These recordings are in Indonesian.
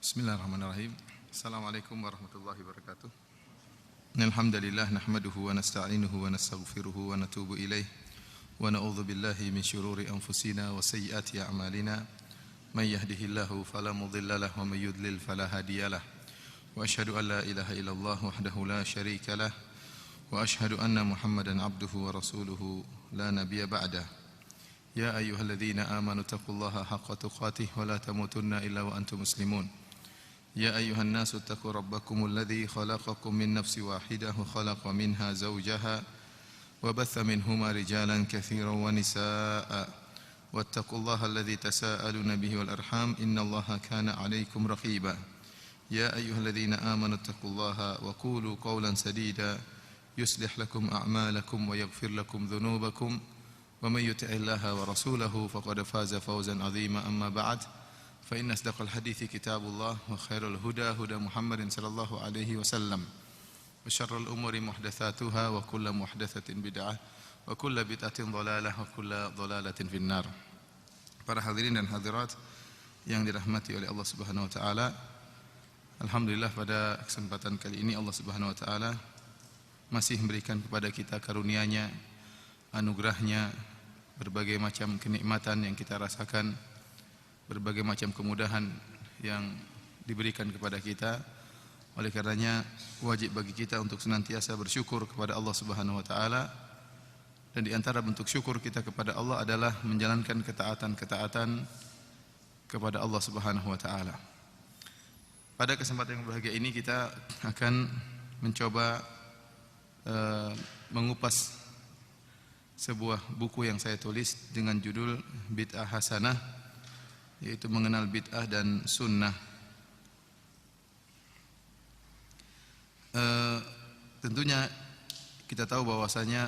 Bismillahirrahmanirrahim. Assalamualaikum warahmatullahi wabarakatuh. Alhamdulillah nahmaduhu wa nasta'inuhu wa nastaghfiruhu wa natubu ilaih wa na'udzu billahi min syururi anfusina wa sayyiati a'malina. May yahdihillahu fala mudilla lahu wa may yudlil fala hadiyalah. Wa asyhadu an la ilaha illallah wahdahu la syarika lah wa asyhadu anna Muhammadan abduhu wa rasuluhu la nabiyya ba'dah. Ya ayyuhalladzina amanu taqullaha haqqa tuqatih wa la tamutunna illa wa antum muslimun. يا أيها الناس اتقوا ربكم الذي خلقكم من نفس واحدة وخلق منها زوجها وبث منهما رجالا كثيرا ونساء واتقوا الله الذي تساءلون به والأرحام إن الله كان عليكم رقيبا يا أيها الذين آمنوا اتقوا الله وقولوا قولا سديدا يصلح لكم أعمالكم ويغفر لكم ذنوبكم ومن يطع الله ورسوله فقد فاز فوزا عظيما أما بعد فإن أصدق الحديث كتاب الله وخير الهدى هدى محمد صلى الله عليه وسلم وشر الأمور محدثاتها وكل محدثة بدعة وكل بدعة ضلالة وكل ضلالة في النار. Para hadirin dan hadirat yang dirahmati oleh Allah Subhanahu wa taala, alhamdulillah pada kesempatan kali ini Allah Subhanahu wa taala masih memberikan kepada kita karunia-Nya, anugerah-Nya, berbagai macam kenikmatan yang kita rasakan, berbagai macam kemudahan yang diberikan kepada kita. Oleh karenanya wajib bagi kita untuk senantiasa bersyukur kepada Allah Subhanahu wa taala, dan di antara bentuk syukur kita kepada Allah adalah menjalankan ketaatan-ketaatan kepada Allah Subhanahu wa taala. Pada kesempatan yang berbahagia ini kita akan mencoba mengupas sebuah buku yang saya tulis dengan judul Bid'ah Hasanah, yaitu mengenal bid'ah dan sunnah. Tentunya kita tahu bahwasanya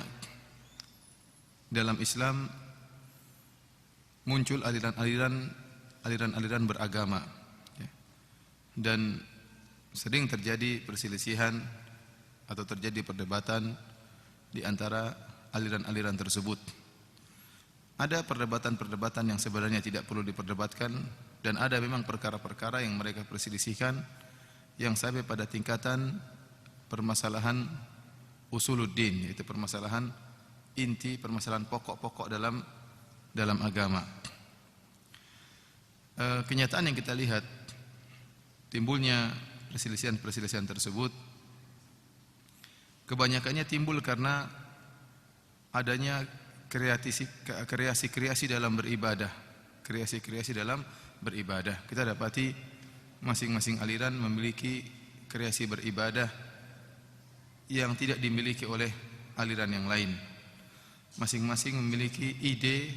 dalam Islam muncul aliran-aliran beragama, dan sering terjadi perselisihan atau terjadi perdebatan di antara aliran-aliran tersebut. Ada perdebatan-perdebatan yang sebenarnya tidak perlu diperdebatkan, dan ada memang perkara-perkara yang mereka perselisihkan yang sampai pada tingkatan permasalahan usuluddin, yaitu permasalahan inti, permasalahan pokok-pokok dalam agama. Kenyataan yang kita lihat, timbulnya perselisihan-perselisihan tersebut kebanyakannya timbul karena adanya kreasi-kreasi dalam beribadah. Kreasi-kreasi dalam beribadah. Kita dapati masing-masing aliran memiliki kreasi beribadah yang tidak dimiliki oleh aliran yang lain. Masing-masing memiliki ide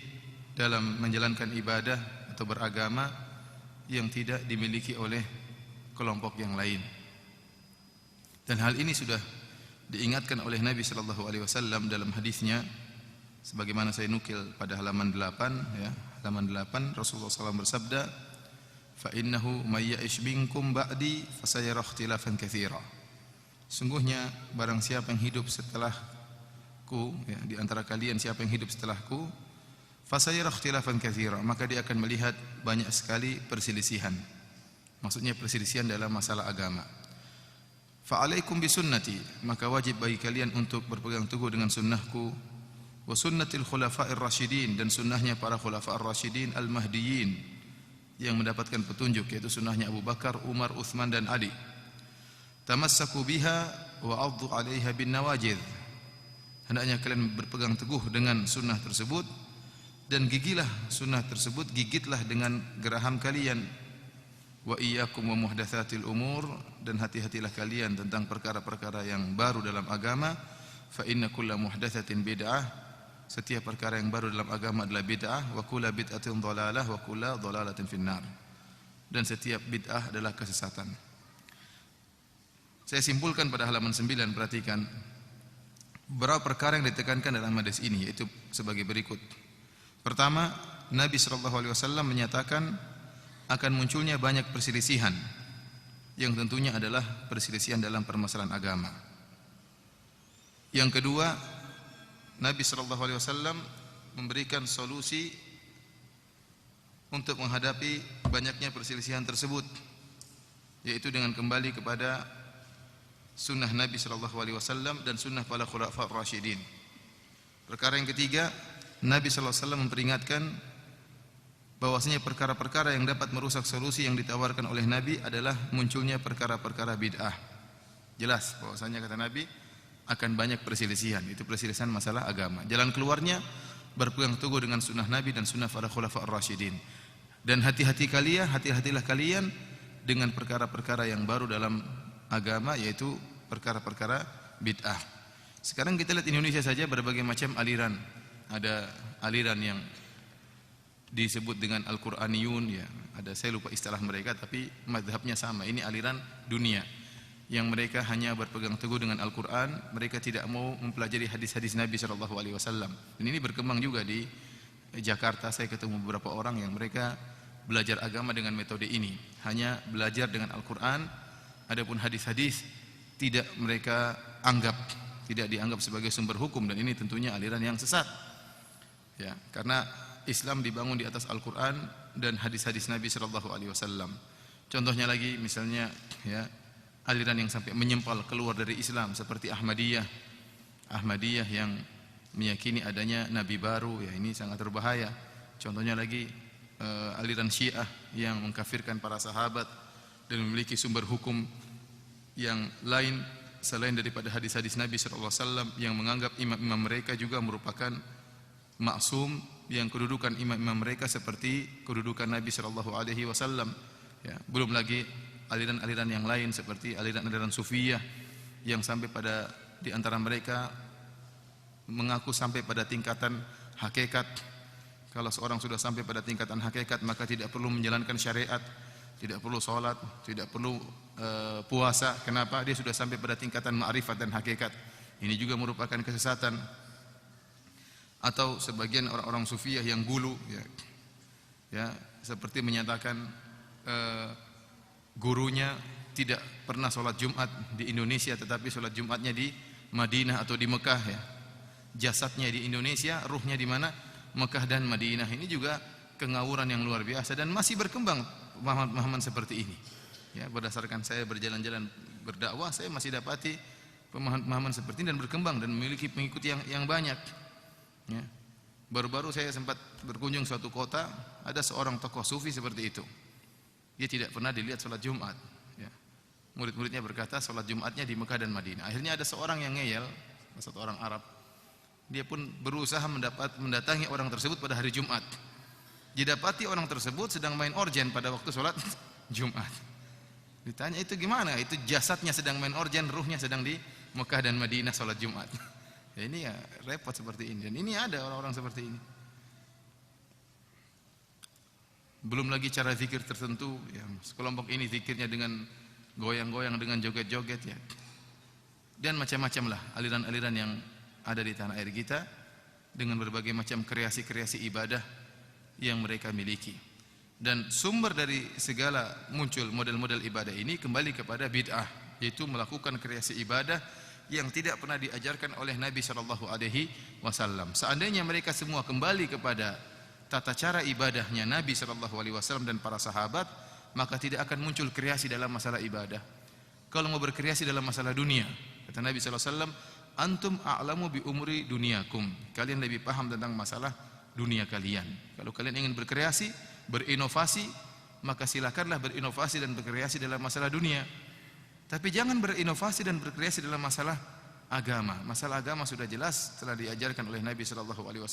dalam menjalankan ibadah atau beragama yang tidak dimiliki oleh kelompok yang lain. Dan hal ini sudah diingatkan oleh Nabi sallallahu alaihi wasallam dalam hadisnya, sebagaimana saya nukil pada halaman 8, ya, halaman 8 Rasulullah SAW bersabda, "Fa innahu may ya'ish minkum ba'di fasayara ikhtilafan katsira." Sungguhnya barang siapa yang hidup setelahku, ya, di antara kalian siapa yang hidup setelahku, fasayara ikhtilafan katsira, maka dia akan melihat banyak sekali perselisihan. Maksudnya perselisihan dalam masalah agama. Fa alaikum bisunnati, maka wajib bagi kalian untuk berpegang teguh dengan sunnahku, wa sunnatil khulafa'ir rasyidin, dan sunnahnya para khulafa'ir rasyidin al-mahdiyyin yang mendapatkan petunjuk, yaitu sunnahnya Abu Bakar, Umar, Uthman dan Ali. Tamassaku biha wa 'addu 'alaiha bin nawajidh, hendaknya kalian berpegang teguh dengan sunnah tersebut dan gigilah sunnah tersebut, gigitlah dengan geraham kalian. Wa iyyakum wa muhdatsatil umur, dan hati-hatilah kalian tentang perkara-perkara yang baru dalam agama. Fa inna kulla muhdatsatin bid'ah, setiap perkara yang baru dalam agama adalah bid'ah, wa kullu bid'atin dhalalah wa kullu dhalalatin finnar, dan setiap bid'ah adalah kesesatan. Saya simpulkan pada halaman 9, perhatikan beberapa perkara yang ditekankan dalam hadis ini, yaitu sebagai berikut. Pertama, Nabi SAW menyatakan akan munculnya banyak perselisihan, yang tentunya adalah perselisihan dalam permasalahan agama. Yang kedua, Nabi SAW memberikan solusi untuk menghadapi banyaknya perselisihan tersebut, yaitu dengan kembali kepada sunnah Nabi sallallahu alaihi wasallam dan sunnah para khulafaur rasyidin. Perkara yang ketiga, Nabi sallallahu alaihi wasallam memperingatkan bahwasanya perkara-perkara yang dapat merusak solusi yang ditawarkan oleh Nabi adalah munculnya perkara-perkara bid'ah. Jelas bahwasanya kata Nabi akan banyak perselisihan, itu perselisihan masalah agama. Jalan keluarnya berpegang teguh dengan sunnah Nabi dan sunnah para khulafaur rasyidin. Dan hati-hatilah kalian dengan perkara-perkara yang baru dalam agama, yaitu perkara-perkara bid'ah. Sekarang kita lihat Indonesia saja berbagai macam aliran. Ada aliran yang disebut dengan Al-Quraniyun, ya. Ada, saya lupa istilah mereka, tapi mazhabnya sama. Ini aliran dunia yang mereka hanya berpegang teguh dengan Al-Quran. Mereka tidak mau mempelajari hadis-hadis Nabi SAW. Dan ini berkembang juga di Jakarta. Saya ketemu beberapa orang yang mereka belajar agama dengan metode ini, hanya belajar dengan Al-Quran. Adapun hadis-hadis tidak mereka anggap, tidak dianggap sebagai sumber hukum, dan ini tentunya aliran yang sesat, ya, karena Islam dibangun di atas Al-Quran dan hadis-hadis Nabi SAW. Contohnya lagi, misalnya, ya, aliran yang sampai menyempal keluar dari Islam seperti Ahmadiyah yang meyakini adanya Nabi baru, ya, ini sangat berbahaya. Contohnya lagi aliran Syiah yang mengkafirkan para sahabat dan memiliki sumber hukum yang lain selain daripada hadis-hadis Nabi SAW, yang menganggap imam-imam mereka juga merupakan maksum, yang kedudukan imam-imam mereka seperti kedudukan Nabi SAW. Ya, belum lagi aliran-aliran yang lain seperti aliran-aliran Sufiyah yang sampai pada di antara mereka mengaku sampai pada tingkatan hakikat. Kalau seorang sudah sampai pada tingkatan hakikat, maka tidak perlu menjalankan syariat, tidak perlu sholat, tidak perlu puasa. Kenapa? Dia sudah sampai pada tingkatan ma'rifat dan hakikat. Ini juga merupakan kesesatan. Atau sebagian orang-orang Sufiyah yang gulu, ya, seperti menyatakan gurunya tidak pernah sholat Jumat di Indonesia, tetapi sholat Jumatnya di Madinah atau di Mekah, ya. Jasadnya di Indonesia, ruhnya di mana? Mekah dan Madinah. Ini juga kengawuran yang luar biasa dan masih berkembang pemahaman seperti ini. Ya, berdasarkan saya berjalan-jalan berdakwah, saya masih dapati pemahaman seperti ini dan berkembang dan memiliki pengikut yang banyak. Ya. Baru-baru saya sempat berkunjung suatu kota, ada seorang tokoh sufi seperti itu. Dia tidak pernah dilihat sholat Jumat. Ya. Murid-muridnya berkata sholat Jumatnya di Mekah dan Madinah. Akhirnya ada seorang yang ngeyel, satu orang Arab. Dia pun berusaha mendatangi orang tersebut pada hari Jumat. Didapati orang tersebut sedang main organ pada waktu sholat Jumat. Ditanya, itu gimana? Itu jasadnya sedang main organ, ruhnya sedang di Mekah dan Madinah sholat Jumat. Ya, ini ya repot seperti ini. Dan ini ada orang-orang seperti ini. Belum lagi cara zikir tertentu, ya, kelompok ini zikirnya dengan goyang-goyang, dengan joget-joget, ya. Dan macam-macam lah aliran-aliran yang ada di tanah air kita dengan berbagai macam kreasi-kreasi ibadah yang mereka miliki. Dan sumber dari segala muncul model-model ibadah ini kembali kepada bid'ah, yaitu melakukan kreasi ibadah yang tidak pernah diajarkan oleh Nabi SAW. Seandainya mereka semua kembali kepada tata cara ibadahnya Nabi SAW dan para sahabat, maka tidak akan muncul kreasi dalam masalah ibadah. Kalau mau berkreasi dalam masalah dunia, kata Nabi SAW, antum a'lamu bi umuri dunyakum. Kalian lebih paham tentang masalah dunia kalian. Kalau kalian ingin berkreasi, berinovasi, maka silakanlah berinovasi dan berkreasi dalam masalah dunia. Tapi jangan berinovasi dan berkreasi dalam masalah agama. Masalah agama sudah jelas telah diajarkan oleh Nabi SAW,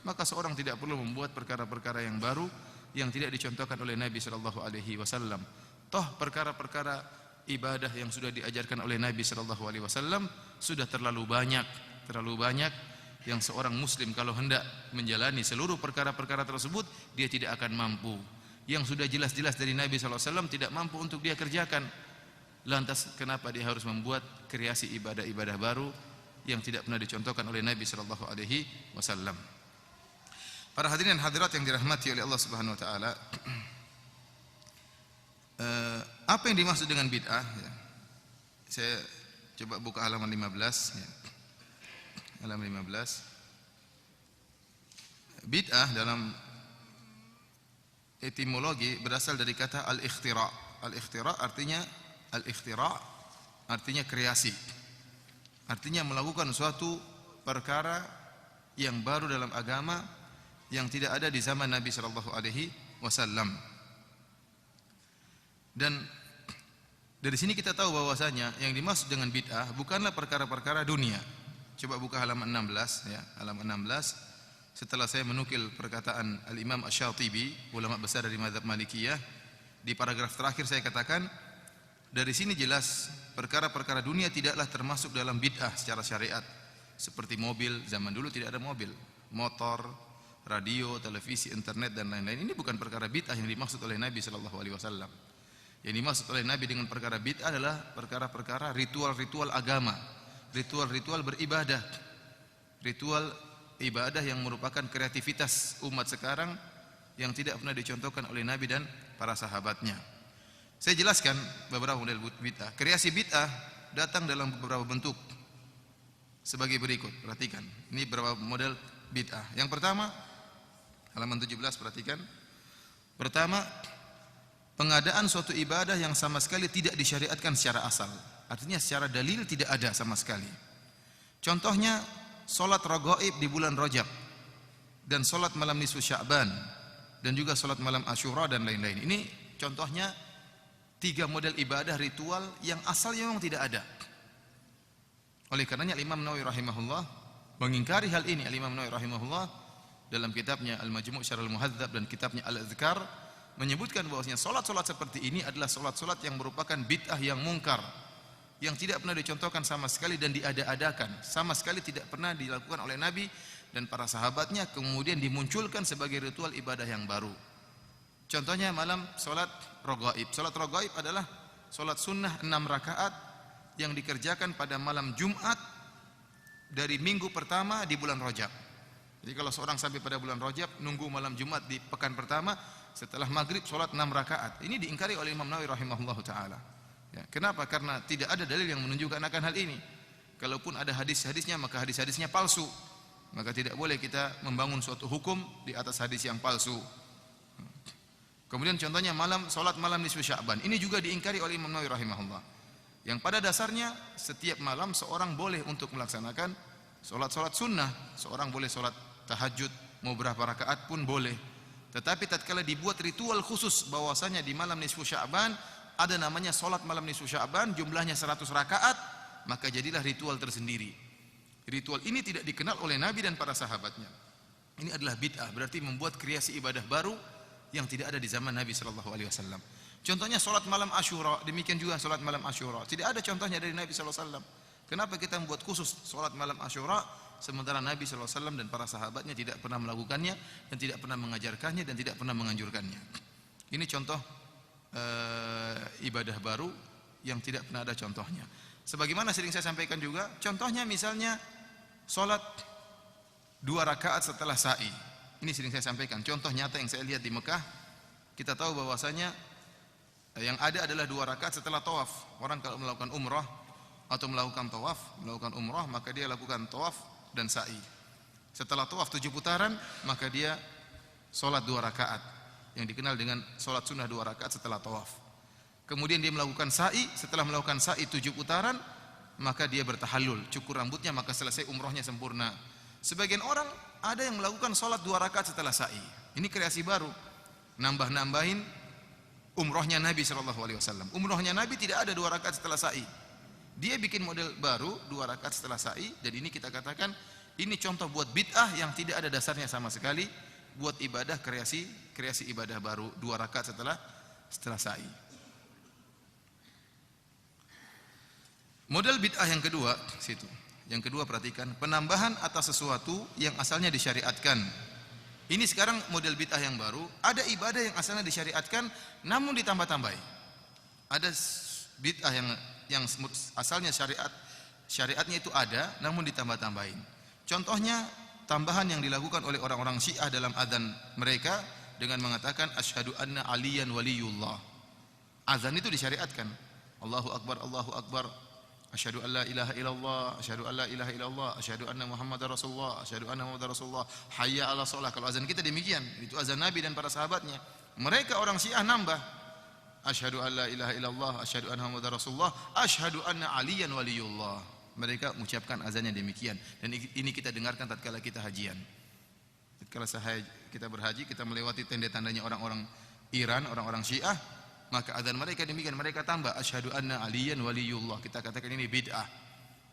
maka seorang tidak perlu membuat perkara-perkara yang baru yang tidak dicontohkan oleh Nabi SAW. Toh perkara-perkara ibadah yang sudah diajarkan oleh Nabi SAW sudah terlalu banyak yang seorang muslim kalau hendak menjalani seluruh perkara-perkara tersebut dia tidak akan mampu. Yang sudah jelas-jelas dari Nabi SAW tidak mampu untuk dia kerjakan. Lantas kenapa dia harus membuat kreasi ibadah-ibadah baru yang tidak pernah dicontohkan oleh Nabi SAW? Para hadirin dan hadirat yang dirahmati oleh Allah Subhanahu Wa Taala, apa yang dimaksud dengan bid'ah? Ya. Saya coba buka halaman 15. Ya. Halaman 15. Bid'ah dalam etimologi berasal dari kata al-ikhtira'. Al-ikhtira' artinya kreasi. Artinya melakukan suatu perkara yang baru dalam agama yang tidak ada di zaman Nabi sallallahu alaihi wasallam. Dan dari sini kita tahu bahwasanya yang dimaksud dengan bid'ah bukanlah perkara-perkara dunia. Coba buka halaman 16 ya, halaman 16. Setelah saya menukil perkataan Al-Imam Asy-Syatibi, ulama besar dari mazhab Malikiyah, di paragraf terakhir saya katakan, dari sini jelas perkara-perkara dunia tidaklah termasuk dalam bid'ah secara syariat. Seperti mobil, zaman dulu tidak ada mobil, motor, radio, televisi, internet dan lain-lain. Ini bukan perkara bid'ah yang dimaksud oleh Nabi sallallahu alaihi wasallam. Yang dimaksud oleh Nabi dengan perkara bid'ah adalah perkara-perkara ritual-ritual agama, ritual-ritual beribadah, ritual ibadah yang merupakan kreativitas umat sekarang yang tidak pernah dicontohkan oleh Nabi dan para sahabatnya. Saya jelaskan beberapa model bid'ah. Kreasi bid'ah datang dalam beberapa bentuk sebagai berikut. Perhatikan, ini beberapa model bid'ah. Yang pertama, halaman 17, perhatikan. Pertama, pengadaan suatu ibadah yang sama sekali tidak disyariatkan secara asal. Artinya secara dalil tidak ada sama sekali. Contohnya, salat raghaib di bulan Rajab dan salat malam nisfu Sya'ban dan juga salat malam Asyura dan lain-lain. Ini contohnya 3 model ibadah ritual yang asalnya memang tidak ada. Oleh karenanya Imam Nawawi rahimahullah mengingkari hal ini. Imam Nawawi rahimahullah dalam kitabnya Al-Majmu' Syarhul Muhadzab dan kitabnya Al-Adhkar menyebutkan bahwasanya salat-salat seperti ini adalah salat-salat yang merupakan bid'ah yang mungkar, yang tidak pernah dicontohkan sama sekali dan diada-adakan, sama sekali tidak pernah dilakukan oleh Nabi dan para sahabatnya, kemudian dimunculkan sebagai ritual ibadah yang baru. Contohnya malam salat raghaib. Salat raghaib adalah salat sunnah 6 rakaat yang dikerjakan pada malam Jumat dari minggu pertama di bulan Rajab. Jadi kalau seorang sampai pada bulan Rajab, nunggu malam Jumat di pekan pertama, setelah maghrib salat 6 rakaat. Ini diingkari oleh Imam Nawawi rahimahullahu taala. Ya, kenapa? Karena tidak ada dalil yang menunjukkan akan hal ini. Kalaupun ada hadis-hadisnya, maka hadis-hadisnya palsu. Maka tidak boleh kita membangun suatu hukum di atas hadis yang palsu. Kemudian contohnya salat malam nisfu Sya'ban. Ini juga diingkari oleh Imam Nawawi rahimahullah. Yang pada dasarnya setiap malam seorang boleh untuk melaksanakan salat-salat sunnah. Seorang boleh salat tahajud, mau berapa rakaat pun boleh. Tetapi tatkala dibuat ritual khusus bahwasanya di malam nisfu Sya'ban ada namanya salat malam nisfu Sya'ban, jumlahnya 100 rakaat, maka jadilah ritual tersendiri. Ritual ini tidak dikenal oleh Nabi dan para sahabatnya. Ini adalah bid'ah, berarti membuat kreasi ibadah baru yang tidak ada di zaman Nabi sallallahu alaihi wasallam. Contohnya salat malam Asyura, demikian juga salat malam Asyura. Tidak ada contohnya dari Nabi sallallahu alaihi wasallam. Kenapa kita membuat khusus salat malam Asyura sementara Nabi sallallahu alaihi wasallam dan para sahabatnya tidak pernah melakukannya dan tidak pernah mengajarkannya dan tidak pernah menganjurkannya. Ini contoh ibadah baru yang tidak pernah ada contohnya. Sebagaimana sering saya sampaikan juga, contohnya misalnya salat 2 rakaat setelah sa'i. Ini sering saya sampaikan, contoh nyata yang saya lihat di Mekah. Kita tahu bahwasanya yang ada adalah 2 rakaat setelah tawaf. Orang kalau melakukan umrah atau melakukan tawaf, melakukan umrah, maka dia lakukan tawaf dan sa'i. Setelah tawaf 7 putaran, maka dia salat 2 rakaat yang dikenal dengan salat sunnah 2 rakaat setelah tawaf. Kemudian dia melakukan sa'i, setelah melakukan sa'i 7 putaran, maka dia bertahallul, cukur rambutnya, maka selesai umrohnya sempurna. Sebagian orang ada yang melakukan salat 2 rakaat setelah sa'i. Ini kreasi baru, nambah-nambahin umrohnya Nabi SAW. Umrohnya Nabi tidak ada 2 rakaat setelah sa'i. Dia bikin model baru 2 rakaat setelah sa'i. Jadi ini kita katakan ini contoh buat bid'ah yang tidak ada dasarnya sama sekali, buat ibadah kreasi ibadah baru 2 rakaat setelah sa'i. Model bid'ah yang kedua situ. Yang kedua perhatikan, penambahan atas sesuatu yang asalnya disyariatkan. Ini sekarang model bid'ah yang baru, ada ibadah yang asalnya disyariatkan namun ditambah-tambahi. Ada bid'ah yang asalnya syariatnya itu ada namun ditambah-tambahin. Contohnya tambahan yang dilakukan oleh orang-orang Syiah dalam adzan mereka dengan mengatakan asyhadu anna aliyan waliyullah. Adzan itu disyariatkan. Allahu akbar, Allahu akbar. Asyhadu an la ilaha illallah, asyhadu an la ilaha illallah, asyhadu anna Muhammadar Rasulullah, asyhadu anna Muhammadar Rasulullah, hayya 'alas shalah. Kalau azan kita demikian, itu azan Nabi dan para sahabatnya. Mereka orang Syiah nambah. Asyhadu an la ilaha illallah, asyhadu anna Muhammadar Rasulullah, asyhadu anna aliyan waliyullah. Mereka mengucapkan azannya demikian, dan ini kita dengarkan tatkala kita hajian. Tatkala kita berhaji, kita melewati tanda-tandanya orang-orang Iran, orang-orang Syiah, maka azan mereka demikian, mereka tambah asyhadu anna aliyan waliyullah. Kita katakan ini bid'ah.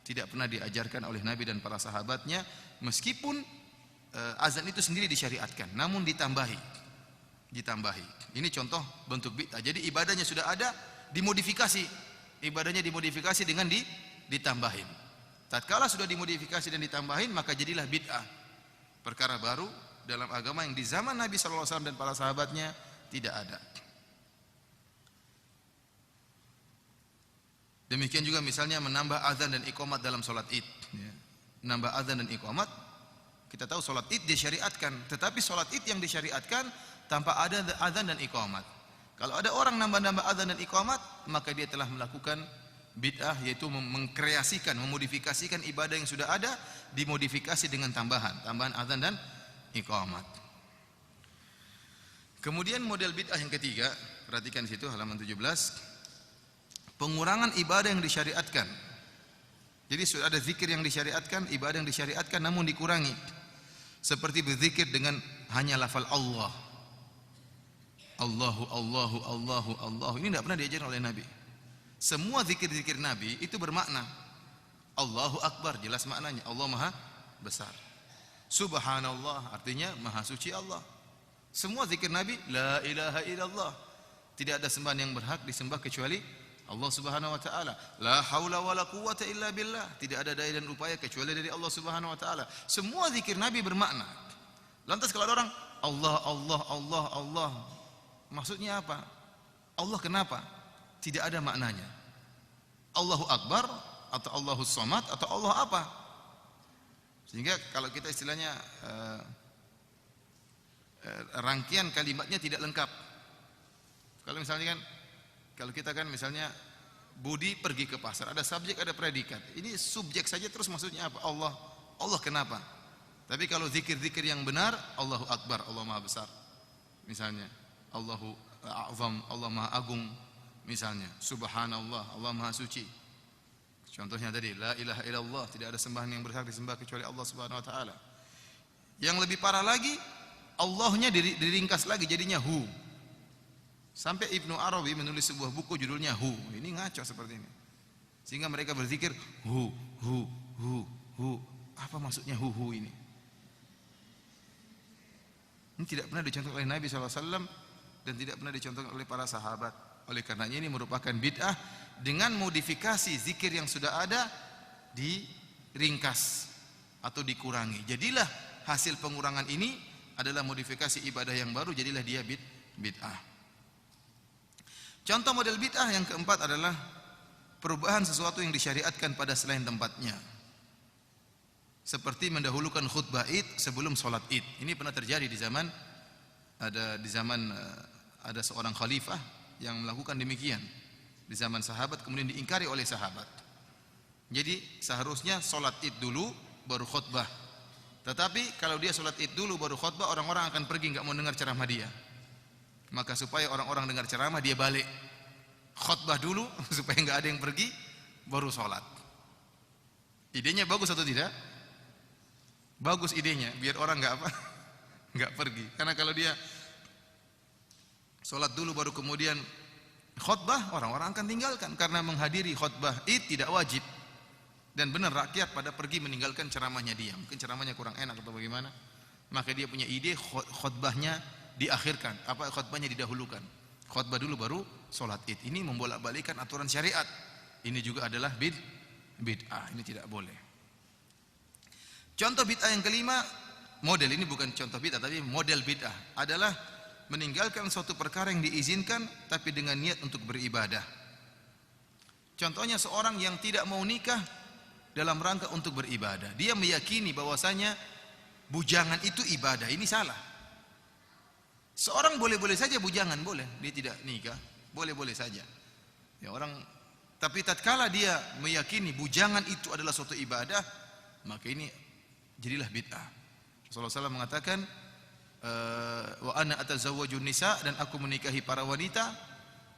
Tidak pernah diajarkan oleh Nabi dan para sahabatnya, meskipun azan itu sendiri disyariatkan, namun ditambahi. Ini contoh bentuk bid'ah. Jadi ibadahnya sudah ada, dimodifikasi. Ibadahnya dimodifikasi dengan ditambahin. Tatkala sudah dimodifikasi dan ditambahin, maka jadilah bid'ah. Perkara baru dalam agama yang di zaman Nabi SAW dan para sahabatnya tidak ada. Demikian juga misalnya menambah azan dan iqamat dalam sholat id. Menambah azan dan iqamat, kita tahu sholat id disyariatkan, tetapi sholat id yang disyariatkan tanpa ada azan dan iqamat. Kalau ada orang nambah-nambah azan dan iqamat, maka dia telah melakukan bid'ah, yaitu mengkreasikan, memodifikasikan ibadah yang sudah ada, dimodifikasi dengan tambahan azan dan iqamat. Kemudian model bid'ah yang ketiga, perhatikan di situ halaman 17, pengurangan ibadah yang disyariatkan. Jadi sudah ada zikir yang disyariatkan, ibadah yang disyariatkan namun dikurangi. Seperti berzikir dengan hanya lafal Allah. Allahu, Allahu, Allahu, Allahu. Ini tidak pernah diajarkan oleh Nabi. Semua zikir-zikir Nabi itu bermakna. Allahu Akbar, jelas maknanya. Allah Maha Besar. Subhanallah, artinya Maha Suci Allah. Semua zikir Nabi, la ilaha illallah. Tidak ada sembahan yang berhak disembah kecuali Allah Subhanahu wa taala. La haula wala quwwata illa billah. Tidak ada daya dan upaya kecuali dari Allah Subhanahu wa taala. Semua zikir Nabi bermakna. Lantas kalau ada orang Allah, Allah, Allah, Allah, maksudnya apa? Allah kenapa? Tidak ada maknanya. Allahu Akbar atau Allahus Samad atau Allah apa? Sehingga kalau kita istilahnya rangkaian kalimatnya tidak lengkap. Kalau misalnya kan, kalau kita kan misalnya Budi pergi ke pasar, ada subjek, ada predikat. Ini subjek saja terus maksudnya apa? Allah. Allah kenapa? Tapi kalau zikir-zikir yang benar, Allahu Akbar, Allah Maha Besar. Misalnya, Allahu A'zam, Allah Maha Agung. Misalnya, Subhanallah, Allah Maha Suci. Contohnya tadi, la ilaha illallah, tidak ada sembahan yang berhak disembah kecuali Allah Subhanahu wa taala. Yang lebih parah lagi, Allahnya diringkas lagi jadinya hu. Sampai Ibnu Arabi menulis sebuah buku judulnya hu. Ini ngaco seperti ini. Sehingga mereka berzikir hu, hu, hu, hu. Apa maksudnya hu ini? Ini tidak pernah dicontohkan oleh Nabi SAW dan tidak pernah dicontohkan oleh para sahabat. Oleh karenanya ini merupakan bid'ah dengan modifikasi zikir yang sudah ada diringkas atau dikurangi. Jadilah hasil pengurangan ini adalah modifikasi ibadah yang baru, jadilah dia bid'ah. Contoh model bid'ah yang keempat adalah perubahan sesuatu yang disyariatkan pada selain tempatnya. Seperti mendahulukan khutbah Id sebelum sholat Id. Ini pernah terjadi di zaman ada seorang khalifah yang melakukan demikian di zaman sahabat, kemudian diingkari oleh sahabat. Jadi seharusnya sholat Id dulu baru khutbah. Tetapi kalau dia sholat Id dulu baru khutbah, orang-orang akan pergi, nggak mau dengar ceramah dia. Maka supaya orang-orang dengar ceramah, dia balik khutbah dulu supaya nggak ada yang pergi, baru sholat. Idenya bagus atau tidak? Bagus idenya, biar orang nggak pergi. Karena kalau dia sholat dulu baru kemudian khutbah, orang-orang akan tinggalkan. Karena menghadiri khutbah Id tidak wajib. Dan benar rakyat pada pergi meninggalkan ceramahnya dia. Mungkin ceramahnya kurang enak atau bagaimana. Maka dia punya ide khutbahnya diakhirkan, khutbahnya didahulukan. Khutbah dulu baru sholat Id. Ini membolak-balikan aturan syariat. Ini juga adalah bid'ah. Ini tidak boleh. Contoh bid'ah yang kelima, model ini bukan contoh bid'ah tapi model bid'ah adalah meninggalkan suatu perkara yang diizinkan tapi dengan niat untuk beribadah. Contohnya seorang yang tidak mau nikah dalam rangka untuk beribadah. Dia meyakini bahwasanya bujangan itu ibadah. Ini salah. Seorang boleh-boleh saja bujangan, boleh. Dia tidak nikah, boleh-boleh saja. Ya orang, tapi tatkala dia meyakini bujangan itu adalah suatu ibadah, maka ini jadilah bid'ah. Rasulullah SAW mengatakan, wa ana atazawwajun nisa, dan aku menikahi para wanita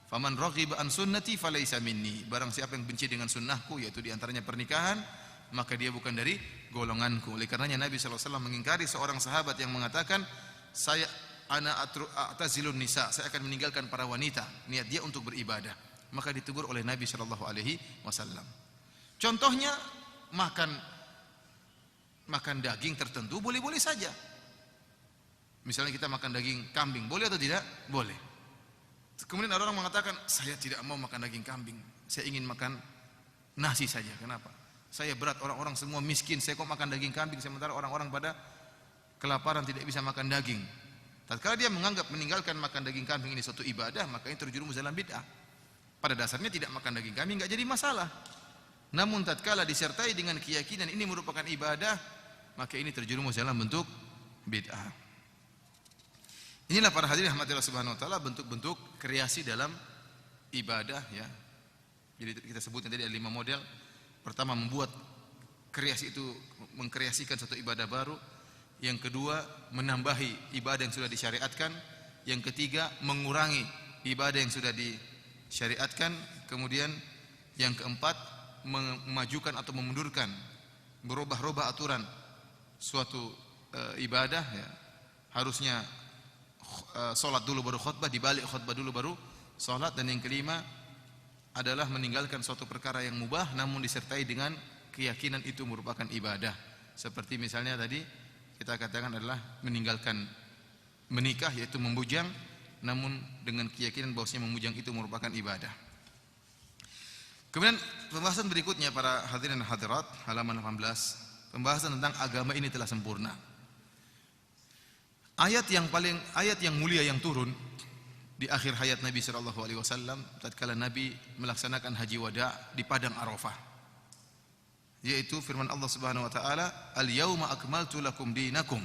Faman raghiba an sunnati falaysa minni. Barang siapa yang benci dengan sunnahku, yaitu di antaranya pernikahan, maka dia bukan dari golonganku. Oleh karenanya Nabi sallallahu alaihi wasallam mengingkari seorang sahabat yang mengatakan, atazilun nisa, saya akan meninggalkan para wanita, niat dia untuk beribadah. Maka ditegur oleh Nabi sallallahu alaihi wasallam. Contohnya makan daging tertentu boleh-boleh saja. Misalnya kita makan daging kambing, boleh atau tidak? Boleh. Kemudian ada orang mengatakan, saya tidak mau makan daging kambing, saya ingin makan nasi saja. Kenapa? Saya berat, orang-orang semua miskin, saya kok makan daging kambing, sementara orang-orang pada kelaparan tidak bisa makan daging. Tatkala dia menganggap meninggalkan makan daging kambing ini suatu ibadah, maka ini terjerumus dalam bid'ah. Pada dasarnya tidak makan daging kambing enggak jadi masalah. Namun tatkala disertai dengan keyakinan ini merupakan ibadah, maka ini terjerumus dalam bentuk bid'ah. Inilah para hadirin rahmatillah subhanahu wa ta'ala, bentuk-bentuk kreasi dalam ibadah ya. Jadi kita sebutnya tadi ada 5 model. Pertama, membuat kreasi itu, mengkreasikan satu ibadah baru. Yang kedua, menambahi ibadah yang sudah disyariatkan. Yang ketiga, mengurangi ibadah yang sudah disyariatkan. Kemudian yang keempat, memajukan atau memundurkan, berubah-ubah aturan suatu ibadah ya. Harusnya salat dulu baru khutbah, dibalik khutbah dulu baru salat. Dan yang kelima adalah meninggalkan suatu perkara yang mubah namun disertai dengan keyakinan itu merupakan ibadah. Seperti misalnya tadi kita katakan adalah meninggalkan menikah, yaitu membujang, namun dengan keyakinan bahwasanya memujang itu merupakan ibadah. Kemudian pembahasan berikutnya para hadirin dan hadirat, halaman 18, pembahasan tentang agama ini telah sempurna. Ayat yang mulia yang turun di akhir hayat Nabi sallallahu alaihi wasallam tatkala Nabi melaksanakan haji wada di padang Arafah, yaitu firman Allah Subhanahu wa taala, "Al-yauma akmaltu lakum dinakum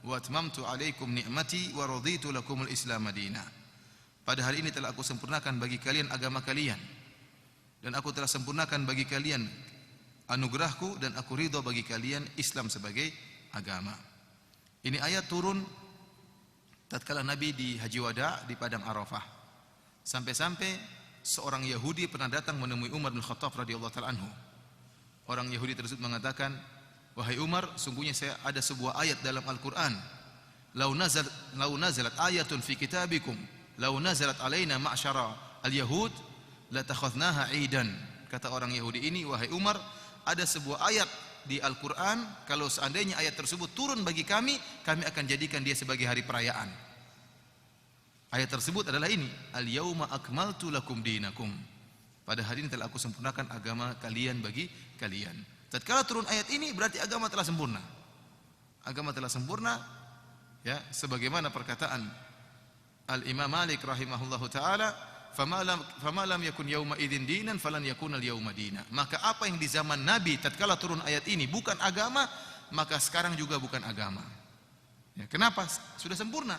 wa atmamtu 'alaikum ni'mati wa raditu lakumul Islam madina." Pada hari ini telah aku sempurnakan bagi kalian agama kalian, dan aku telah sempurnakan bagi kalian anugerahku, dan aku ridha bagi kalian Islam sebagai agama. Ini ayat turun tatkala Nabi di haji wada di padang Arafah. Sampai-sampai seorang Yahudi pernah datang menemui Umar bin Khattab radhiyallahu taala anhu. Orang Yahudi tersebut mengatakan, "Wahai Umar, sungguhnya saya ada sebuah ayat dalam Al-Qur'an. Lau nazalat ayatun fi kitabikum, lau nazalat alaina ma'syara al-yahud, la takhadnaha 'idan." Kata orang Yahudi ini, "Wahai Umar, ada sebuah ayat di Al-Quran, kalau seandainya ayat tersebut turun bagi kami akan jadikan dia sebagai hari perayaan." Ayat tersebut adalah ini, "Al-yauma akmaltu lakum dinakum." Pada hari ini telah aku sempurnakan agama kalian bagi kalian. Tatkala turun ayat ini berarti agama telah sempurna. Agama telah sempurna ya, sebagaimana perkataan Al-Imam Malik rahimahullahu taala, "Fama lam yakun yauma idzin dinan falan yakun al-yauma dina." Maka apa yang di zaman Nabi tatkala turun ayat ini bukan agama, maka sekarang juga bukan agama. Ya, kenapa? Sudah sempurna.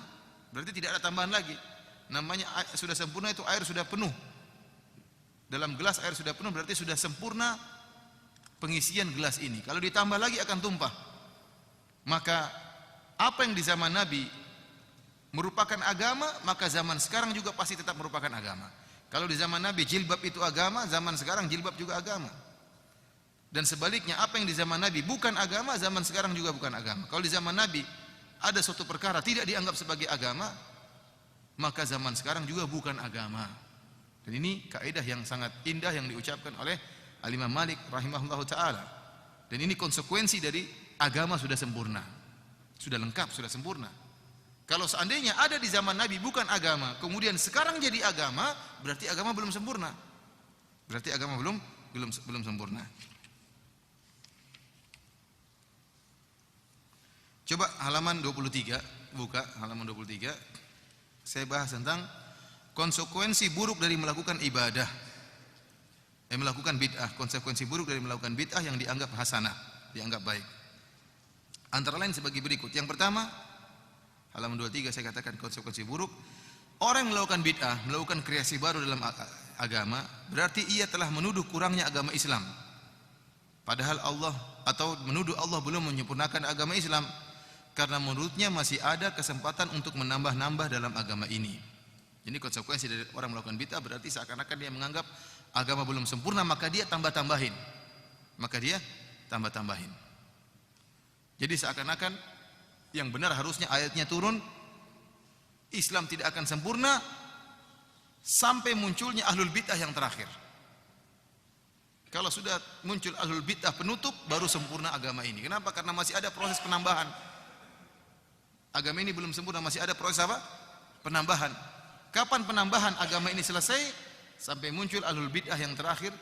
Berarti tidak ada tambahan lagi. Namanya sudah sempurna itu air sudah penuh. Dalam gelas air sudah penuh, berarti sudah sempurna pengisian gelas ini. Kalau ditambah lagi akan tumpah. Maka apa yang di zaman Nabi merupakan agama, maka zaman sekarang juga pasti tetap merupakan agama. Kalau di zaman Nabi jilbab itu agama, zaman sekarang jilbab juga agama. Dan sebaliknya, apa yang di zaman Nabi bukan agama, zaman sekarang juga bukan agama. Kalau di zaman Nabi ada suatu perkara tidak dianggap sebagai agama, maka zaman sekarang juga bukan agama. Dan ini kaidah yang sangat indah yang diucapkan oleh Al-Imam Malik rahimahullahu taala. Dan ini konsekuensi dari agama sudah sempurna. Sudah lengkap, sudah sempurna. Kalau seandainya ada di zaman Nabi bukan agama, kemudian sekarang jadi agama, berarti agama belum sempurna. Berarti agama belum sempurna. Coba halaman 23, buka halaman 23. Saya bahas tentang konsekuensi buruk dari melakukan ibadah, melakukan bid'ah. Konsekuensi buruk dari melakukan bid'ah yang dianggap hasanah, dianggap baik. Antara lain sebagai berikut. Yang pertama, halaman 23 saya katakan konsekuensi buruk. Orang yang melakukan bid'ah, melakukan kreasi baru dalam agama, berarti ia telah menuduh kurangnya agama Islam. Padahal menuduh Allah belum menyempurnakan agama Islam, karena menurutnya masih ada kesempatan untuk menambah-nambah dalam agama ini. Ini konsekuensi dari orang melakukan bid'ah, berarti seakan-akan dia menganggap agama belum sempurna, maka dia tambah-tambahin. Jadi seakan-akan yang benar harusnya ayatnya turun, Islam tidak akan sempurna sampai munculnya ahlul bid'ah yang terakhir. Kalau sudah muncul ahlul bid'ah penutup, baru sempurna agama ini. Kenapa? Karena masih ada proses penambahan. Agama ini belum sempurna, masih ada proses apa? Penambahan. Kapan penambahan agama ini selesai? Sampai muncul ahlul bid'ah yang terakhir,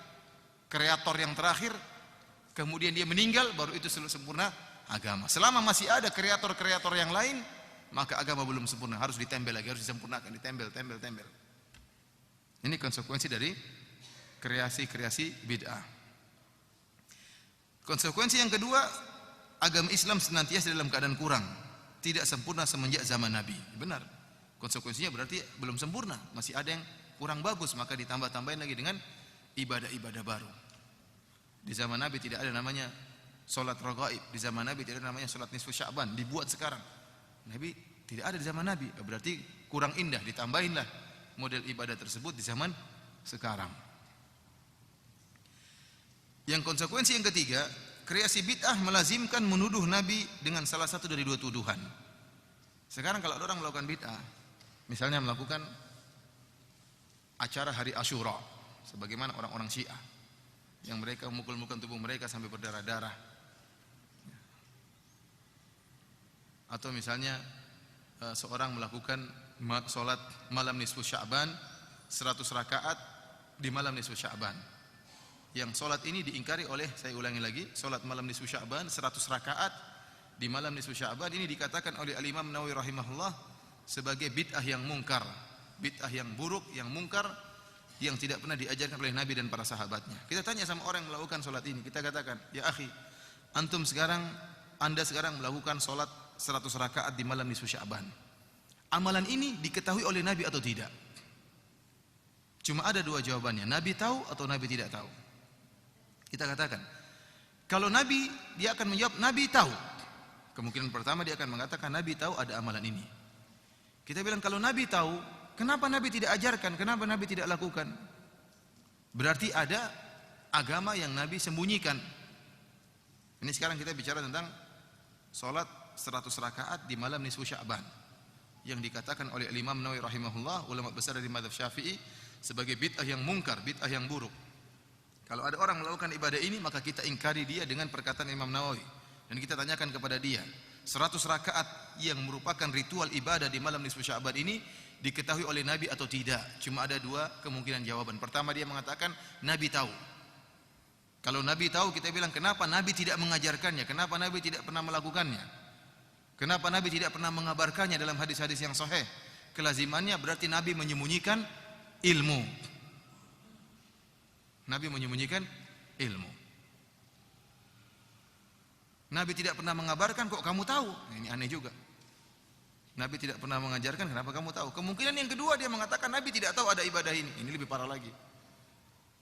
kreator yang terakhir, kemudian dia meninggal, baru itu sempurna agama. Selama masih ada kreator-kreator yang lain, maka agama belum sempurna, harus ditempel lagi, harus disempurnakan, ditempel. Ini konsekuensi dari kreasi-kreasi bid'ah. Konsekuensi yang kedua, agama Islam senantiasa dalam keadaan kurang, tidak sempurna semenjak zaman Nabi. Benar. Konsekuensinya berarti belum sempurna, masih ada yang kurang bagus, maka ditambah-tambahin lagi dengan ibadah-ibadah baru. Di zaman Nabi tidak ada namanya salat raghaib, di zaman Nabi tidak ada namanya salat nisfu Sya'ban, dibuat sekarang. Nabi tidak ada di zaman Nabi, berarti kurang indah, ditambahinlah model ibadah tersebut di zaman sekarang. Yang konsekuensi yang ketiga, kreasi bid'ah melazimkan menuduh Nabi dengan salah satu dari dua tuduhan. Sekarang kalau ada orang melakukan bid'ah, misalnya melakukan acara hari Asyura, sebagaimana orang-orang Syiah yang mereka memukul-mukulkan tubuh mereka sampai berdarah-darah, atau misalnya seorang melakukan salat malam nisfu Sya'ban 100 rakaat di malam nisfu Sya'ban. Yang salat ini diingkari oleh, saya ulangi lagi, salat malam nisfu Sya'ban 100 rakaat di malam nisfu Sya'ban ini dikatakan oleh Al-Imam Nawawi rahimahullah sebagai bid'ah yang mungkar, bid'ah yang buruk, yang mungkar, yang tidak pernah diajarkan oleh Nabi dan para sahabatnya. Kita tanya sama orang yang melakukan salat ini, kita katakan, ya akhi, anda sekarang melakukan salat 100 rakaat di malam nisfu Sya'ban. Amalan ini diketahui oleh Nabi atau tidak? Cuma ada dua jawabannya, Nabi tahu atau Nabi tidak tahu. Kita katakan, kalau Nabi, dia akan menjawab Nabi tahu. Kemungkinan pertama dia akan mengatakan Nabi tahu ada amalan ini. Kita bilang kalau Nabi tahu, kenapa Nabi tidak ajarkan? Kenapa Nabi tidak lakukan? Berarti ada agama yang Nabi sembunyikan. Ini sekarang kita bicara tentang salat 100 rakaat di malam nisfu Sya'ban yang dikatakan oleh Imam Nawawi rahimahullah, ulama besar dari mazhab Syafi'i, sebagai bid'ah yang mungkar, bid'ah yang buruk. Kalau ada orang melakukan ibadah ini, maka kita ingkari dia dengan perkataan Imam Nawawi, dan kita tanyakan kepada dia, 100 rakaat yang merupakan ritual ibadah di malam nisfu Sya'ban ini diketahui oleh Nabi atau tidak? Cuma ada dua kemungkinan jawaban. Pertama, dia mengatakan Nabi tahu. Kalau Nabi tahu, kita bilang kenapa Nabi tidak mengajarkannya? Kenapa Nabi tidak pernah melakukannya? Kenapa Nabi tidak pernah mengabarkannya dalam hadis-hadis yang sahih? Kelazimannya berarti Nabi menyembunyikan ilmu. Nabi menyembunyikan ilmu. Nabi tidak pernah mengabarkan, kok kamu tahu? Ini aneh juga. Nabi tidak pernah mengajarkan, kenapa kamu tahu? Kemungkinan yang kedua, dia mengatakan Nabi tidak tahu ada ibadah ini. Ini lebih parah lagi.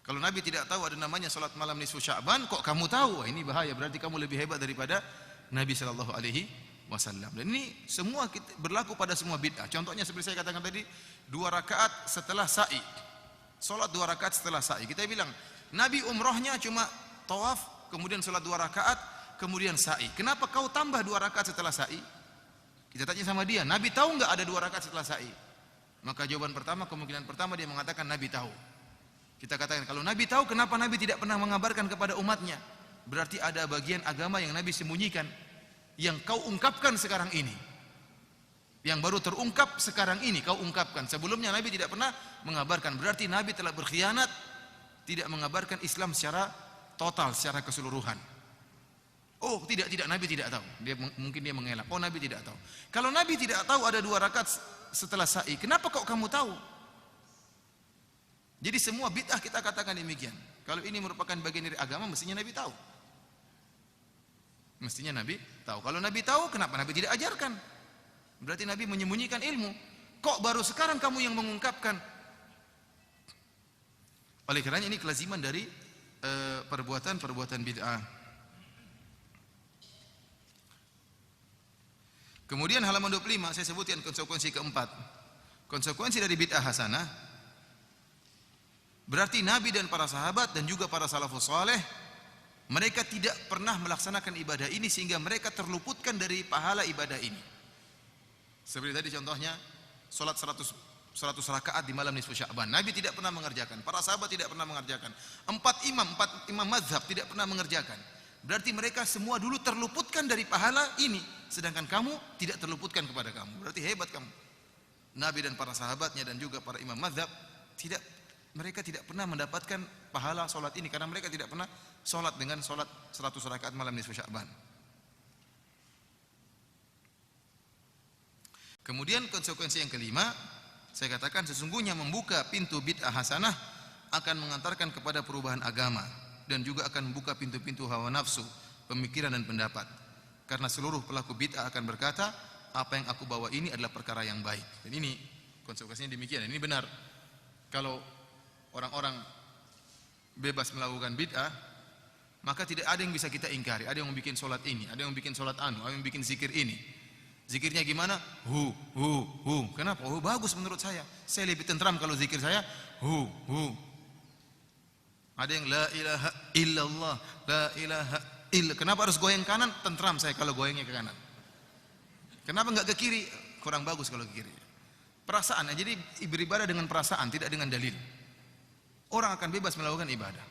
Kalau Nabi tidak tahu ada namanya salat malam nisfu Sya'ban, kok kamu tahu? Ini bahaya, berarti kamu lebih hebat daripada Nabi sallallahu alaihi wasallam. Dan ini semua berlaku pada semua bid'ah. Contohnya seperti saya katakan tadi, 2 rakaat setelah sa'i. Salat 2 rakaat setelah sa'i. Kita bilang Nabi umrohnya cuma tawaf, kemudian salat 2 rakaat, kemudian sa'i. Kenapa kau tambah 2 rakaat setelah sa'i? Kita tanya sama dia, Nabi tahu enggak ada 2 rakaat setelah sa'i? Maka jawaban pertama, kemungkinan pertama dia mengatakan Nabi tahu. Kita katakan, kalau Nabi tahu, kenapa Nabi tidak pernah mengabarkan kepada umatnya? Berarti ada bagian agama yang Nabi sembunyikan, yang kau ungkapkan sekarang ini, yang baru terungkap sekarang ini kau ungkapkan. Sebelumnya Nabi tidak pernah mengabarkan. Berarti Nabi telah berkhianat, tidak mengabarkan Islam secara total, secara keseluruhan. Oh tidak, Nabi tidak tahu. Mungkin dia mengelak. Oh Nabi tidak tahu. Kalau Nabi tidak tahu ada 2 rakaat setelah sa'i, kenapa kok kamu tahu? Jadi semua bid'ah kita katakan demikian. Kalau ini merupakan bagian dari agama, mestinya Nabi tahu. Mestinya Nabi tahu. Kalau Nabi tahu, kenapa Nabi tidak ajarkan? Berarti Nabi menyembunyikan ilmu. Kok baru sekarang kamu yang mengungkapkan? Oleh karenanya ini kelaziman dari perbuatan-perbuatan bid'ah. Kemudian halaman 25 saya sebutkan konsekuensi keempat. Konsekuensi dari bid'ah hasanah berarti Nabi dan para sahabat dan juga para salafus saleh mereka tidak pernah melaksanakan ibadah ini sehingga mereka terluputkan dari pahala ibadah ini. Seperti tadi contohnya salat 100 rakaat di malam nisfu Sya'ban. Nabi tidak pernah mengerjakan, para sahabat tidak pernah mengerjakan. Empat imam mazhab tidak pernah mengerjakan. Berarti mereka semua dulu terluputkan dari pahala ini, sedangkan kamu tidak terluputkan kepada kamu. Berarti hebat kamu. Nabi dan para sahabatnya dan juga para imam mazhab mereka tidak pernah mendapatkan pahala solat ini karena mereka tidak pernah solat dengan solat 100 rakaat malam nisfu Sya'ban. Kemudian konsekuensi yang kelima, saya katakan sesungguhnya membuka pintu bid'ah hasanah akan mengantarkan kepada perubahan agama dan juga akan membuka pintu-pintu hawa nafsu, pemikiran dan pendapat. Karena seluruh pelaku bid'ah akan berkata, apa yang aku bawa ini adalah perkara yang baik. Dan ini konsekuensinya demikian. Ini benar. Kalau orang-orang bebas melakukan bid'ah, maka tidak ada yang bisa kita ingkari. Ada yang bikin solat ini, ada yang bikin solat anu, ada yang bikin zikir ini. Zikirnya gimana? Hu. Kenapa? Oh, bagus menurut saya. Saya lebih tentram kalau zikir saya hu. Ada yang la ilaha illallah, la ilaha illallah. Kenapa harus goyang kanan? Tentram saya kalau goyangnya ke kanan. Kenapa enggak ke kiri? Kurang bagus kalau ke kiri. Perasaan. Jadi beribadah dengan perasaan, tidak dengan dalil. Orang akan bebas melakukan ibadah.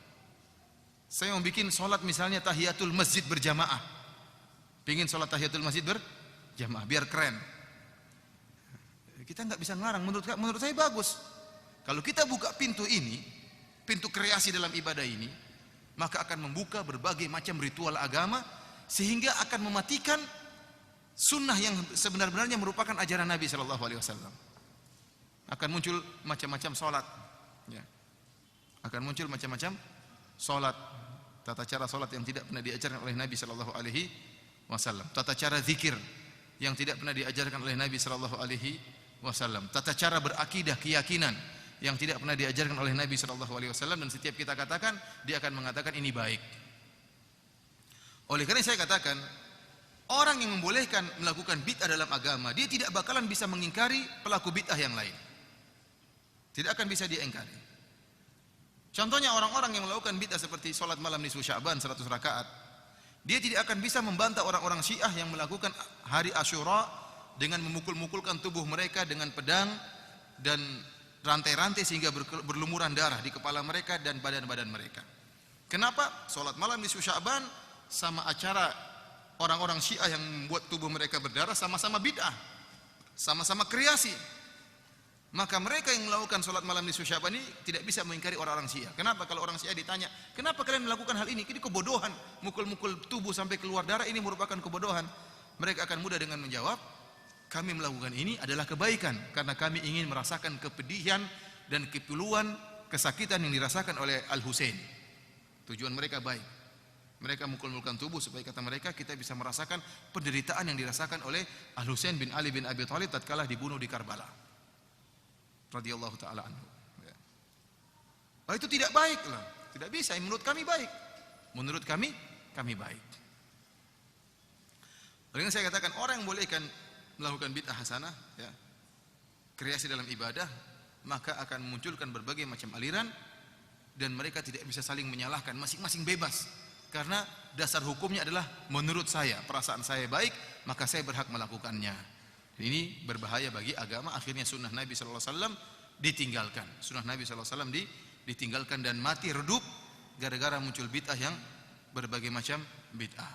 Saya mau bikin solat misalnya tahiyatul masjid berjamaah. Pingin solat tahiyatul masjid berjamaah biar keren. Kita nggak bisa ngelarang. Menurut saya bagus. Kalau kita buka pintu ini, pintu kreasi dalam ibadah ini, maka akan membuka berbagai macam ritual agama sehingga akan mematikan sunnah yang sebenar-benarnya merupakan ajaran Nabi Shallallahu Alaihi Wasallam. Akan muncul macam-macam solat. Ya. Akan muncul macam-macam solat, tata cara solat yang tidak pernah diajarkan oleh Nabi Shallallahu Alaihi Wasallam, tata cara zikir yang tidak pernah diajarkan oleh Nabi Shallallahu Alaihi Wasallam, tata cara berakidah keyakinan yang tidak pernah diajarkan oleh Nabi Shallallahu Alaihi Wasallam, dan setiap kita katakan dia akan mengatakan ini baik. Oleh karena saya katakan orang yang membolehkan melakukan bid'ah dalam agama dia tidak bakalan bisa mengingkari pelaku bid'ah yang lain, tidak akan bisa dia ingkari. Contohnya orang-orang yang melakukan bid'ah seperti sholat malam nisfu Sya'ban 100 rakaat. Dia tidak akan bisa membantah orang-orang Syiah yang melakukan hari Asyura dengan memukul-mukulkan tubuh mereka dengan pedang dan rantai-rantai sehingga berlumuran darah di kepala mereka dan badan-badan mereka. Kenapa? Sholat malam nisfu Sya'ban sama acara orang-orang Syiah yang membuat tubuh mereka berdarah sama-sama bid'ah, sama-sama kreasi. Maka mereka yang melakukan sholat malam nisfu Sya'ban ini tidak bisa mengingkari orang-orang Syiah. Kenapa? Kalau orang Syiah ditanya, kenapa kalian melakukan hal ini? Ini kebodohan, mukul-mukul tubuh sampai keluar darah ini merupakan kebodohan. Mereka akan mudah dengan menjawab, kami melakukan ini adalah kebaikan karena kami ingin merasakan kepedihan dan kepiluan kesakitan yang dirasakan oleh Al-Husain. Tujuan mereka baik. Mereka mukul-mukulkan tubuh supaya kata mereka kita bisa merasakan penderitaan yang dirasakan oleh Al-Husain bin Ali bin Abi Thalib tatkala dibunuh di Karbala radhiyallahu taala anhu. Ya. Oh, itu tidak baik lah. Tidak bisa. Menurut kami baik. Menurut kami baik. Oleh karena saya katakan orang yang bolehkan melakukan bid'ah hasanah, ya, kreasi dalam ibadah, maka akan memunculkan berbagai macam aliran dan mereka tidak bisa saling menyalahkan, masing-masing bebas. Karena dasar hukumnya adalah menurut saya, perasaan saya baik, maka saya berhak melakukannya. Ini berbahaya bagi agama. Akhirnya sunnah Nabi sallallahu alaihi wasallam ditinggalkan. Sunnah Nabi sallallahu alaihi wasallam ditinggalkan dan mati redup gara-gara muncul bid'ah yang berbagai macam bid'ah.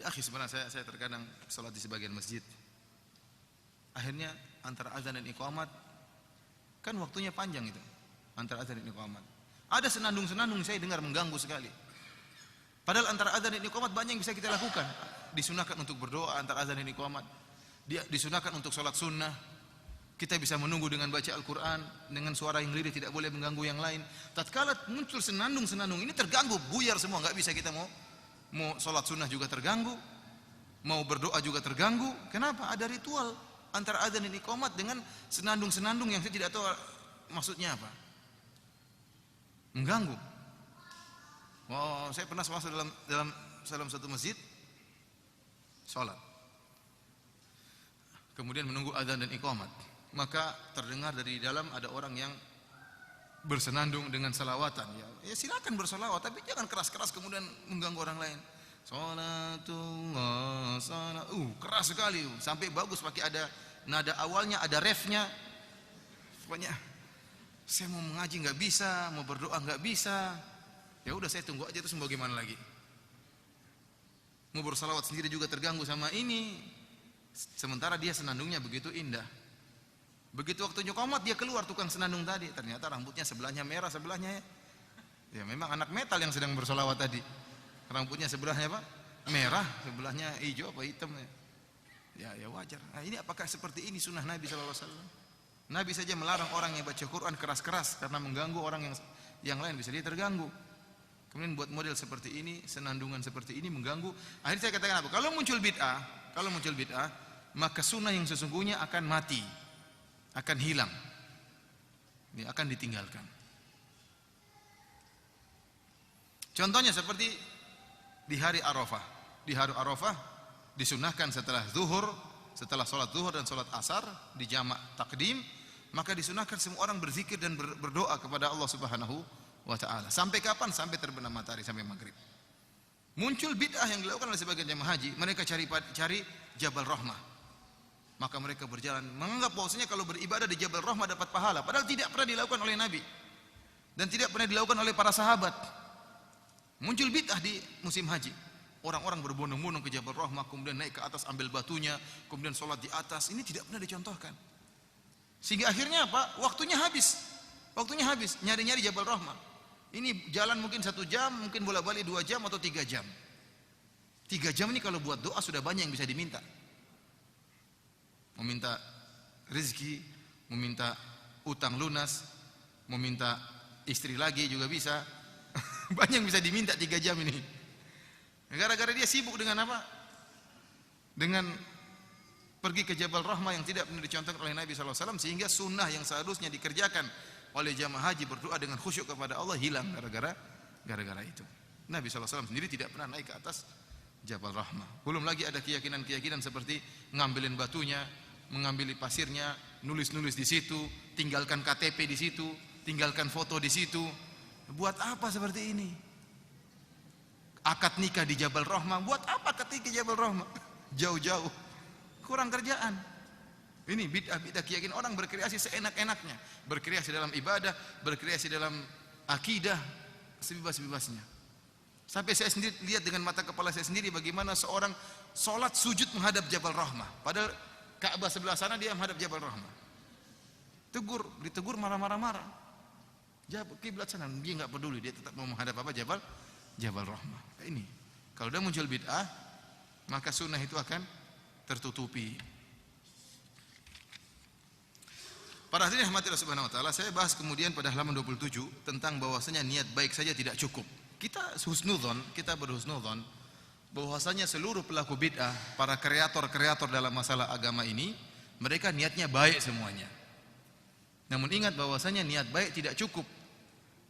Ya akhi, sebenarnya saya terkadang salat di sebagian masjid. Akhirnya antara azan dan iqamat kan waktunya panjang itu. Antara azan dan iqamat. Ada senandung-senandung saya dengar mengganggu sekali. Padahal antara azan dan iqamat banyak yang bisa kita lakukan. Disunahkan untuk berdoa antara azan dan iqamat. Disunahkan untuk sholat sunnah. Kita bisa menunggu dengan baca Al-Quran dengan suara yang lirih, tidak boleh mengganggu yang lain. Tatkala muncul senandung-senandung ini terganggu, buyar semua, nggak bisa kita mau sholat sunnah juga terganggu, mau berdoa juga terganggu. Kenapa? Ada ritual antara azan dan iqamat dengan senandung-senandung yang saya tidak tahu maksudnya apa. Mengganggu. Saya pernah masuk dalam satu masjid sholat. kemudian menunggu adzan dan iqamat, maka terdengar dari dalam ada orang yang bersenandung dengan salawatan. Ya silakan bersalawat, tapi jangan keras-keras kemudian mengganggu orang lain. Salatullah salat, keras sekali, sampai bagus pakai ada nada awalnya, ada refnya. Pokoknya saya mau mengaji nggak bisa, mau berdoa nggak bisa. Ya udah saya tunggu aja, terus mau bagaimana lagi? Mau bersalawat sendiri juga terganggu sama ini. Sementara dia senandungnya begitu indah. Begitu waktunya qomat dia keluar tukang senandung tadi, ternyata rambutnya sebelahnya merah, sebelahnya ya memang anak metal yang sedang bersalawat tadi. Rambutnya sebelahnya apa? Merah, sebelahnya hijau apa hitam ya. Ya wajar. Nah, ini apakah seperti ini sunnah Nabi sallallahu alaihi wasallam? Nabi saja melarang orang yang baca Quran keras-keras karena mengganggu orang yang lain, bisa dia terganggu. Kemudian buat model seperti ini, senandungan seperti ini mengganggu. Akhirnya saya katakan apa? Kalau muncul bid'ah, maka sunnah yang sesungguhnya akan mati, akan hilang, ini akan ditinggalkan. Contohnya seperti di hari Arafah. Di hari Arafah disunahkan setelah sholat zuhur dan sholat asar di jamak takdim, maka disunahkan semua orang berzikir dan berdoa kepada Allah Subhanahu wa ta'ala. Sampai kapan? Sampai terbenam matahari, sampai maghrib. Muncul bid'ah yang dilakukan oleh sebagian jamaah haji, mereka cari Jabal Rahmah. Maka mereka berjalan menganggap bahwasanya kalau beribadah di Jabal Rahmah dapat pahala, padahal tidak pernah dilakukan oleh Nabi dan tidak pernah dilakukan oleh para sahabat. Muncul bid'ah di musim haji. Orang-orang berbondong-bondong ke Jabal Rahmah, kemudian naik ke atas ambil batunya, kemudian sholat di atas. Ini tidak pernah dicontohkan. Sehingga akhirnya apa? Waktunya habis, nyari-nyari Jabal Rahmah. Ini jalan mungkin 1 jam, mungkin bolak-balik 2 jam atau 3 jam. 3 jam ini kalau buat doa sudah banyak yang bisa diminta. Meminta rezeki, meminta utang lunas, meminta istri lagi juga bisa. Banyak yang bisa diminta 3 jam ini. Gara-gara dia sibuk dengan apa? Dengan pergi ke Jabal Rahmah yang tidak pernah dicontohkan oleh Nabi SAW, sehingga sunnah yang seharusnya dikerjakan oleh jamaah haji berdoa dengan khusyuk kepada Allah hilang gara-gara itu. Nabi SAW sendiri tidak pernah naik ke atas Jabal Rahmah. Belum lagi ada keyakinan-keyakinan seperti ngambilin batunya, mengambil pasirnya, nulis-nulis di situ, tinggalkan KTP di situ, tinggalkan foto di situ. Buat apa seperti ini? Akad nikah di Jabal Rahmah, buat apa akad nikah di Jabal Rahmah? Jauh-jauh, kurang kerjaan. Ini bid'ah keyakinan orang berkreasi seenak-enaknya, berkreasi dalam ibadah, berkreasi dalam akidah, sebebas-bebasnya. Sampai saya sendiri lihat dengan mata kepala saya sendiri bagaimana seorang sholat sujud menghadap Jabal Rahmah, padahal Ka'bah sebelah sana dia menghadap Jabal Rahmah. Ditegur marah-marah. Jawab kiblat sana, dia enggak peduli, dia tetap mau menghadap apa? Jabal Rahmah. Ini kalau udah muncul bid'ah, maka sunnah itu akan tertutupi. Para hadirin rahmati Allah Subhanahu wa taala, saya bahas kemudian pada halaman 27 tentang bahwasanya niat baik saja tidak cukup. Kita berhusnudzon bahwasanya seluruh pelaku bid'ah, para kreator dalam masalah agama ini, mereka niatnya baik semuanya. Namun ingat bahwasanya niat baik tidak cukup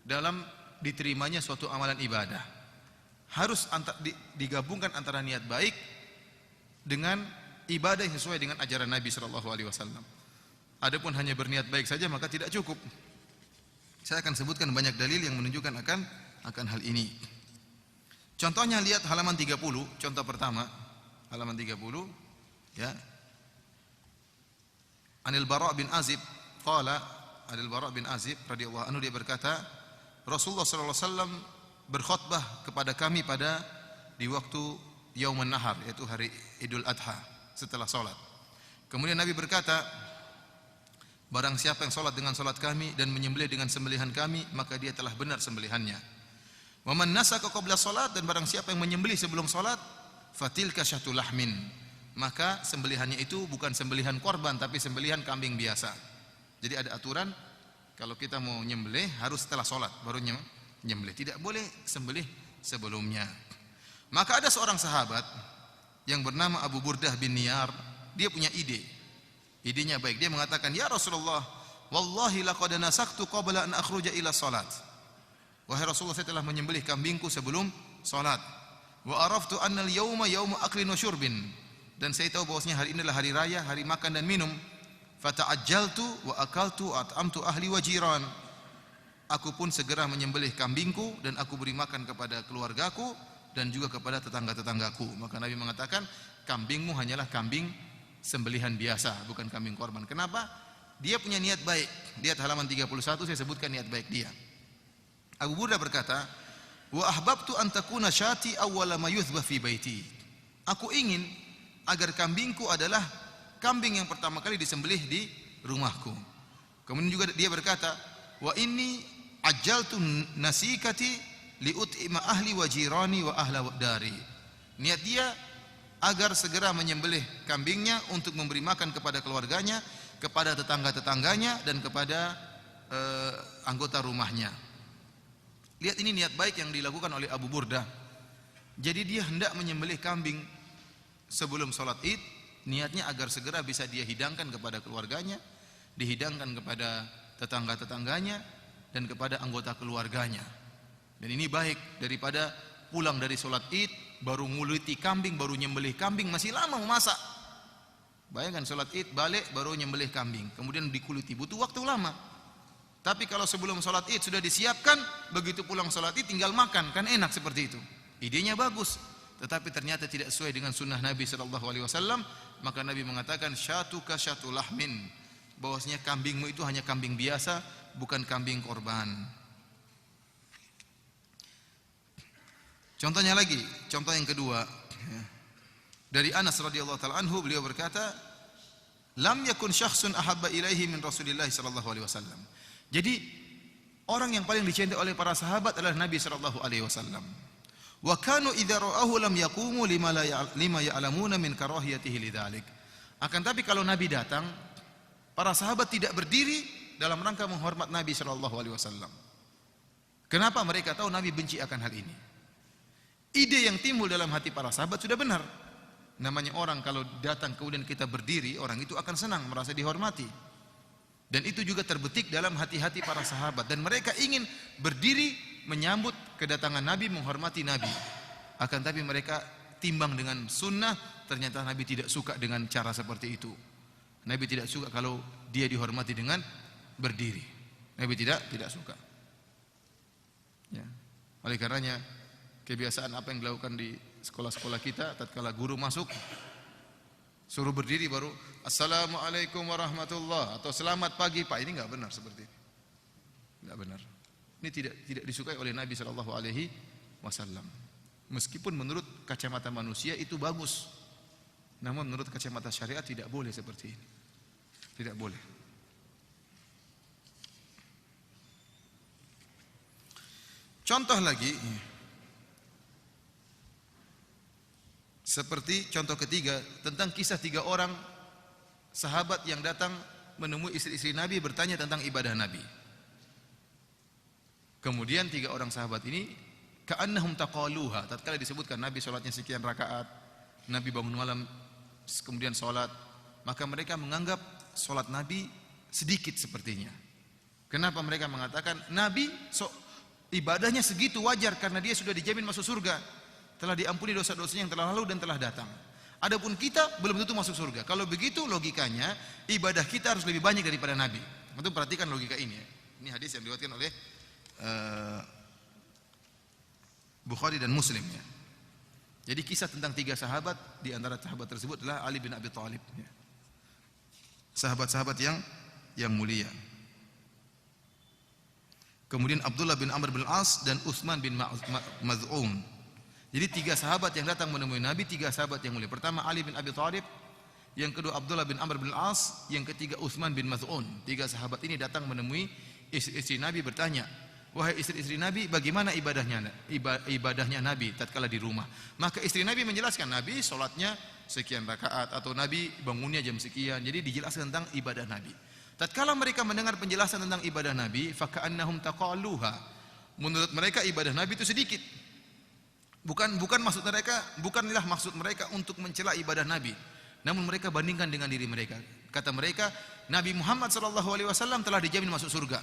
dalam diterimanya suatu amalan ibadah. Harus digabungkan antara niat baik dengan ibadah yang sesuai dengan ajaran Nabi sallallahu alaihi wasallam. Adapun hanya berniat baik saja maka tidak cukup. Saya akan sebutkan banyak dalil yang menunjukkan akan hal ini. Contohnya lihat halaman 30, contoh pertama, halaman 30 ya. Anil Bara' bin Azib qala, Anil Bara' bin Azib radhiyallahu anhu dia berkata, Rasulullah sallallahu alaihi wasallam berkhutbah kepada kami di waktu Yaumun Nahar, yaitu hari Idul Adha setelah salat. Kemudian Nabi berkata, barang siapa yang salat dengan salat kami dan menyembelih dengan sembelihan kami, maka dia telah benar sembelihannya. Wa man nasaka qabla salat, dan barang siapa yang menyembelih sebelum salat, fatilka syatul lahmin, maka sembelihannya itu bukan sembelihan korban tapi sembelihan kambing biasa. Jadi ada aturan kalau kita mau nyembelih harus setelah salat baru nyembelih, tidak boleh sembelih sebelumnya. Maka ada seorang sahabat yang bernama Abu Burdah bin Niyar, dia punya idenya baik. Dia mengatakan, ya Rasulullah, wallahi laqad nasaktu qabla an akhruja ila salat. Wahai Rasulullah, saya telah menyembelih kambingku sebelum salat. Wa araftu anna al-yawma yawmu aklin wa syurbin. dan saya tahu bahwasanya hari ini adalah hari raya, hari makan dan minum. Fata'ajjaltu wa akaltu at'amtu ahli wa jiran. Aku pun segera menyembelih kambingku dan aku beri makan kepada keluargaku dan juga kepada tetangga-tetanggaku. Maka Nabi mengatakan, kambingmu hanyalah kambing sembelihan biasa, bukan kambing korban. Kenapa? Dia punya niat baik. Lihat halaman 31, saya sebutkan niat baik dia. Abu Burdah berkata, wa ahbabtu an takuna syati awwala ma yuthbah fi baiti. Aku ingin agar kambingku adalah kambing yang pertama kali disembelih di rumahku. Kemudian juga dia berkata, wa inni ajjaltu nasikati liut'ima ahli wa jirani wa ahla dari. Niat dia agar segera menyembelih kambingnya untuk memberi makan kepada keluarganya, kepada tetangga-tetangganya dan kepada anggota rumahnya. Lihat ini niat baik yang dilakukan oleh Abu Burdah. Jadi dia hendak menyembelih kambing sebelum sholat Id, niatnya agar segera bisa dia hidangkan kepada keluarganya, dihidangkan kepada tetangga-tetangganya dan kepada anggota keluarganya. Dan ini baik daripada pulang dari sholat Id baru nguliti kambing, baru nyembelih kambing, masih lama memasak. Bayangkan sholat Id balik baru nyembelih kambing, kemudian dikuliti, butuh waktu lama. Tapi kalau sebelum sholat Id sudah disiapkan, begitu pulang sholat Id tinggal makan, kan enak seperti itu. Idenya bagus, tetapi ternyata tidak sesuai dengan sunnah Nabi SAW. Maka Nabi mengatakan, syatuka syatu lahmin, bahwasanya kambingmu itu hanya kambing biasa, bukan kambing korban. Contohnya lagi, contoh yang kedua, dari Anas radhiyallahu taala anhu, beliau berkata, lam yakun syakhsun ahabba ilaihi min Rasulillah sallallahu alaihi wasallam. Jadi orang yang paling dicintai oleh para sahabat adalah Nabi sallallahu alaihi wasallam. Wa kanu idza ra'ahu lam yaqumu lima ya'lamuna min karahiyatihi lidzalik. Akan tapi kalau Nabi datang, para sahabat tidak berdiri dalam rangka menghormat Nabi sallallahu alaihi wasallam. Kenapa? Mereka tahu Nabi benci akan hal ini. Ide yang timbul dalam hati para sahabat sudah benar. Namanya orang kalau datang kemudian kita berdiri, orang itu akan senang, merasa dihormati. Dan itu juga terbetik dalam hati-hati para sahabat, dan mereka ingin berdiri menyambut kedatangan Nabi, menghormati Nabi. Akan tapi mereka timbang dengan sunnah, ternyata Nabi tidak suka dengan cara seperti itu. Nabi tidak suka kalau dia dihormati dengan berdiri. Nabi tidak suka. Ya. Oleh karenanya kebiasaan apa yang dilakukan di sekolah-sekolah kita, tatkala guru masuk suruh berdiri baru assalamualaikum warahmatullah atau selamat pagi Pak, ini enggak benar seperti ini. Enggak benar. Ini tidak disukai oleh Nabi sallallahu alaihi wasallam. Meskipun menurut kacamata manusia itu bagus, namun menurut kacamata syariat tidak boleh seperti ini. Tidak boleh. Contoh lagi, seperti contoh ketiga tentang kisah 3 orang sahabat yang datang menemui istri-istri Nabi bertanya tentang ibadah Nabi. Kemudian 3 orang sahabat ini ka'annahum taqaluha, tatkala disebutkan Nabi salatnya sekian rakaat, Nabi bangun malam kemudian salat, maka mereka menganggap salat Nabi sedikit sepertinya. Kenapa mereka mengatakan Nabi ibadahnya segitu wajar karena dia sudah dijamin masuk surga, telah diampuni dosa-dosanya yang telah lalu dan telah datang. Adapun kita belum tentu masuk surga. Kalau begitu logikanya ibadah kita harus lebih banyak daripada Nabi. Tentu perhatikan logika ini ya. Ini hadis yang diriwayatkan oleh Bukhari dan Muslim ya. Jadi kisah tentang 3 sahabat, di antara sahabat tersebut adalah Ali bin Abi Thalib ya. Sahabat-sahabat yang mulia. Kemudian Abdullah bin Amr bin As dan Utsman bin Maz'un. Jadi 3 sahabat yang datang menemui Nabi, 3 sahabat yang mulia. Pertama Ali bin Abi Thalib, yang kedua Abdullah bin Amr bin As, yang ketiga Utsman bin Maz'un. 3 sahabat ini datang menemui istri Nabi bertanya, wahai istri-istri Nabi, bagaimana ibadahnya Nabi tatkala di rumah? Maka istri Nabi menjelaskan, Nabi salatnya sekian rakaat atau Nabi bangunnya jam sekian. Jadi dijelaskan tentang ibadah Nabi. Tatkala mereka mendengar penjelasan tentang ibadah Nabi, faka'annahum taqaluha. Menurut mereka ibadah Nabi itu sedikit. Bukanlah maksud mereka untuk mencela ibadah Nabi, namun mereka bandingkan dengan diri mereka. Kata mereka, Nabi Muhammad SAW telah dijamin masuk surga,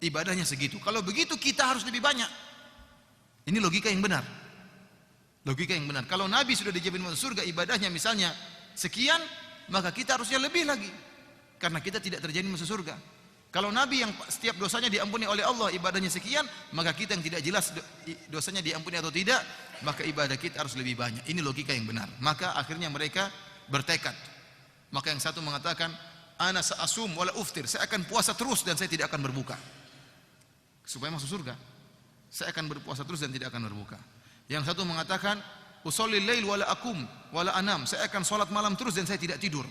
ibadahnya segitu. Kalau begitu kita harus lebih banyak. Ini logika yang benar. Logika yang benar. Kalau Nabi sudah dijamin masuk surga, ibadahnya misalnya sekian, maka kita harusnya lebih lagi, karena kita tidak terjamin masuk surga. Kalau Nabi yang setiap dosanya diampuni oleh Allah ibadahnya sekian, maka kita yang tidak jelas dosanya diampuni atau tidak, maka ibadah kita harus lebih banyak. Ini logika yang benar. Maka akhirnya mereka bertekad. Maka yang satu mengatakan, ana sa'asum wala uftir, saya akan puasa terus dan saya tidak akan berbuka. Supaya masuk surga, saya akan berpuasa terus dan tidak akan berbuka. Yang satu mengatakan, usallil lail wala akum wala anam, saya akan salat malam terus dan saya tidak tidur.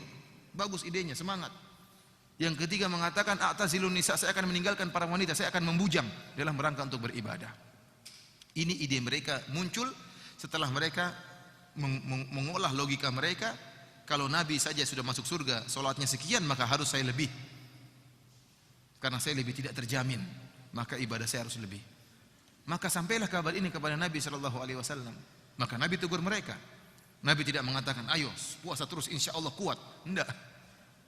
Bagus idenya, semangat. Yang ketiga mengatakan, a'tazilun nisa, saya akan meninggalkan para wanita, saya akan membujang dalam rangka untuk beribadah. Ini ide mereka muncul setelah mereka mengolah logika mereka. Kalau Nabi saja sudah masuk surga, solatnya sekian, maka harus saya lebih. Karena saya lebih tidak terjamin, maka ibadah saya harus lebih. Maka sampailah kabar ini kepada Nabi SAW. Maka Nabi tegur mereka. Nabi tidak mengatakan, ayo puasa terus, insya Allah kuat. Tidak.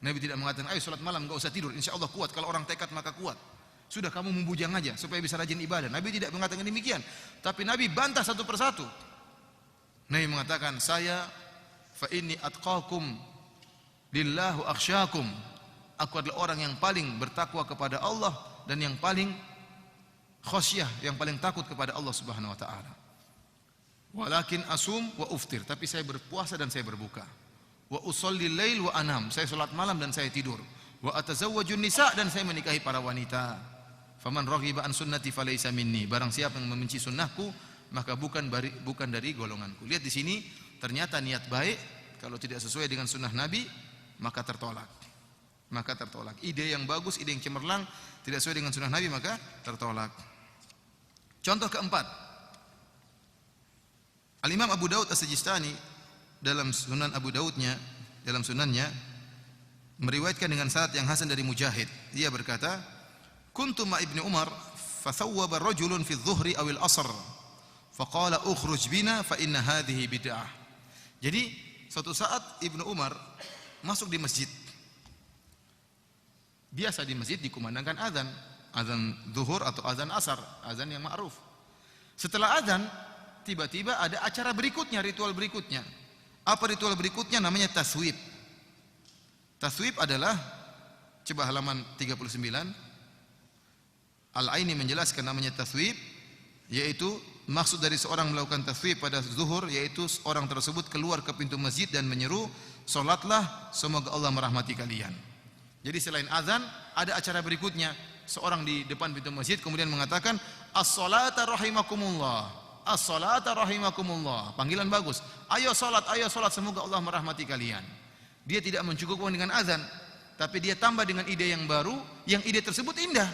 Nabi tidak mengatakan, ayo salat malam, enggak usah tidur, insya Allah kuat. Kalau orang tekad maka kuat. Sudah kamu membujang aja supaya bisa rajin ibadah. Nabi tidak mengatakan demikian. Tapi Nabi bantah satu persatu. Nabi mengatakan, saya fa inni atqakum lillahu akhsyakum. Aku adalah orang yang paling bertakwa kepada Allah dan yang paling khasyah, yang paling takut kepada Allah Subhanahu wa taala. Walakin asum wa uftir, tapi saya berpuasa dan saya berbuka. Wa usallil lail wa anam, saya salat malam dan saya tidur. Wa atazawwajun nisa, dan saya menikahi para wanita. Faman raghiba an sunnati falaysa minni, barang siapa yang membenci sunnahku maka bukan dari golonganku. Lihat di sini, ternyata niat baik kalau tidak sesuai dengan sunnah Nabi maka tertolak. Maka tertolak. Ide yang bagus, ide yang cemerlang tidak sesuai dengan sunnah Nabi maka tertolak. Contoh keempat, Al-Imam Abu Daud As-Sijistani dalam Sunan Abu Daudnya, dalam sunannya meriwayatkan dengan sanad yang hasan dari Mujahid. Dia berkata, kuntu ma Ibnu Umar fa thawwaba rajulun fi adh-dhuhri aw al-'asr fa qala ukhruj bina fa inna hadhihi bid'ah. Jadi suatu saat Ibnu Umar masuk di masjid. Biasa di masjid dikumandangkan azan, azan zuhur atau azan asar, azan yang ma'ruf. Setelah azan, tiba-tiba ada acara berikutnya, ritual berikutnya. Apa ritual berikutnya? Namanya taswib. Taswib adalah, coba halaman 39, Al-Aini menjelaskan namanya taswib, yaitu maksud dari seorang melakukan taswib pada zuhur, yaitu orang tersebut keluar ke pintu masjid dan menyeru, solatlah, semoga Allah merahmati kalian. Jadi selain azan, ada acara berikutnya. Seorang di depan pintu masjid kemudian mengatakan, as-salata rahimakumullah, as-salata rahimakumullah. Panggilan bagus. Ayo salat, semoga Allah merahmati kalian. Dia tidak mencukupkan dengan azan, tapi dia tambah dengan ide yang baru, yang ide tersebut indah.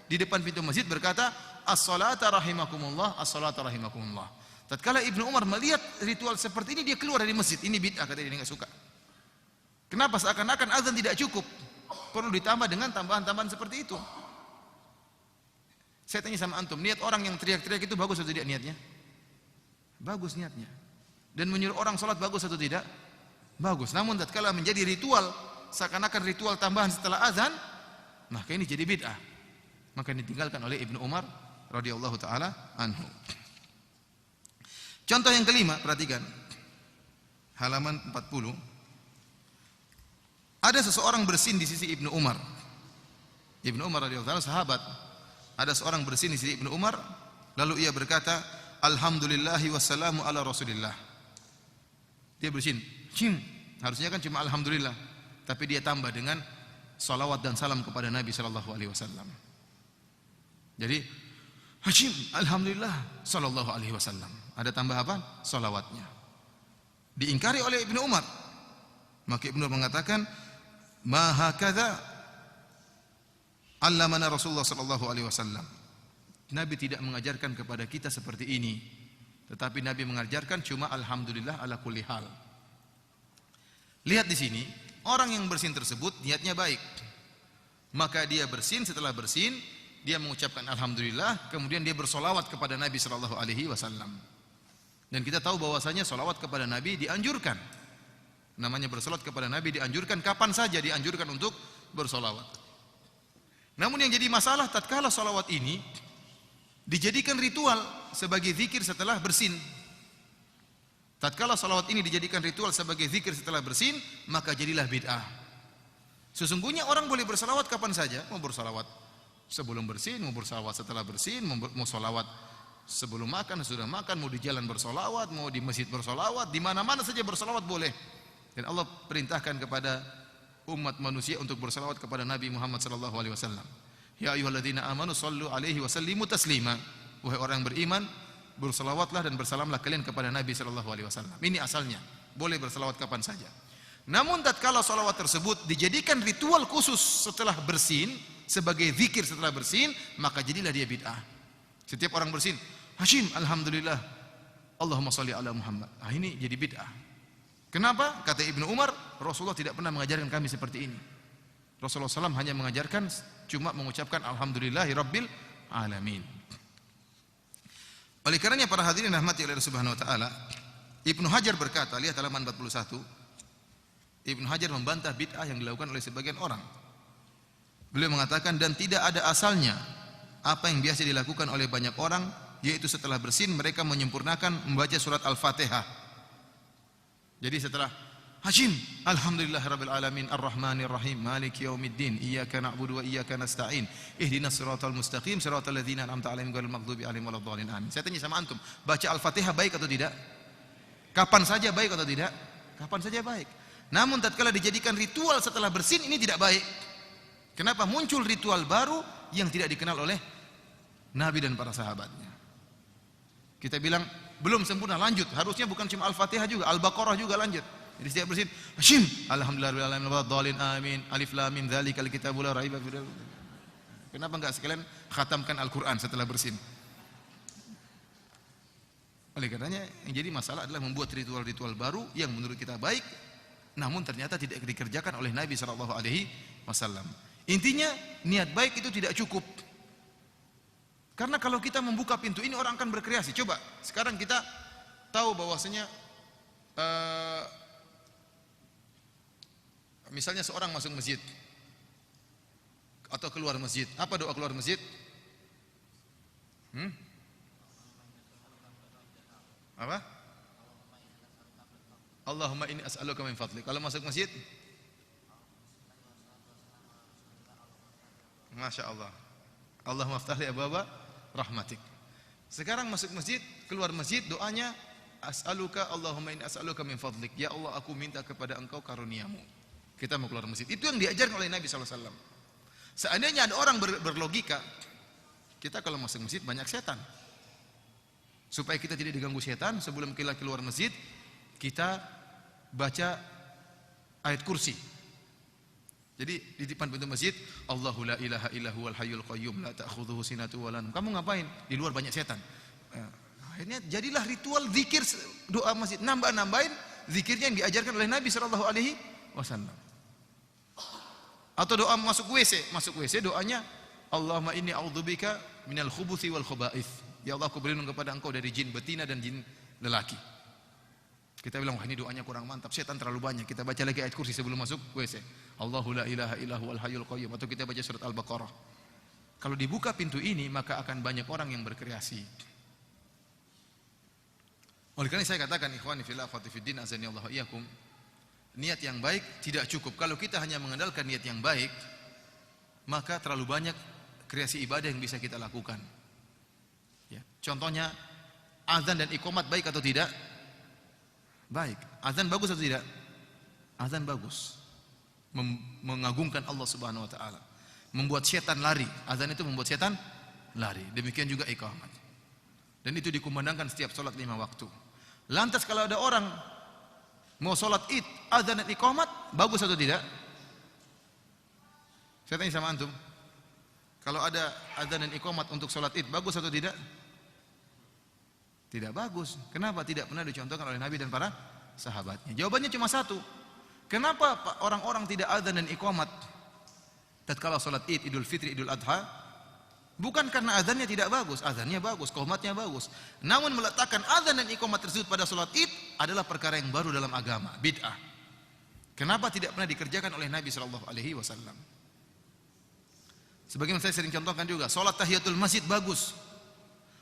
Di depan pintu masjid berkata, as-salata rahimakumullah, as-salata rahimakumullah. Tatkala Ibnu Umar melihat ritual seperti ini, dia keluar dari masjid. Ini bid'ah, kata dia enggak suka. Kenapa? Seakan-akan azan tidak cukup. Perlu ditambah dengan tambahan-tambahan seperti itu. Saya tanya sama antum, niat orang yang teriak-teriak itu bagus atau tidak niatnya? Bagus niatnya. Dan menyuruh orang sholat bagus atau tidak? Bagus. Namun tatkala menjadi ritual, seakan-akan ritual tambahan setelah azan, maka ini jadi bid'ah. Maka ditinggalkan oleh Ibnu Umar radhiyallahu taala anhu. Contoh yang kelima, perhatikan. Halaman 40. Ada seseorang bersin di sisi Ibnu Umar. Ibnu Umar radhiyallahu taala sahabat. Ada seorang bersin di sisi Ibnu Umar, lalu ia berkata, alhamdulillahi wassalamu ala rasulillah. Dia bersin, harusnya kan cuma alhamdulillah, tapi dia tambah dengan salawat dan salam kepada Nabi sallallahu alaihi wasallam. Jadi, alhamdulillah sallallahu alaihi wasallam. Ada tambah apa? Salawatnya. Diingkari oleh Ibnu Umar. Maka Ibnu Umar mengatakan, ma hakadha allamana Rasulullah sallallahu alaihi wasallam. Nabi tidak mengajarkan kepada kita seperti ini. Tetapi Nabi mengajarkan cuma alhamdulillah ala kulli hal. Lihat di sini, orang yang bersin tersebut niatnya baik. Maka dia bersin, setelah bersin dia mengucapkan alhamdulillah, kemudian dia bersolawat kepada Nabi sallallahu alaihi wasallam. Dan kita tahu bahwasanya solawat kepada Nabi dianjurkan. Namanya bersolawat kepada Nabi dianjurkan, kapan saja dianjurkan untuk bersolawat. Namun yang jadi masalah tatkala solawat ini dijadikan ritual sebagai zikir setelah bersin. Tatkala salawat ini dijadikan ritual sebagai zikir setelah bersin, maka jadilah bid'ah. Sesungguhnya orang boleh bersalawat kapan saja, mau bersalawat sebelum bersin, mau bersalawat setelah bersin, mau salawat sebelum makan, sudah makan, mau di jalan bersalawat, mau di masjid bersalawat, di mana-mana saja bersalawat boleh. Dan Allah perintahkan kepada umat manusia untuk bersalawat kepada Nabi Muhammad sallallahu alaihi wasallam. Ya ayyuhalladzina amanu shallu alaihi wa sallimu taslima. Wahai orang yang beriman, bersalawatlah dan bersalamlah kalian kepada Nabi sallallahu alaihi wasallam. Ini asalnya, boleh bersalawat kapan saja. Namun tatkala salawat tersebut dijadikan ritual khusus setelah bersin, sebagai zikir setelah bersin, maka jadilah dia bid'ah. Setiap orang bersin, Hashim, alhamdulillah, Allahumma sholli ala Muhammad. Ini jadi bid'ah. Kenapa? Kata Ibnu Umar, Rasulullah tidak pernah mengajarkan kami seperti ini. Rasulullah SAW hanya mengajarkan cuma mengucapkan alhamdulillahi rabbil alamin. Oleh karenanya para hadirin rahmati oleh Allah Subhanahu wa taala, Ibnu Hajar berkata, lihat halaman 41. Ibnu Hajar membantah bid'ah yang dilakukan oleh sebagian orang. Beliau mengatakan, dan tidak ada asalnya apa yang biasa dilakukan oleh banyak orang, yaitu setelah bersin mereka menyempurnakan membaca surat Al-Fatihah. Jadi setelah Hashim, alhamdulillahirabbil alamin arrahmanir rahim maliki yaumiddin iyyaka na'budu wa iyyaka nasta'in ihdinas siratal mustaqim siratal ladzina an'amta 'alaihim ghairil maghdubi 'alaihim waladdallin amin. Saya tanya sama antum, baca Al-Fatihah baik atau tidak? Kapan saja baik atau tidak? Kapan saja baik. Namun tatkala dijadikan ritual setelah bersin, ini tidak baik. Kenapa? Muncul ritual baru yang tidak dikenal oleh Nabi dan para sahabatnya. Kita bilang belum sempurna, lanjut. Harusnya bukan cuma Al-Fatihah juga, Al-Baqarah juga lanjut. Jadi setiap bersin, Hashim, alhamdulillahirabbil alamin waladdallin amin, alif lam mim dzalikal kitabul la raiba fihi. Kenapa enggak sekalian khatamkan Al-Qur'an setelah bersin? Oleh karenanya yang jadi masalah adalah membuat ritual-ritual baru yang menurut kita baik, namun ternyata tidak dikerjakan oleh Nabi sallallahu alaihi wasallam. Intinya niat baik itu tidak cukup. Karena kalau kita membuka pintu ini, orang akan berkreasi. Coba sekarang kita tahu bahwasanya misalnya seorang masuk masjid atau keluar masjid, apa doa keluar masjid? Apa? Allahumma inni as'aluka min fadlik. Kalau masuk masjid, Masya Allah, Allahumma aftahli abwaba rahmatik. Sekarang masuk masjid, keluar masjid, doanya as'aluka Allahumma inni as'aluka min fadlik. Ya Allah, aku minta kepada engkau karuniamu. Kita mau keluar masjid. Itu yang diajarkan oleh Nabi SAW. Seandainya ada orang berlogika, kita kalau masuk masjid banyak setan. Supaya kita tidak diganggu setan, sebelum kita keluar masjid, kita baca ayat kursi. Jadi di depan pintu masjid, Allahu la ilaha illa huwal hayyul qayyum la ta'khudhuhu sinatun wa la nawm. Kamu ngapain? Di luar banyak setan. Akhirnya jadilah ritual zikir doa masjid, nambah-nambahin zikirnya yang diajarkan oleh Nabi sallallahu alaihi wasallam. Atau doa masuk WC doanya Allahumma inni a'udzubika minal khubuthi wal khaba'ith. Ya Allah, aku berlindung kepada engkau dari jin betina dan jin lelaki. Kita bilang, wah ini doanya kurang mantap, setan terlalu banyak. Kita baca lagi ayat kursi sebelum masuk WC. Allahu la ilaha illa huwal hayyul qayyum. Atau kita baca surat Al-Baqarah. Kalau dibuka pintu ini, maka akan banyak orang yang berkreasi. Oleh karena saya katakan, ikhwani fillah wa fiddin azani Allah iyyakum, niat yang baik tidak cukup. Kalau kita hanya mengandalkan niat yang baik, maka terlalu banyak kreasi ibadah yang bisa kita lakukan. Ya. Contohnya, azan dan iqamat baik atau tidak? Baik. Azan bagus atau tidak? Azan bagus. Mengagungkan Allah Subhanahu wa taala. Membuat setan lari. Azan itu membuat setan lari. Demikian juga iqamat. Dan itu dikumandangkan setiap salat 5 waktu. Lantas kalau ada orang mau salat Id, azan dan iqamat, bagus atau tidak? Saya tanya sama antum. Kalau ada azan dan iqamat untuk salat Id, bagus atau tidak? Tidak bagus. Kenapa? Tidak pernah dicontohkan oleh Nabi dan para sahabatnya. Jawabannya cuma satu. Kenapa orang-orang tidak azan dan iqamat tatkala salat Id, Idul Fitri, Idul Adha? Bukan karena azannya tidak bagus, azannya bagus, iqamatnya bagus. Namun meletakkan azan dan iqamat tersebut pada salat Id adalah perkara yang baru dalam agama, bid'ah. Kenapa tidak pernah dikerjakan oleh Nabi sallallahu alaihi wasallam? Sebagaimana saya sering contohkan juga, salat tahiyatul masjid bagus.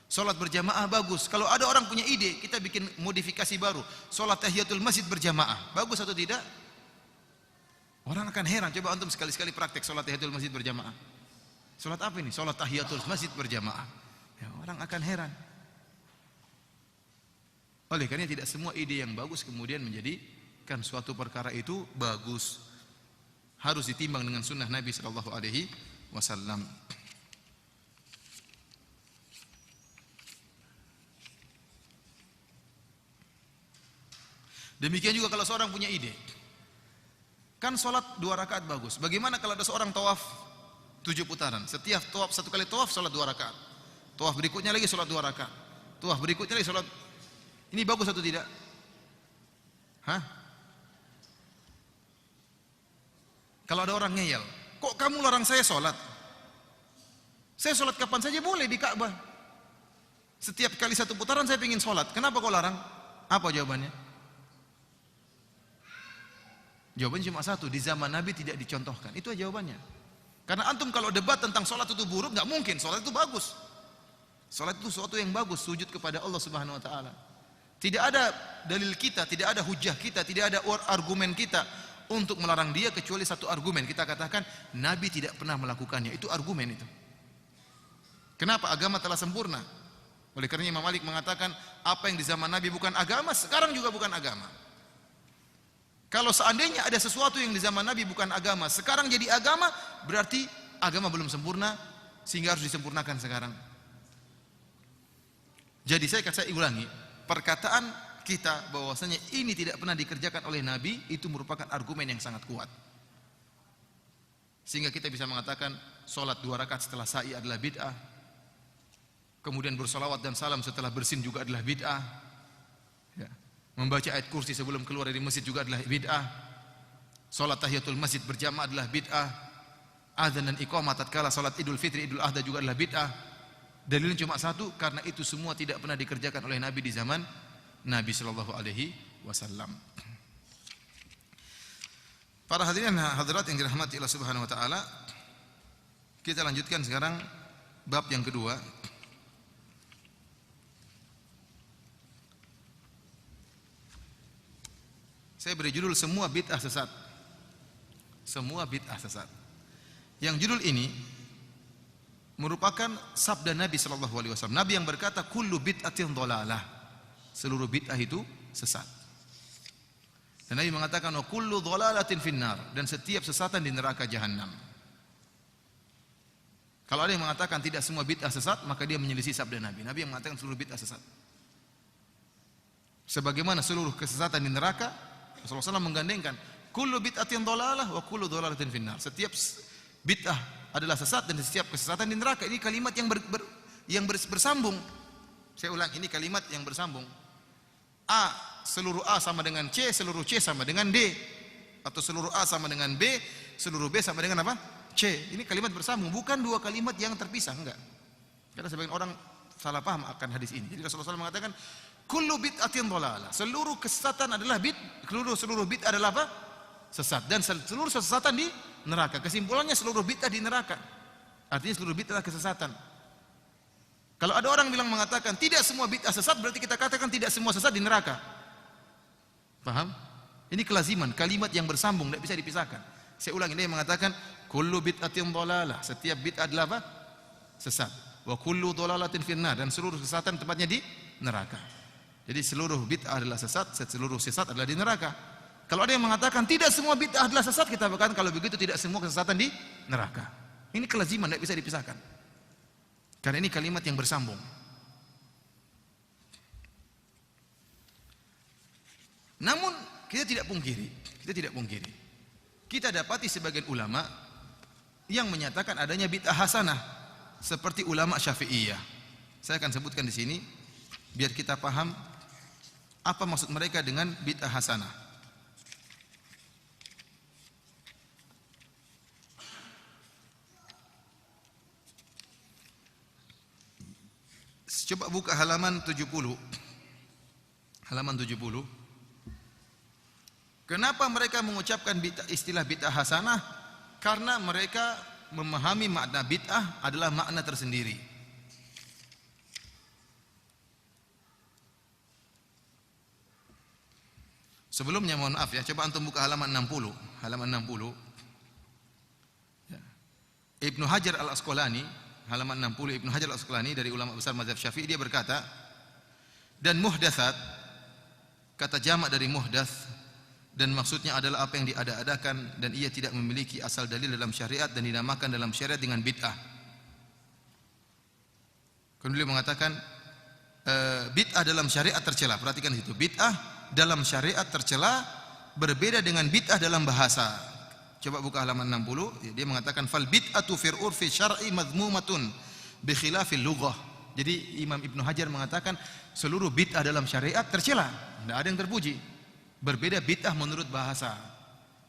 Sholat berjamaah bagus. Kalau ada orang punya ide, kita bikin modifikasi baru. Sholat tahiyatul masjid berjamaah. Bagus atau tidak? Orang akan heran. Coba antum sekali-sekali praktek sholat tahiyatul masjid berjamaah. Sholat apa ini? Sholat tahiyatul masjid berjamaah. Ya, orang akan heran. Oleh karena tidak semua ide yang bagus kemudian menjadikan suatu perkara itu bagus. Harus ditimbang dengan sunnah Nabi sallallahu alaihi wasallam. Demikian juga kalau seorang punya ide. Kan sholat 2 rakaat bagus. Bagaimana kalau ada seorang tawaf 7 putaran? Setiap tawaf, 1 kali tawaf sholat 2 rakaat. Tawaf berikutnya lagi sholat 2 rakaat. Tawaf berikutnya lagi sholat. Ini bagus atau tidak? Hah? Kalau ada orang ngeyel, kok kamu larang saya sholat? Saya sholat kapan saja boleh di Ka'bah. Setiap kali 1 putaran saya ingin sholat. Kenapa kau larang? Apa jawabannya? Jawabannya cuma satu, di zaman Nabi tidak dicontohkan. Itu jawabannya. Karena antum kalau debat tentang sholat itu buruk, nggak mungkin. Sholat itu bagus. Sholat itu sesuatu yang bagus, sujud kepada Allah Subhanahu Wa Taala. Tidak ada dalil kita, tidak ada hujah kita, tidak ada argumen kita untuk melarang dia kecuali satu argumen. Kita katakan Nabi tidak pernah melakukannya. Itu argumen itu. Kenapa? Agama telah sempurna. Oleh karena Imam Malik mengatakan apa yang di zaman Nabi bukan agama, sekarang juga bukan agama. Kalau seandainya ada sesuatu yang di zaman Nabi bukan agama, sekarang jadi agama, berarti agama belum sempurna, sehingga harus disempurnakan sekarang. Jadi saya ulangi, perkataan kita bahwasanya ini tidak pernah dikerjakan oleh Nabi, itu merupakan argumen yang sangat kuat. Sehingga kita bisa mengatakan, sholat 2 rakaat setelah sa'i adalah bid'ah. Kemudian bersolawat dan salam setelah bersin juga adalah bid'ah. Ya. Membaca ayat kursi sebelum keluar dari masjid juga adalah bid'ah. Salat tahiyatul masjid berjamaah adalah bid'ah. Adzan dan iqamah tatkala salat Idul Fitri, Idul Adha juga adalah bid'ah. Dalilnya cuma satu, karena itu semua tidak pernah dikerjakan oleh Nabi di zaman Nabi sallallahu alaihi wasallam. Para hadirin hadirat yang dirahmati Allah Subhanahu wa taala, kita lanjutkan sekarang bab yang kedua. Saya beri judul semua bid'ah sesat. Semua bid'ah sesat. Yang judul ini merupakan sabda Nabi sallallahu alaihi wasallam. Nabi yang berkata kullu bid'atin dhalalah. Seluruh bid'ah itu sesat. Dan Nabi mengatakan wa kullu dhalalatin finnar, dan setiap sesatan di neraka jahanam. Kalau ada yang mengatakan tidak semua bid'ah sesat, maka dia menyelisih sabda Nabi. Nabi yang mengatakan seluruh bid'ah sesat. Sebagaimana seluruh kesesatan di neraka, Rasulullah SAW menggandengkan kullu bid'atin dhalalah wa kullu dhalalatin finnar. Setiap bid'ah adalah sesat dan setiap kesesatan di neraka. Ini kalimat yang bersambung. Saya ulang, ini kalimat yang bersambung. A, seluruh A sama dengan C, seluruh C sama dengan D. Atau seluruh A sama dengan B, seluruh B sama dengan apa? C. Ini kalimat bersambung, bukan 2 kalimat yang terpisah, enggak. Karena sebagian orang salah paham akan hadis ini. Jadi Rasulullah SAW mengatakan kullu bid'atin dhalalah. Seluruh kesesatan adalah seluruh bid'ah adalah apa? Sesat. Dan seluruh kesesatan di neraka. Kesimpulannya seluruh bid'ah di neraka. Artinya seluruh bid'ah adalah kesesatan. Kalau ada orang bilang mengatakan tidak semua bid'ah sesat, berarti kita katakan tidak semua sesat di neraka. Paham? Ini kelaziman, kalimat yang bersambung, tidak bisa dipisahkan. Saya ulangi, dia mengatakan kullu bid'atin dhalalah. Setiap bid'ah adalah apa? Sesat. Wa kullu dhalalatin finnar, dan seluruh kesesatan tempatnya di neraka. Jadi seluruh bid'ah adalah sesat, seluruh sesat adalah di neraka. Kalau ada yang mengatakan tidak semua bid'ah adalah sesat, kita katakan kalau begitu tidak semua kesesatan di neraka. Ini kelaziman, tidak bisa dipisahkan. Karena ini kalimat yang bersambung. Namun kita tidak pungkiri. Kita dapati sebagian ulama yang menyatakan adanya bid'ah hasanah, seperti ulama Syafi'iyah. Saya akan sebutkan di sini biar kita paham apa maksud mereka dengan bid'ah hasanah. Coba buka halaman 70. Halaman 70. Kenapa mereka mengucapkan istilah bid'ah hasanah? Karena mereka memahami makna bid'ah adalah makna tersendiri. Sebelumnya mohon maaf ya, coba antum buka halaman 60. Halaman 60. Ya. Ibnu Hajar Al-Asqalani, halaman 60, Ibnu Hajar Al-Asqalani dari ulama besar mazhab Syafi'i, dia berkata, dan muhdatsat, kata jamak dari muhdats, dan maksudnya adalah apa yang diada-adakan dan ia tidak memiliki asal dalil dalam syariat dan dinamakan dalam syariat dengan bid'ah. Kemudian beliau mengatakan bid'ah dalam syariat tercela. Perhatikan itu, bid'ah dalam syariat tercela berbeda dengan bid'ah dalam bahasa. Coba buka halaman 60. Dia mengatakan fal bid'atu fil urfi syar'i madhmumatun bi khilafil lughah. Jadi Imam Ibnu Hajar mengatakan seluruh bid'ah dalam syariat tercela, tidak ada yang terpuji. Berbeda bid'ah menurut bahasa.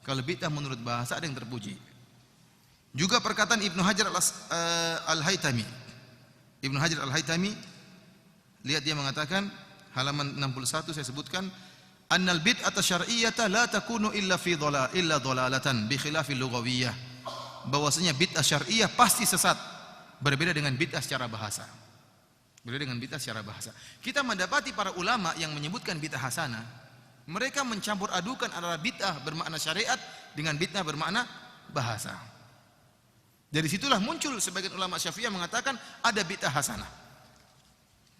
Kalau bid'ah menurut bahasa ada yang terpuji. Juga perkataan Ibnu Hajar Al-Haytami. Ibnu Hajar Al-Haytami, lihat dia mengatakan halaman 61 saya sebutkan, annal bid'ata syar'iyyata la takunu illa fi dhalalatan bi khilafil lughawiyyah. Bahwasanya bid'ah syar'iyyah pasti sesat, berbeda dengan bid'ah secara bahasa. Berbeda dengan bid'ah secara bahasa. Kita mendapati para ulama yang menyebutkan bid'ah hasanah, mereka mencampur adukan antara bid'ah bermakna syariat dengan bid'ah bermakna bahasa. Dari situlah muncul sebagian ulama Syafi'iyah mengatakan ada bid'ah hasanah.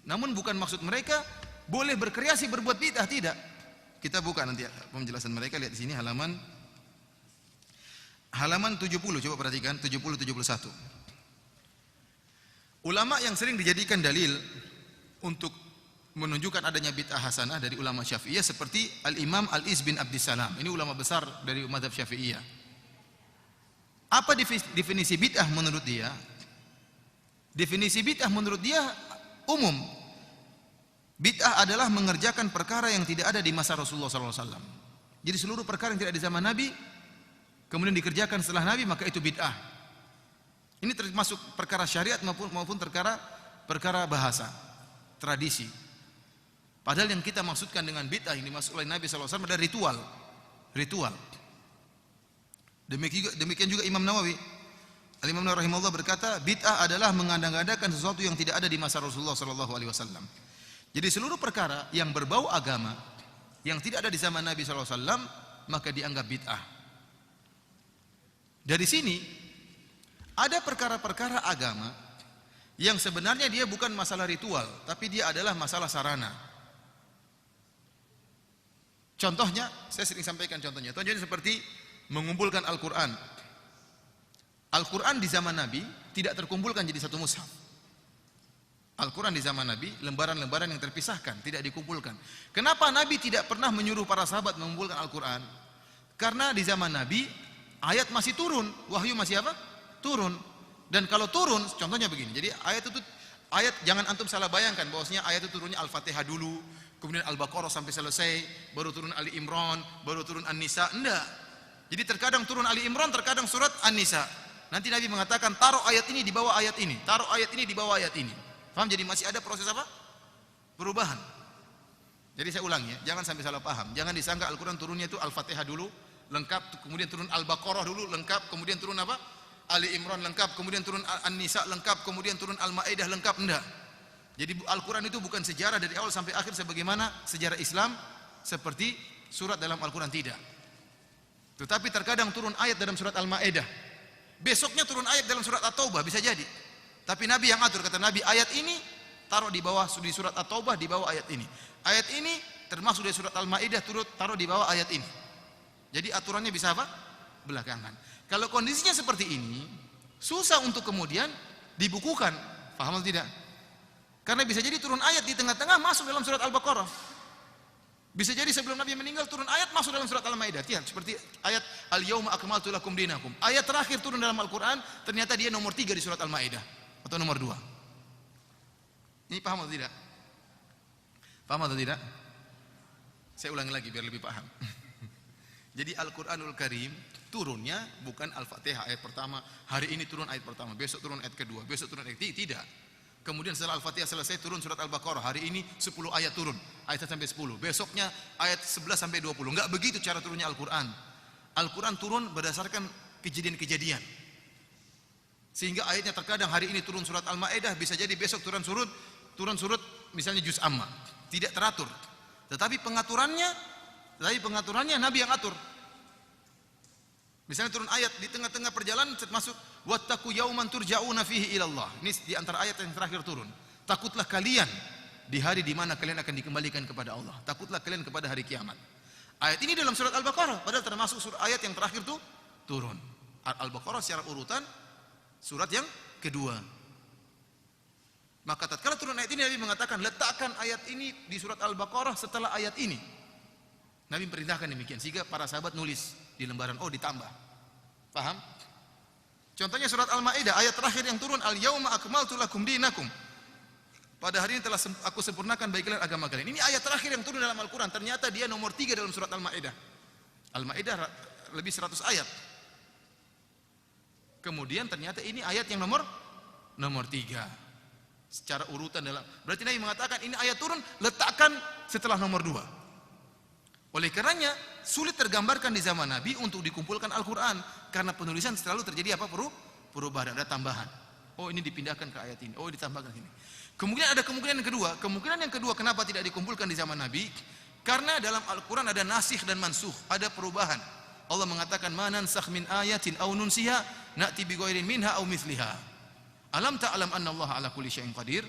Namun bukan maksud mereka boleh berkreasi berbuat bid'ah, tidak. Kita buka nanti penjelasan mereka, lihat di sini halaman 70, coba perhatikan 70 71. Ulama yang sering dijadikan dalil untuk menunjukkan adanya bid'ah hasanah dari ulama Syafi'iyah seperti Al-Imam Al-Iz bin Abdissalam. Ini ulama besar dari mazhab Syafi'iyah. Apa definisi bid'ah menurut dia? Definisi bid'ah menurut dia umum. Bid'ah adalah mengerjakan perkara yang tidak ada di masa Rasulullah SAW. Jadi seluruh perkara yang tidak di zaman Nabi kemudian dikerjakan setelah Nabi, maka itu bid'ah. Ini termasuk perkara syariat maupun perkara bahasa, tradisi. Padahal yang kita maksudkan dengan bid'ah yang dimaksud oleh Nabi SAW adalah ritual. Demikian juga Imam Nawawi. Al-Imam Nawawi rahimahullah berkata, bid'ah adalah mengandang-andangkan sesuatu yang tidak ada di masa Rasulullah SAW. Jadi seluruh perkara yang berbau agama yang tidak ada di zaman Nabi SAW maka dianggap bid'ah. Dari sini ada perkara-perkara agama yang sebenarnya dia bukan masalah ritual, tapi dia adalah masalah sarana. Contohnya, saya sering sampaikan contohnya. Contohnya seperti mengumpulkan Al-Quran. Al-Quran di zaman Nabi tidak terkumpulkan jadi satu mushaf. Al-Quran di zaman Nabi, lembaran-lembaran yang terpisahkan, tidak dikumpulkan. Kenapa Nabi tidak pernah menyuruh para sahabat mengumpulkan Al-Quran? Karena di zaman Nabi, ayat masih turun, wahyu masih apa? Turun. Dan kalau turun, contohnya begini, jadi ayat jangan antum salah bayangkan bahwasanya ayat itu turunnya Al-Fatihah dulu, kemudian Al-Baqarah sampai selesai, baru turun Ali Imran, baru turun An-Nisa. Enggak. Jadi terkadang turun Ali Imran, terkadang surat An-Nisa. Nanti Nabi mengatakan, taruh ayat ini di bawah ayat ini, taruh ayat ini di bawah ayat ini. Paham? Jadi masih ada proses apa? Perubahan. Jadi saya ulangi ya, jangan sampai salah paham. Jangan disangka Al-Quran turunnya itu Al-Fatihah dulu, lengkap, kemudian turun Al-Baqarah dulu, lengkap, kemudian turun apa? Ali Imran lengkap, kemudian turun An-Nisa lengkap, kemudian turun Al-Maidah lengkap. Enggak. Jadi Al-Quran itu bukan sejarah dari awal sampai akhir sebagaimana sejarah Islam seperti surat dalam Al-Quran, tidak. Tetapi terkadang turun ayat dalam surat Al-Maidah, besoknya turun ayat dalam surat At-Taubah, bisa jadi. Tapi Nabi yang atur, kata Nabi, ayat ini taruh di bawah di surat At-Taubah, di bawah ayat ini. Ayat ini termasuk dari surat Al-Maidah, taruh di bawah ayat ini. Jadi aturannya bisa apa? Belakangan. Kalau kondisinya seperti ini, susah untuk kemudian dibukukan. Paham atau tidak? Karena bisa jadi turun ayat di tengah-tengah masuk dalam surat Al-Baqarah. Bisa jadi sebelum Nabi meninggal turun ayat masuk dalam surat Al-Maidah. Tiap seperti ayat Al-Yauma akmaltu lakum dinakum. Ayat terakhir turun dalam Al-Quran ternyata dia nomor 3 di surat Al-Maidah atau nomor 2. Ini paham atau tidak? Paham atau tidak? Saya ulangi lagi biar lebih paham. Jadi Al-Quranul Karim turunnya bukan Al-Fatihah ayat pertama, hari ini turun ayat pertama, besok turun ayat kedua, besok turun ayat ketiga, tidak. Kemudian setelah Al-Fatihah selesai turun surat Al-Baqarah, hari ini 10 ayat turun, ayat 1 sampai 10, besoknya ayat 11 sampai 20. Enggak begitu cara turunnya Al-Quran. Al-Quran turun berdasarkan kejadian-kejadian. Sehingga ayatnya terkadang hari ini turun surat Al-Maidah, bisa jadi besok turun surut misalnya juz amma. Tidak teratur. Tetapi pengaturannya Tapi pengaturannya Nabi yang atur. Misalnya turun ayat di tengah-tengah perjalanan masuk wattaqu yauman turja'una fihi ila Allah. Ini di antara ayat yang terakhir turun. Takutlah kalian di hari di mana kalian akan dikembalikan kepada Allah. Takutlah kalian kepada hari kiamat. Ayat ini dalam surat Al-Baqarah, padahal termasuk ayat yang terakhir tuh turun. Al-Baqarah secara urutan surat yang kedua. Maka tatkala turun ayat ini Nabi mengatakan letakkan ayat ini di surat Al-Baqarah setelah ayat ini. Nabi perintahkan demikian sehingga para sahabat nulis di lembaran, oh ditambah. Paham? Contohnya surat Al-Maidah ayat terakhir yang turun, al-yauma akmaltu lakum dinakum. Pada hari ini telah aku sempurnakan bagi kalian agama kalian. Ini ayat terakhir yang turun dalam Al-Qur'an. Ternyata dia nomor 3 dalam surat Al-Maidah. Al-Maidah lebih 100 ayat. Kemudian ternyata ini ayat yang nomor 3. Secara urutan dalam. Berarti Nabi mengatakan ini ayat turun letakkan setelah nomor 2. Oleh karenanya sulit tergambarkan di zaman Nabi untuk dikumpulkan Al-Quran karena penulisan selalu terjadi apa? Perubahan, ada tambahan. Oh ini dipindahkan ke ayat ini, oh ditambahkan ini. Kemudian ada kemungkinan yang kedua. Kemungkinan yang kedua kenapa tidak dikumpulkan di zaman Nabi? Karena dalam Al-Quran ada nasikh dan mansukh, ada perubahan. Allah mengatakan ma nansakh min ayatin aw nunsiha na'ti bi ghairin minha aw mithliha. Alam ta'lam anna Allah ala kulli syai'in qadir.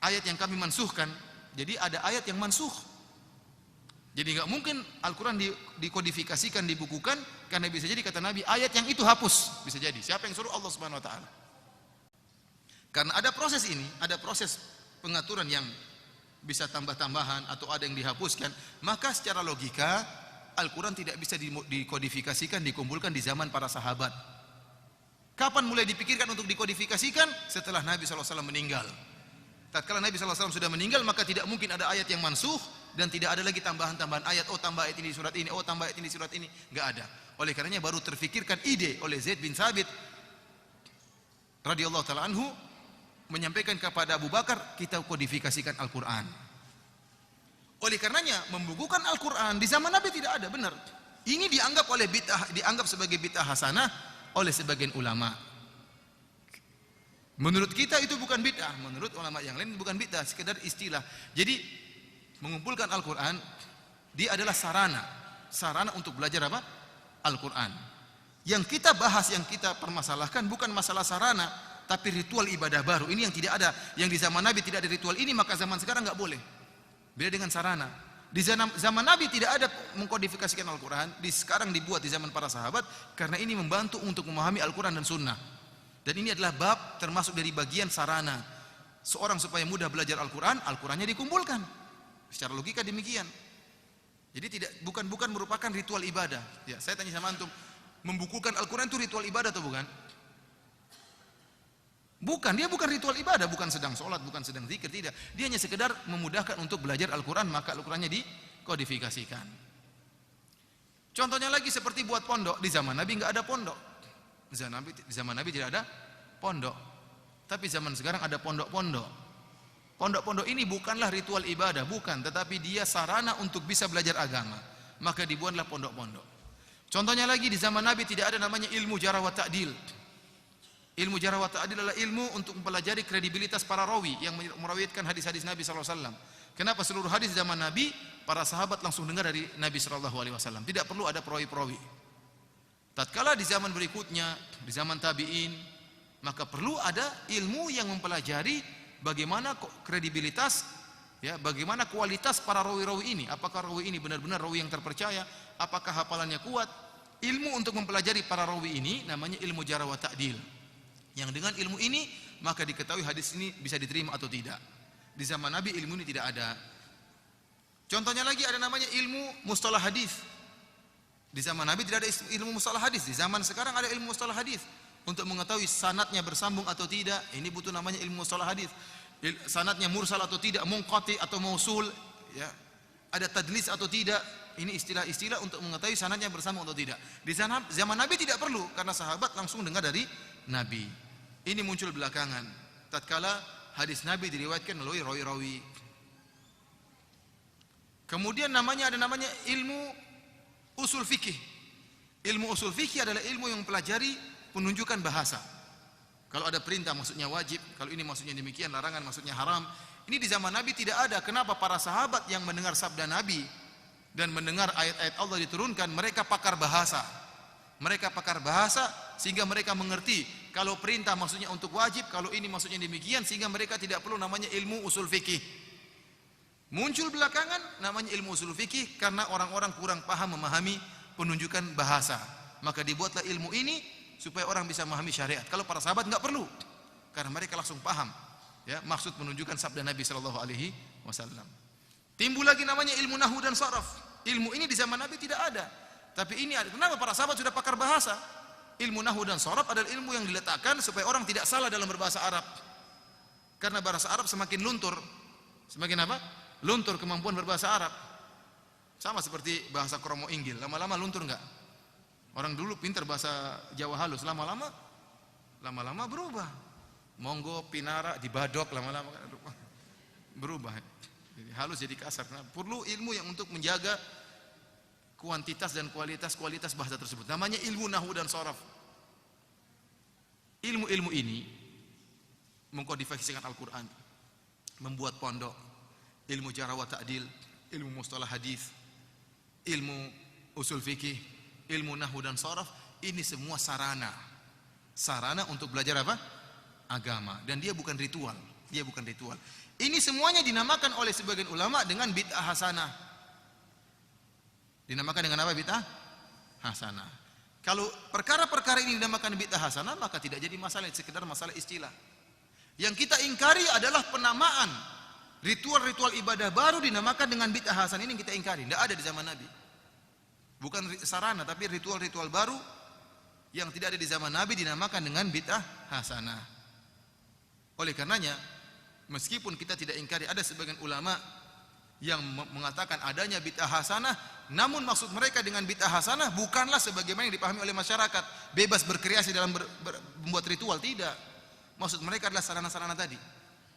Ayat yang kami mansuhkan. Jadi ada ayat yang mansukh. Jadi enggak mungkin Al-Quran dikodifikasikan, dibukukan, karena bisa jadi kata Nabi ayat yang itu hapus, bisa jadi. Siapa yang suruh? Allah Subhanahu wa taala. Karena ada proses ini, ada proses pengaturan yang bisa tambah-tambahan atau ada yang dihapuskan, maka secara logika Al-Quran tidak bisa dikodifikasikan, dikumpulkan di zaman para sahabat. Kapan mulai dipikirkan untuk dikodifikasikan? Setelah Nabi SAW meninggal. Tatkala Nabi SAW sudah meninggal, maka tidak mungkin ada ayat yang mansuh dan tidak ada lagi tambahan-tambahan ayat. Oh tambah ayat ini di surat ini, oh tambah ayat ini di surat ini, enggak ada. Oleh karenanya baru terfikirkan ide oleh Zaid bin Thabit radhiyallahu taala anhu menyampaikan kepada Abu Bakar, kita kodifikasikan Al-Quran. Oleh karenanya membukukan Al-Quran di zaman Nabi tidak ada, benar. Ini dianggap oleh bid'ah, dianggap sebagai bid'ah hasanah oleh sebagian ulama. Menurut kita itu bukan bid'ah, menurut ulama yang lain bukan bid'ah, sekedar istilah. Jadi mengumpulkan Al-Quran dia adalah sarana untuk belajar apa? Al-Quran. Yang kita bahas, yang kita permasalahkan bukan masalah sarana, tapi ritual ibadah baru. Ini yang tidak ada, yang di zaman Nabi tidak ada ritual ini, maka zaman sekarang nggak boleh. Beda dengan sarana. Di zaman Nabi tidak ada mengkodifikasikan Al-Quran, sekarang dibuat di zaman para sahabat karena ini membantu untuk memahami Al-Quran dan Sunnah. Dan ini adalah bab termasuk dari bagian sarana seorang supaya mudah belajar Al-Quran, Al-Qurannya dikumpulkan. Secara logika demikian. Jadi bukan merupakan ritual ibadah. Ya, saya tanya sama antum, membukukan Al-Quran itu ritual ibadah atau bukan? Bukan, dia bukan ritual ibadah, bukan sedang sholat, bukan sedang zikir, tidak. Dia hanya sekedar memudahkan untuk belajar Al-Quran, maka Al-Qurannya dikodifikasikan. Contohnya lagi seperti buat pondok, di zaman Nabi nggak ada pondok. Di zaman Nabi tidak ada pondok. Tapi zaman sekarang ada pondok-pondok. Pondok-pondok ini bukanlah ritual ibadah, bukan, tetapi dia sarana untuk bisa belajar agama. Maka dibuatlah pondok-pondok. Contohnya lagi di zaman Nabi tidak ada namanya ilmu jarh wa ta'dil. Ilmu jarh wa ta'dil adalah ilmu untuk mempelajari kredibilitas para rawi yang merawiatkan hadis-hadis Nabi SAW. Kenapa seluruh hadis zaman Nabi para sahabat langsung dengar dari Nabi SAW? Tidak perlu ada perawi-perawi. Tatkala di zaman berikutnya, di zaman tabi'in, maka perlu ada ilmu yang mempelajari bagaimana kredibilitas, ya, bagaimana kualitas para rawi-rawi ini. Apakah rawi ini benar-benar rawi yang terpercaya? Apakah hafalannya kuat? Ilmu untuk mempelajari para rawi ini namanya ilmu jarh wa ta'dil. Yang dengan ilmu ini maka diketahui hadis ini bisa diterima atau tidak. Di zaman Nabi ilmu ini tidak ada. Contohnya lagi ada namanya ilmu mustalah hadis. Di zaman Nabi tidak ada ilmu mustalah hadis. Di zaman sekarang ada ilmu mustalah hadis. Untuk mengetahui sanadnya bersambung atau tidak, ini butuh namanya ilmu mustalah hadis. Sanadnya mursal atau tidak, munqati atau mausul, ya. Ada tadlis atau tidak, ini istilah-istilah untuk mengetahui sanadnya bersambung atau tidak. Di zaman Nabi tidak perlu karena sahabat langsung dengar dari Nabi. Ini muncul belakangan. Tatkala hadis Nabi diriwayatkan melalui rawi-rawi. Kemudian ada namanya ilmu usul fikih. Ilmu usul fikih adalah ilmu yang mempelajari penunjukan bahasa. Kalau ada perintah maksudnya wajib, kalau ini maksudnya demikian, larangan maksudnya haram. Ini di zaman Nabi tidak ada. Kenapa? Para sahabat yang mendengar sabda Nabi dan mendengar ayat-ayat Allah diturunkan, mereka pakar bahasa. Mereka pakar bahasa sehingga mereka mengerti kalau perintah maksudnya untuk wajib, kalau ini maksudnya demikian, sehingga mereka tidak perlu namanya ilmu usul fikih. Muncul belakangan namanya ilmu usul fikih karena orang-orang kurang paham memahami penunjukan bahasa. Maka dibuatlah ilmu ini supaya orang bisa memahami syariat. Kalau para sahabat enggak perlu, karena mereka langsung paham ya maksud menunjukkan sabda Nabi sallallahu alaihi wasallam. Timbul lagi namanya ilmu nahwu dan saraf. Ilmu ini di zaman Nabi tidak ada. Tapi ini ada. Kenapa para sahabat sudah pakar bahasa? Ilmu nahwu dan saraf adalah ilmu yang diletakkan supaya orang tidak salah dalam berbahasa Arab. Karena bahasa Arab semakin luntur, semakin apa? Luntur kemampuan berbahasa Arab. Sama seperti bahasa kromo inggil, lama-lama luntur enggak? Orang dulu pintar bahasa Jawa halus, lama-lama berubah. Monggo, pinara, dibadok, lama-lama berubah. Jadi halus jadi kasar. Nah, perlu ilmu yang untuk menjaga kuantitas dan kualitas bahasa tersebut. Namanya ilmu nahwu dan saraf. Ilmu-ilmu ini mengkodifikasikan Al-Quran, membuat pondok, ilmu jarh wa ta'dil, ilmu mustalah hadis, ilmu usul fikih, ilmu nahwu dan saraf, ini semua sarana untuk belajar apa? Agama. Dan dia bukan ritual. Ini semuanya dinamakan oleh sebagian ulama dengan bid'ah hasanah. Dinamakan dengan apa bid'ah hasanah? Kalau perkara-perkara ini dinamakan bid'ah hasanah, maka tidak jadi masalah, sekedar masalah istilah. Yang kita ingkari adalah penamaan ritual-ritual ibadah baru dinamakan dengan bid'ah hasanah. Ini yang kita ingkari, tidak ada di zaman Nabi. Bukan sarana, tapi ritual-ritual baru yang tidak ada di zaman Nabi dinamakan dengan bid'ah hasanah. Oleh karenanya, meskipun kita tidak ingkari, ada sebagian ulama yang mengatakan adanya bid'ah hasanah, namun maksud mereka dengan bid'ah hasanah bukanlah sebagaimana yang dipahami oleh masyarakat, bebas berkreasi dalam membuat ritual, tidak. Maksud mereka adalah sarana-sarana tadi,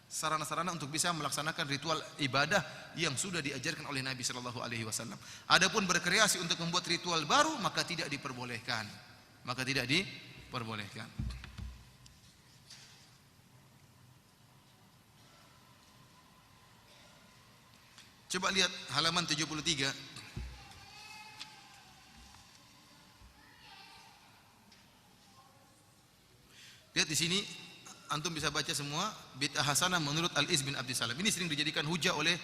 sarana-sarana untuk bisa melaksanakan ritual ibadah yang sudah diajarkan oleh Nabi sallallahu alaihi wasallam. Adapun berkreasi untuk membuat ritual baru, maka tidak diperbolehkan. Coba lihat halaman 73. Lihat di sini, antum bisa baca semua bid'ah hasanah menurut Al-Iz bin Abdis Salam. Ini sering dijadikan hujah oleh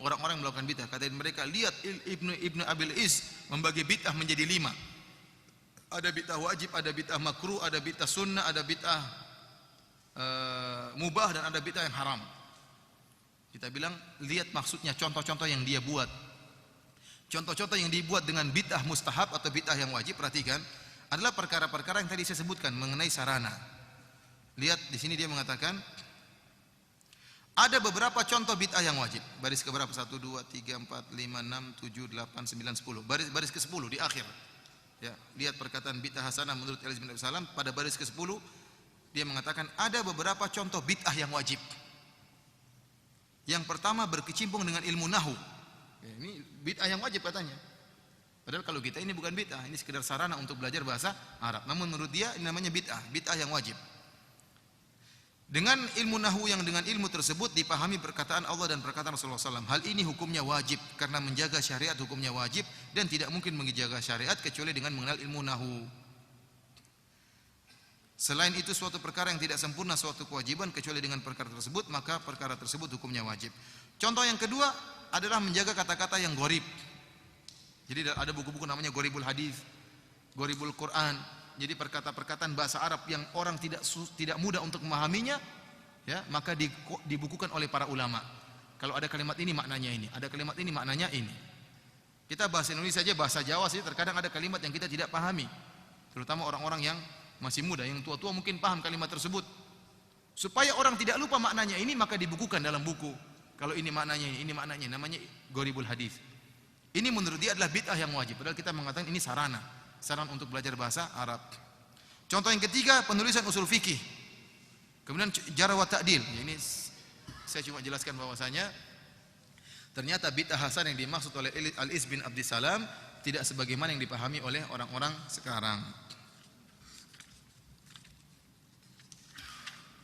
orang-orang yang melakukan bid'ah. Kata mereka, lihat Ibnu Abil Iz membagi bid'ah menjadi 5. Ada bid'ah wajib, ada bid'ah makruh, ada bid'ah sunnah, ada bid'ah mubah, dan ada bid'ah yang haram. Kita bilang, lihat maksudnya, contoh-contoh yang dia buat. Contoh-contoh yang dibuat dengan bid'ah mustahab atau bid'ah yang wajib, perhatikan, adalah perkara-perkara yang tadi saya sebutkan mengenai sarana. Lihat di sini dia mengatakan ada beberapa contoh bid'ah yang wajib. Baris ke berapa? 1 2 3 4 5 6 7 8 9 10. Baris ke-10 di akhir. Ya, lihat perkataan bid'ah hasanah menurut Al-Iz bin Abi Salam pada baris ke-10, dia mengatakan ada beberapa contoh bid'ah yang wajib. Yang pertama berkecimpung dengan ilmu nahwu. Ya, ini bid'ah yang wajib katanya. Padahal kalau kita ini bukan bid'ah, ini sekedar sarana untuk belajar bahasa Arab. Namun menurut dia ini namanya bid'ah yang wajib. Dengan ilmu nahwu yang dengan ilmu tersebut dipahami perkataan Allah dan perkataan Rasulullah SAW. Hal ini hukumnya wajib karena menjaga syariat hukumnya wajib dan tidak mungkin menjaga syariat kecuali dengan mengenal ilmu nahwu. Selain itu suatu perkara yang tidak sempurna suatu kewajiban kecuali dengan perkara tersebut, maka perkara tersebut hukumnya wajib. Contoh yang kedua adalah menjaga kata-kata yang gharib. Jadi ada buku-buku namanya Gharibul Hadis, Gharibul Quran. Jadi perkataan bahasa Arab yang orang tidak mudah untuk memahaminya, ya, maka dibukukan oleh para ulama. Kalau ada kalimat ini maknanya ini, ada kalimat ini maknanya ini. Kita bahasa Indonesia saja, bahasa Jawa sih terkadang ada kalimat yang kita tidak pahami. Terutama orang-orang yang masih muda, yang tua-tua mungkin paham kalimat tersebut. Supaya orang tidak lupa maknanya ini, maka dibukukan dalam buku. Kalau ini maknanya ini maknanya, namanya Gharibul Hadis. Ini menurut dia adalah bid'ah yang wajib. Padahal kita mengatakan ini sarana untuk belajar bahasa Arab. Contoh yang ketiga, penulisan usul fikih. Kemudian jarh wa ta'dil. Ini saya cuma jelaskan bahwasanya ternyata bid'ah hasan yang dimaksud oleh Al-Iz bin Abdis Salam tidak sebagaimana yang dipahami oleh orang-orang sekarang.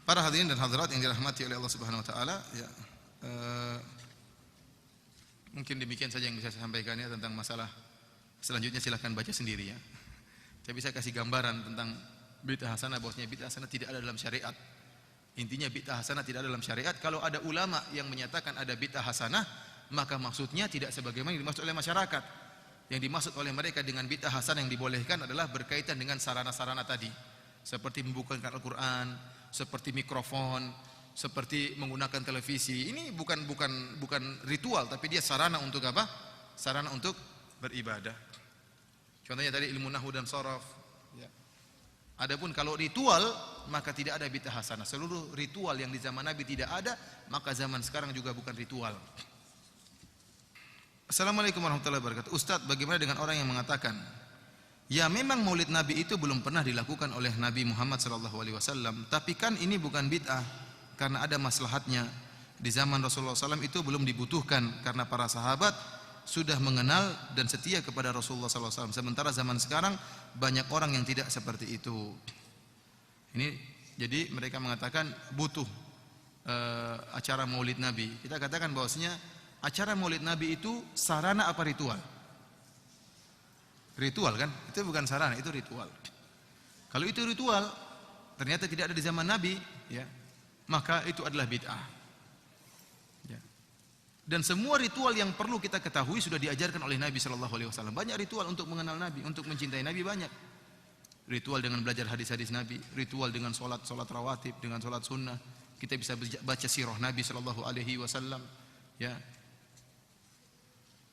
Para hadirin dan hadirat yang dirahmati oleh Allah Subhanahu wa taala, ya. Mungkin demikian saja yang bisa saya sampaikan ya tentang masalah. Selanjutnya silahkan baca sendiri ya. Saya bisa kasih gambaran tentang bid'ah hasanah, bahwasanya bid'ah hasanah tidak ada dalam syariat. Intinya bid'ah hasanah tidak ada dalam syariat. Kalau ada ulama yang menyatakan ada bid'ah hasanah, maka maksudnya tidak sebagaimana yang dimaksud oleh masyarakat. Yang dimaksud oleh mereka dengan bid'ah hasanah yang dibolehkan adalah berkaitan dengan sarana-sarana tadi. Seperti membukakan Al-Quran, seperti mikrofon, seperti menggunakan televisi. Ini bukan ritual, tapi dia sarana untuk apa? Sarana untuk beribadah. Contohnya tadi ilmu nahwu dan sharaf. Ya. Adapun kalau ritual, maka tidak ada bid'ah hasanah. Seluruh ritual yang di zaman Nabi tidak ada, maka zaman sekarang juga bukan ritual. Assalamualaikum warahmatullahi wabarakatuh. Ustaz, bagaimana dengan orang yang mengatakan, ya memang maulid Nabi itu belum pernah dilakukan oleh Nabi Muhammad SAW, tapi kan ini bukan bid'ah karena ada maslahatnya. Di zaman Rasulullah SAW itu belum dibutuhkan karena para sahabat sudah mengenal dan setia kepada Rasulullah SAW. Sementara zaman sekarang banyak orang yang tidak seperti itu. Ini jadi mereka mengatakan butuh acara maulid Nabi. Kita katakan bahwasanya acara maulid Nabi itu sarana apa ritual? Ritual kan? Itu bukan sarana, itu ritual. Kalau itu ritual ternyata tidak ada di zaman Nabi, ya, maka itu adalah bid'ah. Ya. Dan semua ritual yang perlu kita ketahui sudah diajarkan oleh Nabi SAW. Banyak ritual untuk mengenal Nabi, untuk mencintai Nabi banyak. Ritual dengan belajar hadis-hadis Nabi, ritual dengan solat rawatib, dengan solat sunnah. Kita bisa baca sirah Nabi SAW. Ya.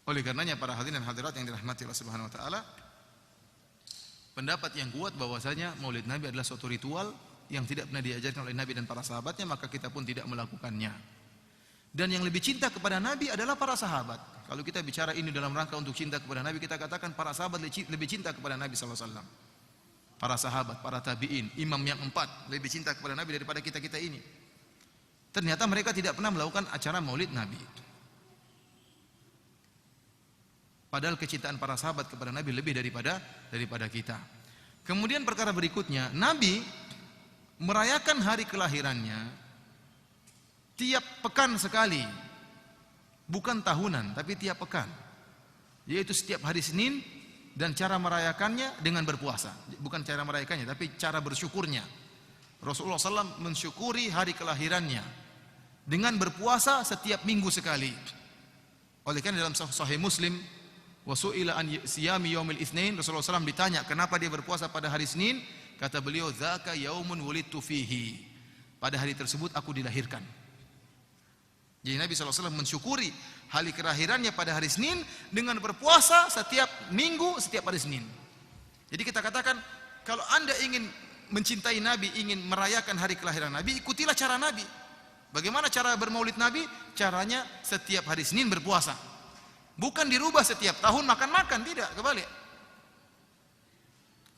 Oleh karenanya para hadirin dan hadirat yang dirahmati Allah Subhanahu wa taala, pendapat yang kuat bahwasanya Maulid Nabi adalah suatu ritual yang tidak pernah diajarkan oleh Nabi dan para sahabatnya, maka kita pun tidak melakukannya. Dan yang lebih cinta kepada Nabi adalah para sahabat. Kalau kita bicara ini dalam rangka untuk cinta kepada Nabi, kita katakan para sahabat lebih cinta kepada Nabi sallallahu alaihi wasallam. Para sahabat, para tabi'in, imam yang 4 lebih cinta kepada Nabi daripada kita-kita ini. Ternyata mereka tidak pernah melakukan acara Maulid Nabi. Padahal kecintaan para sahabat kepada Nabi lebih daripada kita. Kemudian perkara berikutnya, Nabi merayakan hari kelahirannya tiap pekan sekali. Bukan tahunan, tapi tiap pekan. Yaitu setiap hari Senin, dan cara merayakannya dengan berpuasa. Bukan cara merayakannya, tapi cara bersyukurnya. Rasulullah SAW mensyukuri hari kelahirannya dengan berpuasa setiap minggu sekali. Oleh karena dalam Sahih Muslim, wasu'ila an siyami yaumil itsnain, Rasulullah SAW ditanya kenapa dia berpuasa pada hari Senin, kata beliau, dzaka yaumun wulidtu fihi, pada hari tersebut aku dilahirkan. Jadi Nabi SAW mensyukuri hari kelahirannya pada hari Senin dengan berpuasa setiap minggu, setiap hari Senin. Jadi kita katakan, kalau anda ingin mencintai Nabi, ingin merayakan hari kelahiran Nabi, ikutilah cara Nabi. Bagaimana cara bermaulid Nabi? Caranya setiap hari Senin berpuasa. Bukan dirubah setiap tahun makan-makan, tidak, kebalik.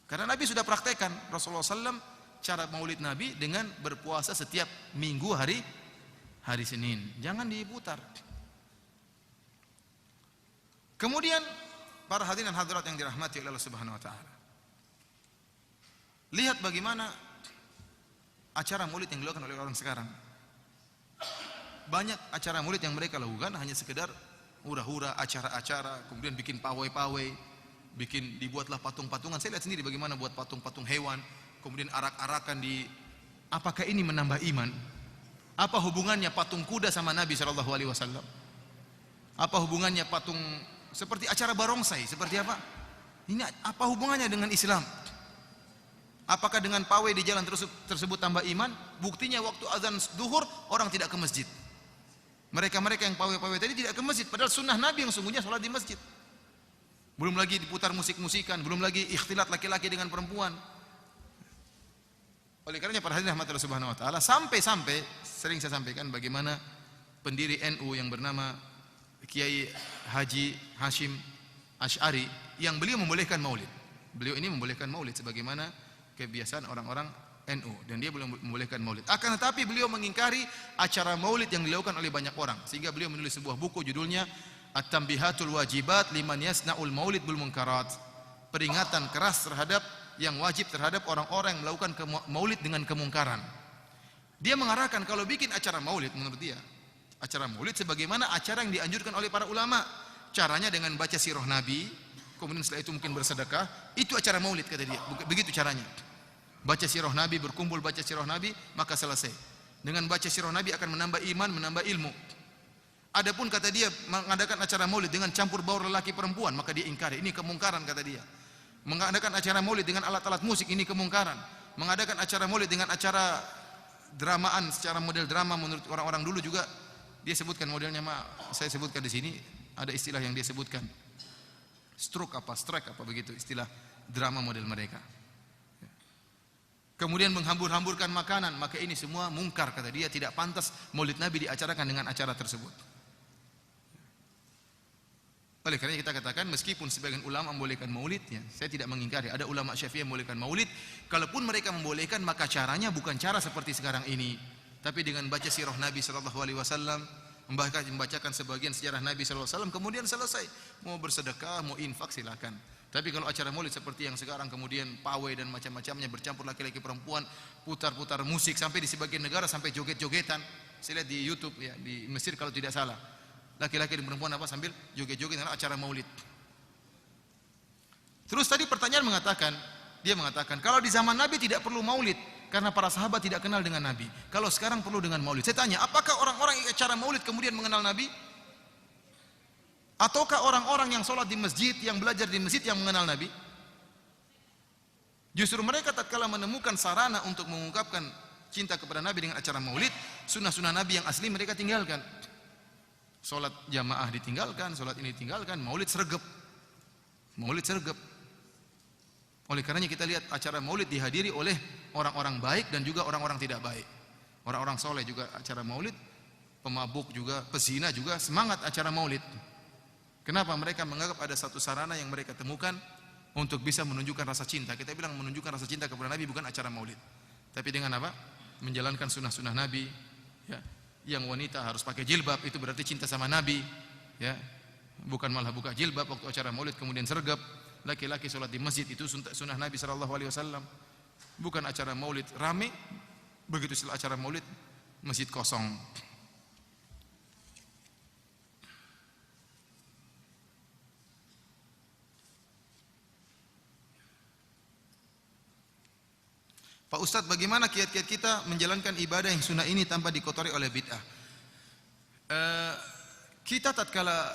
Karena Nabi sudah praktekkan, Rasulullah SAW cara maulid Nabi dengan berpuasa setiap minggu hari Senin. Jangan diputar. Kemudian para hadirin dan hadirat yang dirahmati oleh Allah Subhanahu wa taala, lihat bagaimana acara maulid yang dilakukan oleh orang sekarang. Banyak acara maulid yang mereka lakukan hanya sekedar hura-hura, acara-acara, kemudian bikin pawai-pawai, dibuatlah patung-patungan. Saya lihat sendiri bagaimana buat patung-patung hewan, kemudian arak-arakan di. Apakah ini menambah iman? Apa hubungannya patung kuda sama Nabi SAW? Apa hubungannya patung seperti acara barongsai? Seperti apa? Ini apa hubungannya dengan Islam? Apakah dengan pawai di jalan tersebut tambah iman? Buktinya waktu azan zuhur orang tidak ke masjid. Mereka-mereka yang pawai-pawai tadi tidak ke masjid, padahal sunnah Nabi yang sungguhnya sholat di masjid. Belum lagi diputar musik-musikan, belum lagi ikhtilat laki-laki dengan perempuan. Oleh karenanya para hadirin rahmatullah subhanahu wa ta'ala, sampai-sampai sering saya sampaikan bagaimana pendiri NU yang bernama Kiai Haji Hashim Asy'ari yang beliau membolehkan maulid. Beliau ini membolehkan maulid sebagaimana kebiasaan orang-orang NU, dan dia belum membolehkan maulid. Akan tetapi beliau mengingkari acara maulid yang dilakukan oleh banyak orang, sehingga beliau menulis sebuah buku judulnya At-Tanbihatul Wajibat Liman Yasna'ul Maulid Bil Munkarat. Peringatan keras terhadap yang wajib terhadap orang-orang yang melakukan maulid dengan kemungkaran. Dia mengarahkan kalau bikin acara maulid, menurut dia Acara maulid sebagaimana acara yang dianjurkan oleh para ulama. Caranya dengan baca sirah Nabi, kemudian setelah itu mungkin bersedekah, itu acara maulid kata dia. Begitu caranya. Baca sirah Nabi, berkumpul baca sirah Nabi, maka selesai. Dengan baca sirah Nabi akan menambah iman, menambah ilmu. Adapun kata dia mengadakan acara maulid dengan campur baur lelaki perempuan, maka dia ingkari. Ini kemungkaran kata dia. Mengadakan acara maulid dengan alat-alat musik, ini kemungkaran. Mengadakan acara maulid dengan acara dramaan secara model drama menurut orang-orang dulu juga dia sebutkan modelnya, saya sebutkan di sini ada istilah yang dia sebutkan. Strike apa begitu istilah drama model mereka. Kemudian menghambur-hamburkan makanan, maka ini semua mungkar kata dia, tidak pantas maulid Nabi diacarakan dengan acara tersebut. Oleh karena kita katakan meskipun sebagian ulama membolehkan maulid, ya, saya tidak mengingkari. Ada ulama Syafi'i yang membolehkan maulid. Kalaupun mereka membolehkan, maka caranya bukan cara seperti sekarang ini, tapi dengan baca sirah Nabi sallallahu alaihi wasallam, membacakan sebagian sejarah Nabi sallallahu alaihi wasallam, kemudian selesai. Mau bersedekah, mau infak silakan. Tapi kalau acara maulid seperti yang sekarang kemudian pawai dan macam-macamnya bercampur laki-laki perempuan, putar-putar musik sampai di sebagian negara sampai joget-jogetan. Saya lihat di YouTube ya, di Mesir kalau tidak salah. Laki-laki dan perempuan apa sambil joget-joget karena acara maulid. Terus tadi pertanyaan dia mengatakan kalau di zaman Nabi tidak perlu maulid karena para sahabat tidak kenal dengan Nabi. Kalau sekarang perlu dengan maulid. Saya tanya, apakah orang-orang yang acara maulid kemudian mengenal Nabi? Ataukah orang-orang yang sholat di masjid, yang belajar di masjid yang mengenal Nabi? Justru mereka tatkala menemukan sarana untuk mengungkapkan cinta kepada Nabi dengan acara maulid, sunnah-sunnah Nabi yang asli mereka tinggalkan. Sholat jamaah ditinggalkan, sholat ini ditinggalkan, maulid sergap. Maulid sergap. Oleh karenanya kita lihat acara maulid dihadiri oleh orang-orang baik dan juga orang-orang tidak baik. Orang-orang soleh juga acara maulid, pemabuk juga, pezina juga semangat acara maulid. Kenapa? Mereka menganggap ada satu sarana yang mereka temukan untuk bisa menunjukkan rasa cinta. Kita bilang menunjukkan rasa cinta kepada Nabi bukan acara maulid. Tapi dengan apa? Menjalankan sunnah-sunnah Nabi. Ya. Yang wanita harus pakai jilbab, itu berarti cinta sama Nabi. Ya. Bukan malah buka jilbab waktu acara maulid kemudian sergap. Laki-laki sholat di masjid, itu sunnah Nabi SAW. Bukan acara maulid rame. Begitu setelah acara maulid masjid kosong. Pak Ustadz, bagaimana kiat-kiat kita menjalankan ibadah yang sunnah ini tanpa dikotori oleh bid'ah? Kita tatkala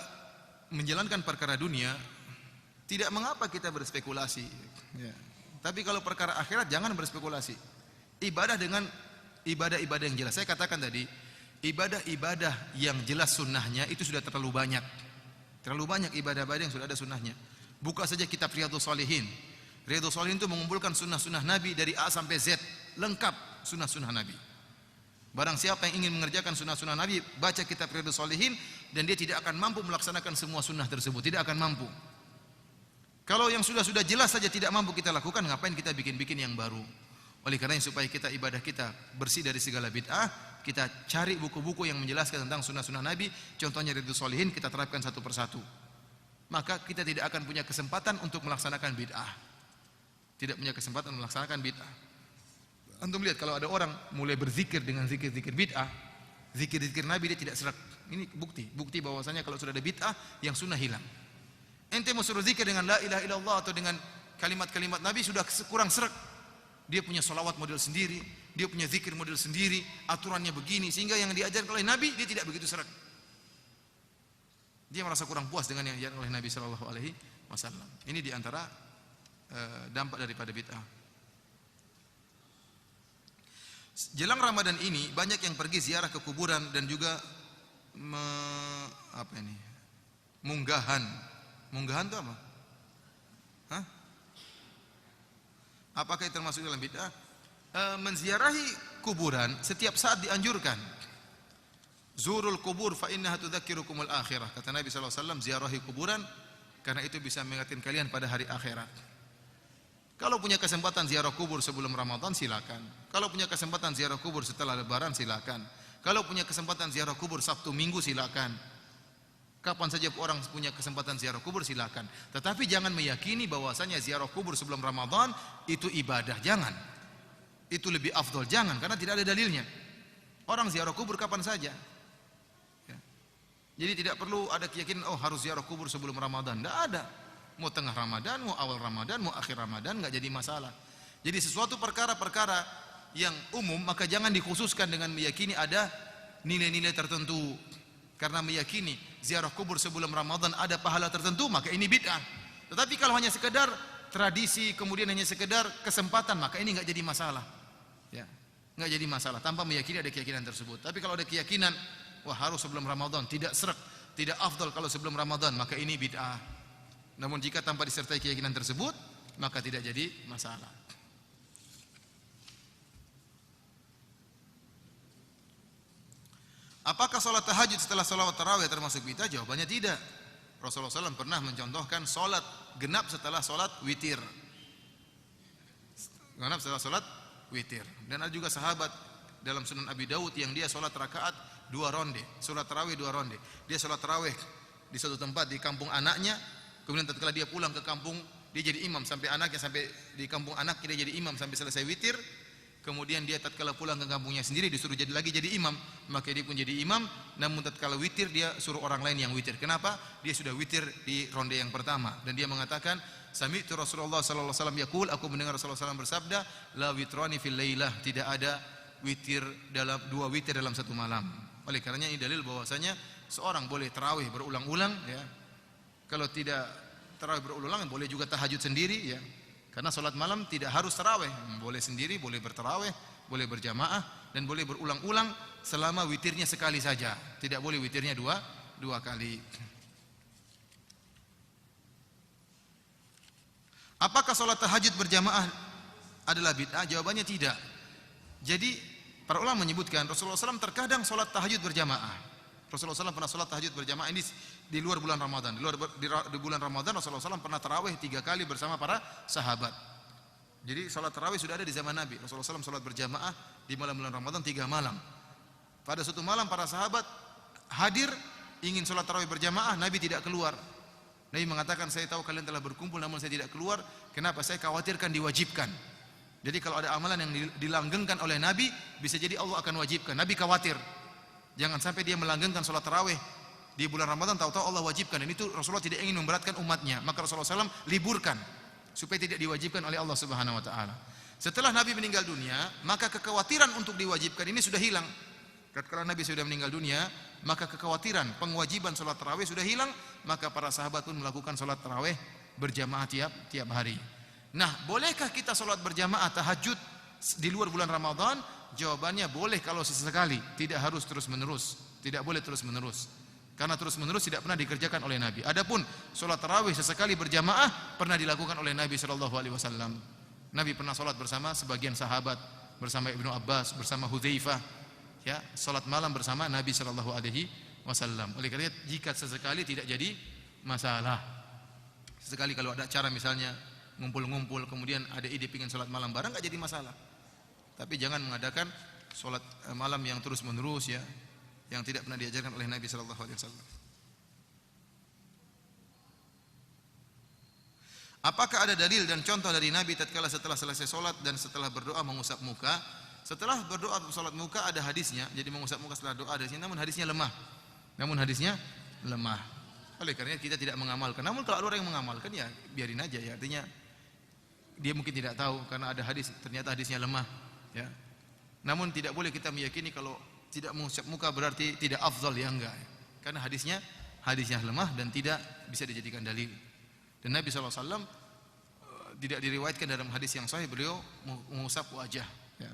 menjalankan perkara dunia, tidak mengapa kita berspekulasi. Ya. Tapi kalau perkara akhirat jangan berspekulasi. Ibadah dengan ibadah-ibadah yang jelas. Saya katakan tadi, ibadah-ibadah yang jelas sunnahnya itu sudah terlalu banyak. Terlalu banyak ibadah-ibadah yang sudah ada sunnahnya. Buka saja kitab Riyadhus Shalihin. Riyadhus Shalihin itu mengumpulkan sunnah-sunnah Nabi dari A sampai Z, lengkap sunnah-sunnah Nabi. Barang siapa yang ingin mengerjakan sunnah-sunnah Nabi, baca kitab Riyadhus Shalihin dan dia tidak akan mampu melaksanakan semua sunnah tersebut, tidak akan mampu. Kalau yang sudah jelas saja tidak mampu kita lakukan, ngapain kita bikin-bikin yang baru? Oleh karena supaya kita ibadah kita bersih dari segala bid'ah, kita cari buku-buku yang menjelaskan tentang sunnah-sunnah Nabi, contohnya Riyadhus Shalihin, kita terapkan satu persatu. Maka kita tidak akan punya kesempatan untuk melaksanakan bid'ah. Tidak punya kesempatan melaksanakan bid'ah. Antum lihat kalau ada orang mulai berzikir dengan zikir-zikir bid'ah, zikir-zikir Nabi dia tidak serak. Ini bukti bahwasanya kalau sudah ada bid'ah yang sunnah hilang. Ente mau suruh zikir dengan la ilaha illallah atau dengan kalimat-kalimat Nabi sudah kurang serak. Dia punya salawat model sendiri, dia punya zikir model sendiri, aturannya begini sehingga yang diajarkan oleh Nabi dia tidak begitu serak. Dia merasa kurang puas dengan yang diajarkan oleh Nabi sallallahu alaihi wasallam. Ini di antara dampak daripada bid'ah. Jelang Ramadan ini banyak yang pergi ziarah ke kuburan dan juga munggahan. Munggahan itu apa? Hah? Apakah itu termasuk dalam bid'ah? Menziarahi kuburan setiap saat dianjurkan. Zurul kubur fa innaha tudzakirukumul akhirah. Kata Nabi sallallahu alaihi wasallam, ziarahi kuburan karena itu bisa mengingatkan kalian pada hari akhirat. Kalau punya kesempatan ziarah kubur sebelum Ramadan silakan. Kalau punya kesempatan ziarah kubur setelah Lebaran silakan. Kalau punya kesempatan ziarah kubur Sabtu Minggu silakan. Kapan saja orang punya kesempatan ziarah kubur silakan. Tetapi jangan meyakini bahwasanya ziarah kubur sebelum Ramadan itu ibadah, jangan. Itu lebih afdol, jangan, karena tidak ada dalilnya. Orang ziarah kubur kapan saja. Jadi tidak perlu ada keyakinan oh harus ziarah kubur sebelum Ramadan. Tidak ada. Mau tengah Ramadan, mau awal Ramadan, mau akhir Ramadan enggak jadi masalah. Jadi sesuatu perkara-perkara yang umum maka jangan dikhususkan dengan meyakini ada nilai-nilai tertentu. Karena meyakini ziarah kubur sebelum Ramadan ada pahala tertentu maka ini bid'ah. Tetapi kalau hanya sekedar tradisi kemudian hanya sekedar kesempatan maka ini enggak jadi masalah. Ya. Enggak jadi masalah tanpa meyakini ada keyakinan tersebut. Tapi kalau ada keyakinan wah harus sebelum Ramadan, tidak srek, tidak afdal kalau sebelum Ramadan, maka ini bid'ah. Namun jika tanpa disertai keyakinan tersebut, maka tidak jadi masalah. Apakah salat tahajud setelah salat tarawih termasuk bid'ah? Jawabannya tidak. Rasulullah SAW pernah mencontohkan salat genap setelah salat witir. Genap setelah salat witir. Dan ada juga sahabat dalam Sunan Abi Dawud yang dia salat rakaat 2 ronde, salat tarawih 2 ronde. Dia salat tarawih di suatu tempat di kampung anaknya, kemudian tatkala dia pulang ke kampung, dia jadi imam sampai anaknya sampai di kampung anaknya dia jadi imam sampai selesai witir. Kemudian dia tatkala pulang ke kampungnya sendiri disuruh jadi imam, maka dia pun jadi imam, namun tatkala witir dia suruh orang lain yang witir. Kenapa? Dia sudah witir di ronde yang pertama dan dia mengatakan, "Sami'tu Rasulullah sallallahu alaihi wasallam yaqul," aku mendengar Rasulullah SAW bersabda, "La witrani fil lailah," tidak ada witir dalam 2 witir dalam satu malam. Oleh karenanya ini dalil bahwasanya seorang boleh tarawih berulang-ulang ya. Kalau tidak tarawih berulang-ulang boleh juga tahajud sendiri ya. Karena salat malam tidak harus tarawih, boleh sendiri, boleh bertarawih, boleh berjamaah dan boleh berulang-ulang selama witirnya sekali saja. Tidak boleh witirnya dua kali. Apakah salat tahajud berjamaah adalah bid'ah? Jawabannya tidak. Jadi para ulama menyebutkan Rasulullah SAW terkadang salat tahajud berjamaah. Rasulullah SAW pernah salat tahajud berjamaah ini di luar bulan Ramadan. Di bulan Ramadan Rasulullah SAW pernah tarawih 3 kali bersama para sahabat. Jadi salat tarawih sudah ada di zaman Nabi. Rasulullah SAW salat berjamaah di malam bulan Ramadan 3 malam. Pada suatu malam para sahabat hadir ingin salat tarawih berjamaah, Nabi tidak keluar. Nabi mengatakan, "Saya tahu kalian telah berkumpul namun saya tidak keluar. Kenapa? Saya khawatirkan diwajibkan." Jadi kalau ada amalan yang dilanggengkan oleh Nabi, bisa jadi Allah akan wajibkan. Nabi khawatir, jangan sampai dia melanggengkan salat tarawih di bulan Ramadan, tahu-tahu Allah wajibkan. Dan itu Rasulullah tidak ingin memberatkan umatnya. Maka Rasulullah SAW liburkan supaya tidak diwajibkan oleh Allah Subhanahu Wa Taala. Setelah Nabi meninggal dunia, maka kekhawatiran untuk diwajibkan ini sudah hilang. Kalau Nabi sudah meninggal dunia, maka kekhawatiran pengewajiban salat tarawih sudah hilang. Maka para sahabat pun melakukan salat tarawih berjamaah tiap hari. Nah, bolehkah kita sholat berjamaah tahajud di luar bulan Ramadan? Jawabannya boleh kalau sesekali, tidak harus terus-menerus. Tidak boleh terus-menerus. Karena terus-menerus tidak pernah dikerjakan oleh Nabi. Adapun sholat tarawih sesekali berjamaah pernah dilakukan oleh Nabi sallallahu alaihi wasallam. Nabi pernah sholat bersama sebagian sahabat, bersama Ibnu Abbas, bersama Hudzaifah, ya, sholat malam bersama Nabi sallallahu alaihi wasallam. Oleh karena jika sesekali tidak jadi masalah. Sesekali kalau ada acara misalnya ngumpul-ngumpul kemudian ada ide pingin sholat malam bareng enggak jadi masalah. Tapi jangan mengadakan sholat malam yang terus-menerus ya, yang tidak pernah diajarkan oleh Nabi sallallahu alaihi wasallam. Apakah ada dalil dan contoh dari Nabi tatkala setelah selesai sholat dan setelah berdoa mengusap muka? Setelah berdoa sholat muka ada hadisnya, jadi mengusap muka setelah doa ada hadisnya, namun hadisnya lemah. Oleh karena kita tidak mengamalkan. Namun kalau ada orang yang mengamalkan ya biarin aja ya, artinya dia mungkin tidak tahu karena ada hadis, ternyata hadisnya lemah ya. Namun tidak boleh kita meyakini kalau tidak mengusap muka berarti tidak afdal ya, enggak ya. Karena hadisnya lemah dan tidak bisa dijadikan dalil. Dan Nabi SAW tidak diriwayatkan dalam hadis yang sahih beliau mengusap wajah ya.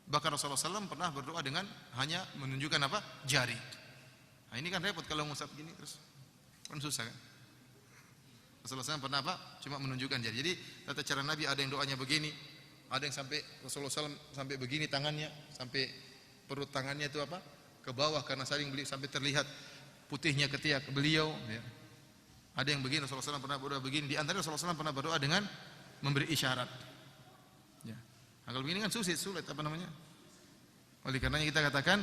Bahkan Rasulullah SAW pernah berdoa dengan hanya menunjukkan apa? Jari. Nah ini kan repot kalau mengusap gini terus kan susah kan. Rasulullah SAW pernah apa? Cuma menunjukkan jari. Jadi tata cara Nabi ada yang doanya begini, ada yang sampai Rasulullah SAW sampai begini tangannya, sampai perut tangannya itu apa? Ke bawah karena saling beli sampai terlihat putihnya ketiak beliau. Ya. Ada yang begini Rasulullah SAW pernah berdoa begini. Di antara Rasulullah SAW pernah berdoa dengan memberi isyarat. Ya. Nah, kalau begini kan sulit apa namanya? Oleh karenanya kita katakan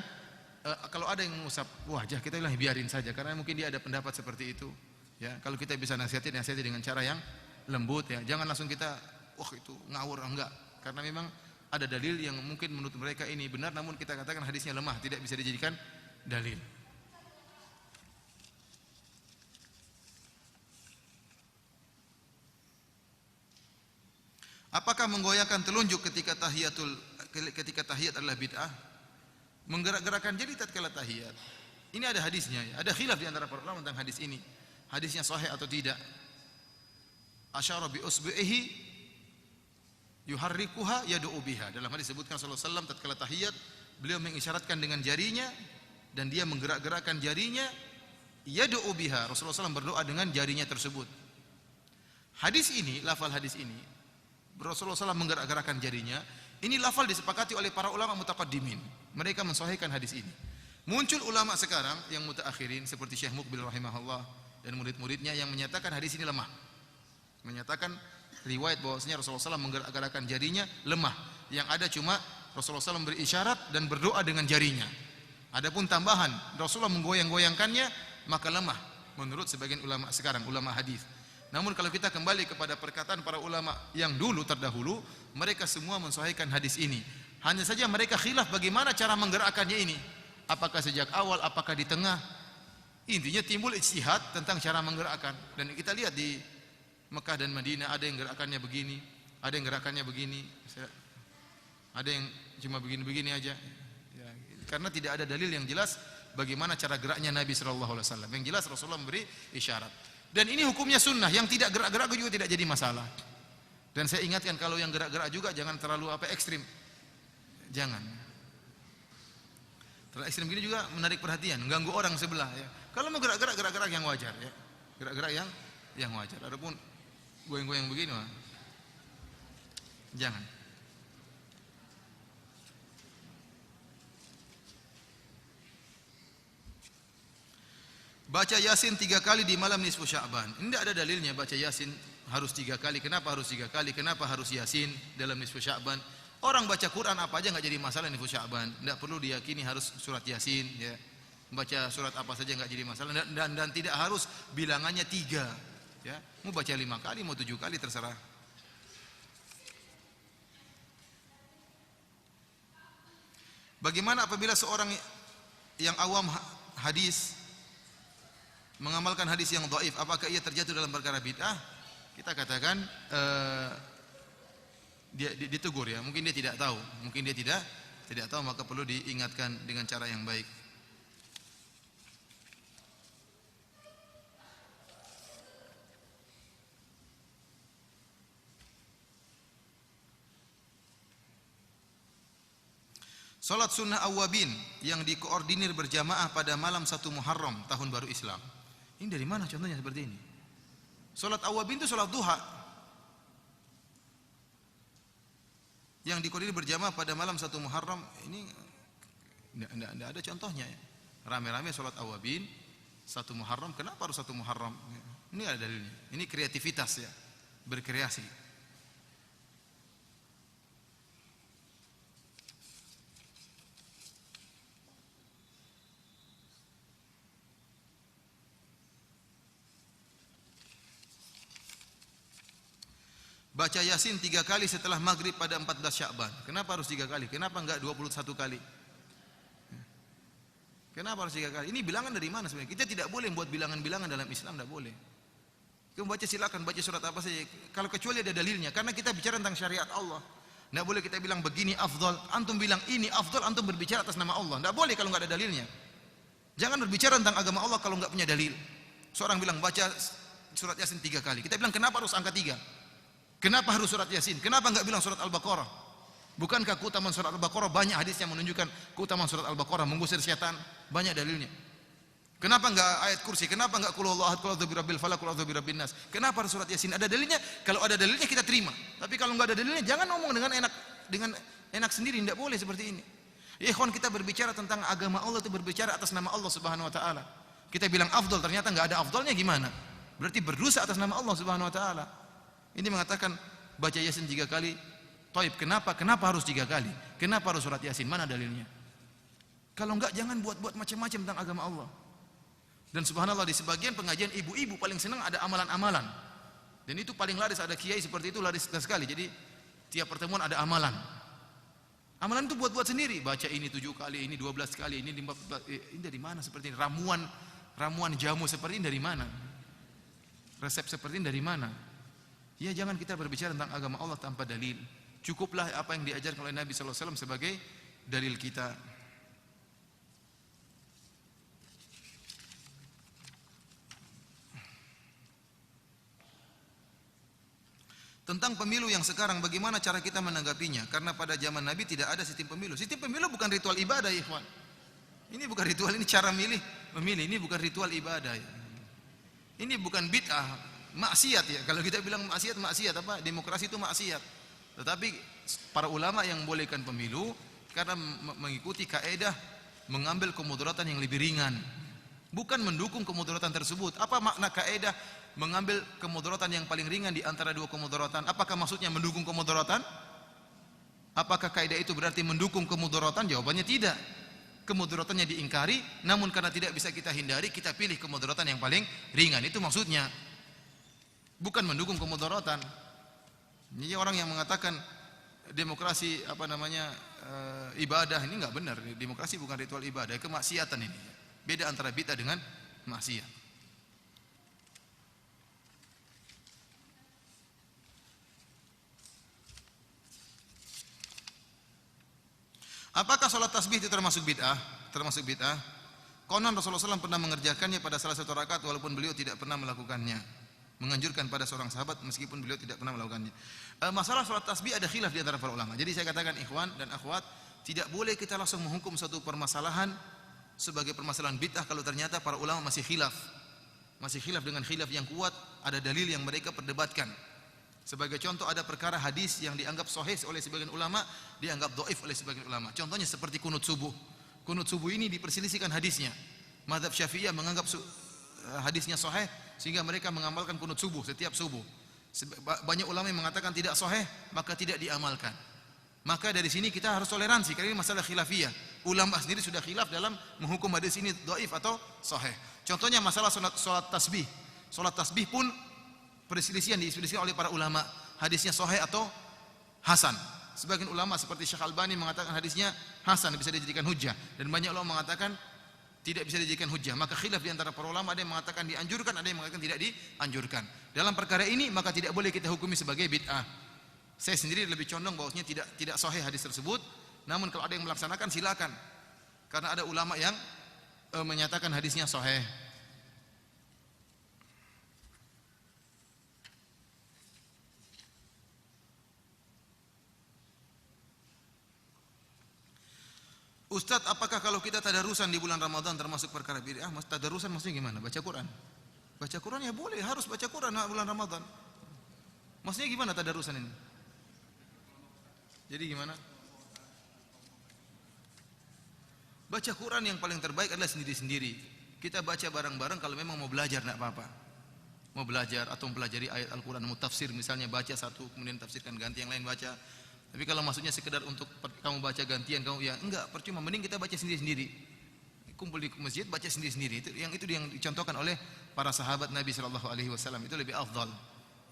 kalau ada yang mengusap wajah kita biarin saja karena mungkin dia ada pendapat seperti itu. Ya, kalau kita bisa nasihati dengan cara yang lembut ya. Jangan langsung kita itu ngawur enggak. Karena memang ada dalil yang mungkin menurut mereka ini benar namun kita katakan hadisnya lemah, tidak bisa dijadikan dalil. Apakah menggoyangkan telunjuk ketika tahiyat adalah bid'ah? Menggerak-gerakkan jari tatkala tahiyat. Ini ada hadisnya ya. Ada khilaf di antara para ulama tentang hadis ini. Hadisnya sahih atau tidak. Asyara bi usbihi yuharrikuha yad'u biha. Dalam hadis disebutkan sallallahu alaihi wasallam tatkala tahiyat beliau mengisyaratkan dengan jarinya dan dia menggerak-gerakkan jarinya yad'u biha. Rasulullah SAW berdoa dengan jarinya tersebut. Hadis ini, lafal hadis ini Rasulullah SAW menggerak-gerakkan jarinya. Ini lafal disepakati oleh para ulama mutaqaddimin. Mereka mensahihkan hadis ini. Muncul ulama sekarang yang mutaakhirin seperti Syekh Muqbil rahimahullah dan murid-muridnya yang menyatakan hadis ini lemah. Menyatakan riwayat bahwasanya Rasulullah SAW menggerak-gerakkan jarinya lemah. Yang ada cuma Rasulullah SAW beri isyarat dan berdoa dengan jarinya. Adapun tambahan Rasulullah menggoyang-goyangkannya maka lemah menurut sebagian ulama sekarang, ulama hadis. Namun kalau kita kembali kepada perkataan para ulama yang dulu terdahulu, mereka semua mensahihkan hadis ini. Hanya saja mereka khilaf bagaimana cara menggerakkannya ini. Apakah sejak awal, apakah di tengah? Intinya timbul ijtihad tentang cara menggerakkan. Dan kita lihat di Mekah dan Madinah ada yang gerakannya begini, ada yang gerakannya begini, ada yang cuma begini-begini aja. Ya, karena tidak ada dalil yang jelas bagaimana cara geraknya Nabi sallallahu alaihi wasallam. Yang jelas Rasulullah memberi isyarat. Dan ini hukumnya sunnah, yang tidak gerak-gerak juga tidak jadi masalah. Dan saya ingatkan kalau yang gerak-gerak juga jangan terlalu ekstrim. Jangan. Terlalu ekstrim gini juga menarik perhatian, mengganggu orang sebelah ya. Kalau mau gerak-gerak, gerak-gerak yang wajar ya. Gerak-gerak yang wajar. Adapun goyang-goyang begini mah jangan. Baca Yasin 3 kali di malam nisfu Sya'ban. Ini tidak ada dalilnya baca Yasin harus 3 kali. Kenapa harus 3 kali? Kenapa harus Yasin dalam nisfu Sya'ban? Orang baca Quran apa aja enggak jadi masalah nisfu Sya'ban. Tidak perlu diyakini harus surat Yasin ya. Baca surat apa saja enggak jadi masalah dan tidak harus bilangannya 3 ya. Mau baca 5 kali, mau 7 kali terserah. Bagaimana apabila seorang yang awam hadis mengamalkan hadis yang dhaif, apakah ia terjatuh dalam perkara bid'ah? Kita katakan dia ditegur ya, mungkin dia tidak tahu, mungkin dia tidak tahu, maka perlu diingatkan dengan cara yang baik. Salat sunnah awwabin yang dikoordinir berjamaah pada malam 1 Muharram tahun baru Islam. Ini dari mana contohnya seperti ini? Salat awwabin itu salat duha yang dikoordinir berjamaah pada malam 1 Muharram. Ini tidak ada contohnya ya. Rame-rame salat awwabin 1 Muharram. Kenapa harus 1 Muharram? Ini ada dalilnya. Ini kreativitas ya, berkreasi. Baca Yasin 3 kali setelah maghrib pada 14 Sya'ban. Kenapa harus 3 kali? Kenapa enggak 21 kali? Kenapa harus 3 kali? Ini bilangan dari mana sebenarnya? Kita tidak boleh buat bilangan-bilangan dalam Islam, tidak boleh. Kamu baca silakan, baca surat apa saja. Kalau kecuali ada dalilnya, karena kita bicara tentang syariat Allah. Tidak boleh kita bilang begini afdal, antum bilang ini afdal, antum berbicara atas nama Allah. Tidak boleh kalau enggak ada dalilnya. Jangan berbicara tentang agama Allah kalau enggak punya dalil. Seorang bilang baca surat Yasin 3 kali. Kita bilang kenapa harus angka 3? Kenapa harus surat Yasin? Kenapa enggak bilang surat Al-Baqarah? Bukankah keutamaan surat Al-Baqarah banyak hadis yang menunjukkan keutamaan surat Al-Baqarah mengusir setan? Banyak dalilnya. Kenapa enggak ayat kursi? Kenapa enggak qul huwallahu ahad, qul a'udzu birabbil falaq, qul a'udzu birabbin nas? Kenapa harus surat Yasin? Ada dalilnya? Kalau ada dalilnya kita terima. Tapi kalau enggak ada dalilnya jangan ngomong dengan enak sendiri, tidak boleh seperti ini. Ya ikhwan, kita berbicara tentang agama Allah itu berbicara atas nama Allah Subhanahu wa taala. Kita bilang afdal, ternyata enggak ada afdalnya, gimana? Berarti berdosa atas nama Allah Subhanahu wa taala. Ini mengatakan baca Yasin 3 kali. Taib, kenapa? Kenapa harus 3 kali? Kenapa harus surat Yasin? Mana dalilnya? Kalau enggak jangan buat-buat macam-macam tentang agama Allah. Dan subhanallah di sebagian pengajian ibu-ibu paling senang ada amalan-amalan. Dan itu paling laris, ada kiai seperti itu laris sekali. Jadi tiap pertemuan ada amalan. Amalan itu buat-buat sendiri. Baca ini 7 kali, ini 12 kali, ini 15. Ini dari mana seperti ini? Ramuan jamu seperti ini dari mana? Resep seperti ini dari mana? Ya jangan kita berbicara tentang agama Allah tanpa dalil. Cukuplah apa yang diajarkan oleh Nabi sallallahu alaihi wasallam sebagai dalil kita. Tentang pemilu yang sekarang, bagaimana cara kita menanggapinya? Karena pada zaman Nabi tidak ada sistem pemilu. Sistem pemilu bukan ritual ibadah, ya ikhwan. Ini bukan ritual, ini cara memilih. Ini bukan ritual ibadah, ya. Ini bukan bid'ah, maksiat, ya. Kalau kita bilang maksiat apa? Demokrasi itu maksiat. Tetapi para ulama yang membolehkan pemilu karena mengikuti kaedah mengambil kemudaratan yang lebih ringan, bukan mendukung kemudaratan tersebut. Apa makna kaedah mengambil kemudaratan yang paling ringan di antara dua kemudaratan? Apakah maksudnya mendukung kemudaratan? Apakah kaidah itu berarti mendukung kemudaratan? Jawabannya tidak. Kemudaratannya diingkari, namun karena tidak bisa kita hindari, kita pilih kemudaratan yang paling ringan. Itu maksudnya. Bukan mendukung kemudaratan. Ini orang yang mengatakan demokrasi ibadah, ini enggak benar. Demokrasi bukan ritual ibadah, kemaksiatan ini. Beda antara bid'ah dengan maksiat. Apakah salat tasbih itu termasuk bid'ah? Termasuk bid'ah. Konon Rasulullah SAW pernah mengerjakannya pada salah satu rakaat walaupun beliau tidak pernah melakukannya. Menganjurkan pada seorang sahabat meskipun beliau tidak pernah melakukannya. Masalah salat tasbih ada khilaf di antara para ulama. Jadi saya katakan ikhwan dan akhwat, tidak boleh kita langsung menghukum satu permasalahan sebagai permasalahan bid'ah kalau ternyata para ulama masih khilaf. Masih khilaf dengan khilaf yang kuat, ada dalil yang mereka perdebatkan. Sebagai contoh, ada perkara hadis yang dianggap sahih oleh sebagian ulama, dianggap dhaif oleh sebagian ulama. Contohnya seperti kunut subuh. Kunut subuh ini diperselisihkan hadisnya. Mazhab Syafi'iyah menganggap hadisnya sahih sehingga mereka mengamalkan kunut subuh setiap subuh. Banyak ulama yang mengatakan tidak sahih, maka tidak diamalkan. Maka dari sini kita harus toleransi karena ini masalah khilafiyah. Ulama sendiri sudah khilaf dalam menghukum hadis ini dhaif atau sahih. Contohnya masalah salat tasbih. Salat tasbih pun diselisihkan oleh para ulama, hadisnya sahih atau hasan. Sebagian ulama seperti Syekh Albani mengatakan hadisnya hasan, bisa dijadikan hujjah, dan banyak ulama mengatakan tidak bisa dijadikan hujjah. Maka khilaf di antara para ulama, ada yang mengatakan dianjurkan, ada yang mengatakan tidak dianjurkan. Dalam perkara ini maka tidak boleh kita hukumi sebagai bid'ah. Saya sendiri lebih condong bahwasanya tidak sahih hadis tersebut, namun kalau ada yang melaksanakan silakan. Karena ada ulama yang menyatakan hadisnya sahih. Ustaz, apakah kalau kita tadarusan di bulan Ramadan termasuk perkara bid'ah? Tadarusan maksudnya gimana? Baca Quran. Baca Quran ya boleh, harus baca Quran bulan Ramadan. Maksudnya gimana tadarusan ini? Jadi gimana? Baca Quran yang paling terbaik adalah sendiri-sendiri. Kita baca bareng-bareng kalau memang mau belajar, enggak apa-apa. Mau belajar atau mempelajari ayat Al-Quran, mau tafsir misalnya, baca satu kemudian tafsirkan, ganti yang lain baca. Tapi kalau maksudnya sekedar untuk kamu baca gantian, kamu ya enggak, percuma, mending kita baca sendiri-sendiri. Kumpul di masjid baca sendiri-sendiri. Itu yang dicontohkan oleh para sahabat Nabi sallallahu alaihi wasallam, itu lebih afdal.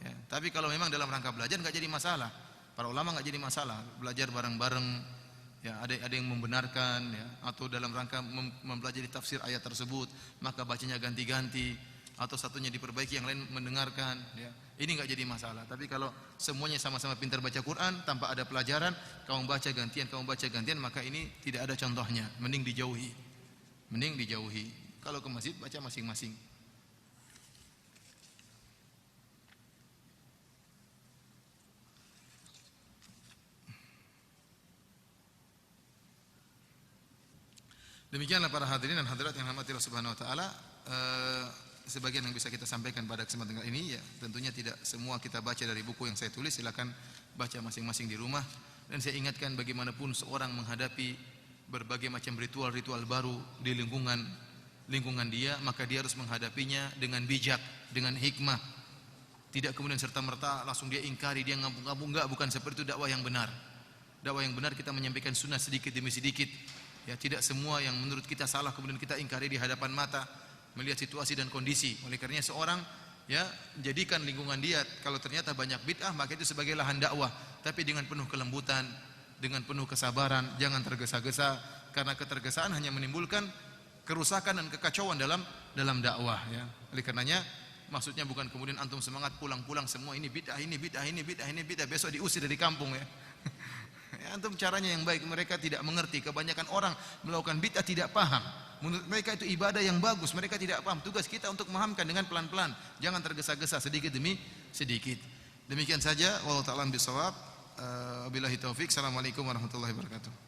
Ya, tapi kalau memang dalam rangka belajar enggak jadi masalah. Para ulama enggak jadi masalah, belajar bareng-bareng. Ya, ada yang membenarkan ya, atau dalam rangka mempelajari tafsir ayat tersebut, maka bacanya ganti-ganti atau satunya diperbaiki, yang lain mendengarkan ya. Ini enggak jadi masalah. Tapi kalau semuanya sama-sama pintar baca Quran tanpa ada pelajaran, kamu baca gantian, maka ini tidak ada contohnya. Mending dijauhi. Kalau ke masjid baca masing-masing. Demikianlah para hadirin dan hadirat yang dirahmati Allah Subhanahu wa taala, sebagian yang bisa kita sampaikan pada kesempatan ini ya, tentunya tidak semua kita baca dari buku yang saya tulis, silakan baca masing-masing di rumah. Dan saya ingatkan, bagaimanapun seorang menghadapi berbagai macam ritual-ritual baru di lingkungan dia, maka dia harus menghadapinya dengan bijak, dengan hikmah. Tidak kemudian serta-merta langsung dia ingkari, dia ngabung-ngabung, enggak, bukan seperti itu dakwah yang benar. Dakwah yang benar kita menyampaikan sunnah sedikit demi sedikit. Ya, tidak semua yang menurut kita salah kemudian kita ingkari di hadapan mata, melihat situasi dan kondisi. Oleh karenanya seorang ya jadikan lingkungan dia, kalau ternyata banyak bid'ah maka itu sebagai lahan dakwah, tapi dengan penuh kelembutan, dengan penuh kesabaran, jangan tergesa-gesa, karena ketergesaan hanya menimbulkan kerusakan dan kekacauan dalam dakwah ya. Oleh karenanya Maksudnya bukan kemudian antum semangat pulang-pulang semua ini bid'ah, ini bid'ah, ini bid'ah, ini bid'ah, besok diusir dari kampung ya. Ya, antum caranya yang baik, mereka tidak mengerti. Kebanyakan orang melakukan bid'ah tidak paham. Menurut mereka itu ibadah yang bagus, mereka tidak paham. Tugas kita untuk memahamkan dengan pelan-pelan, jangan tergesa-gesa, sedikit demi sedikit. Demikian saja, wallahu ta'ala bisawab. Wabillahi taufik. Assalamualaikum warahmatullahi wabarakatuh.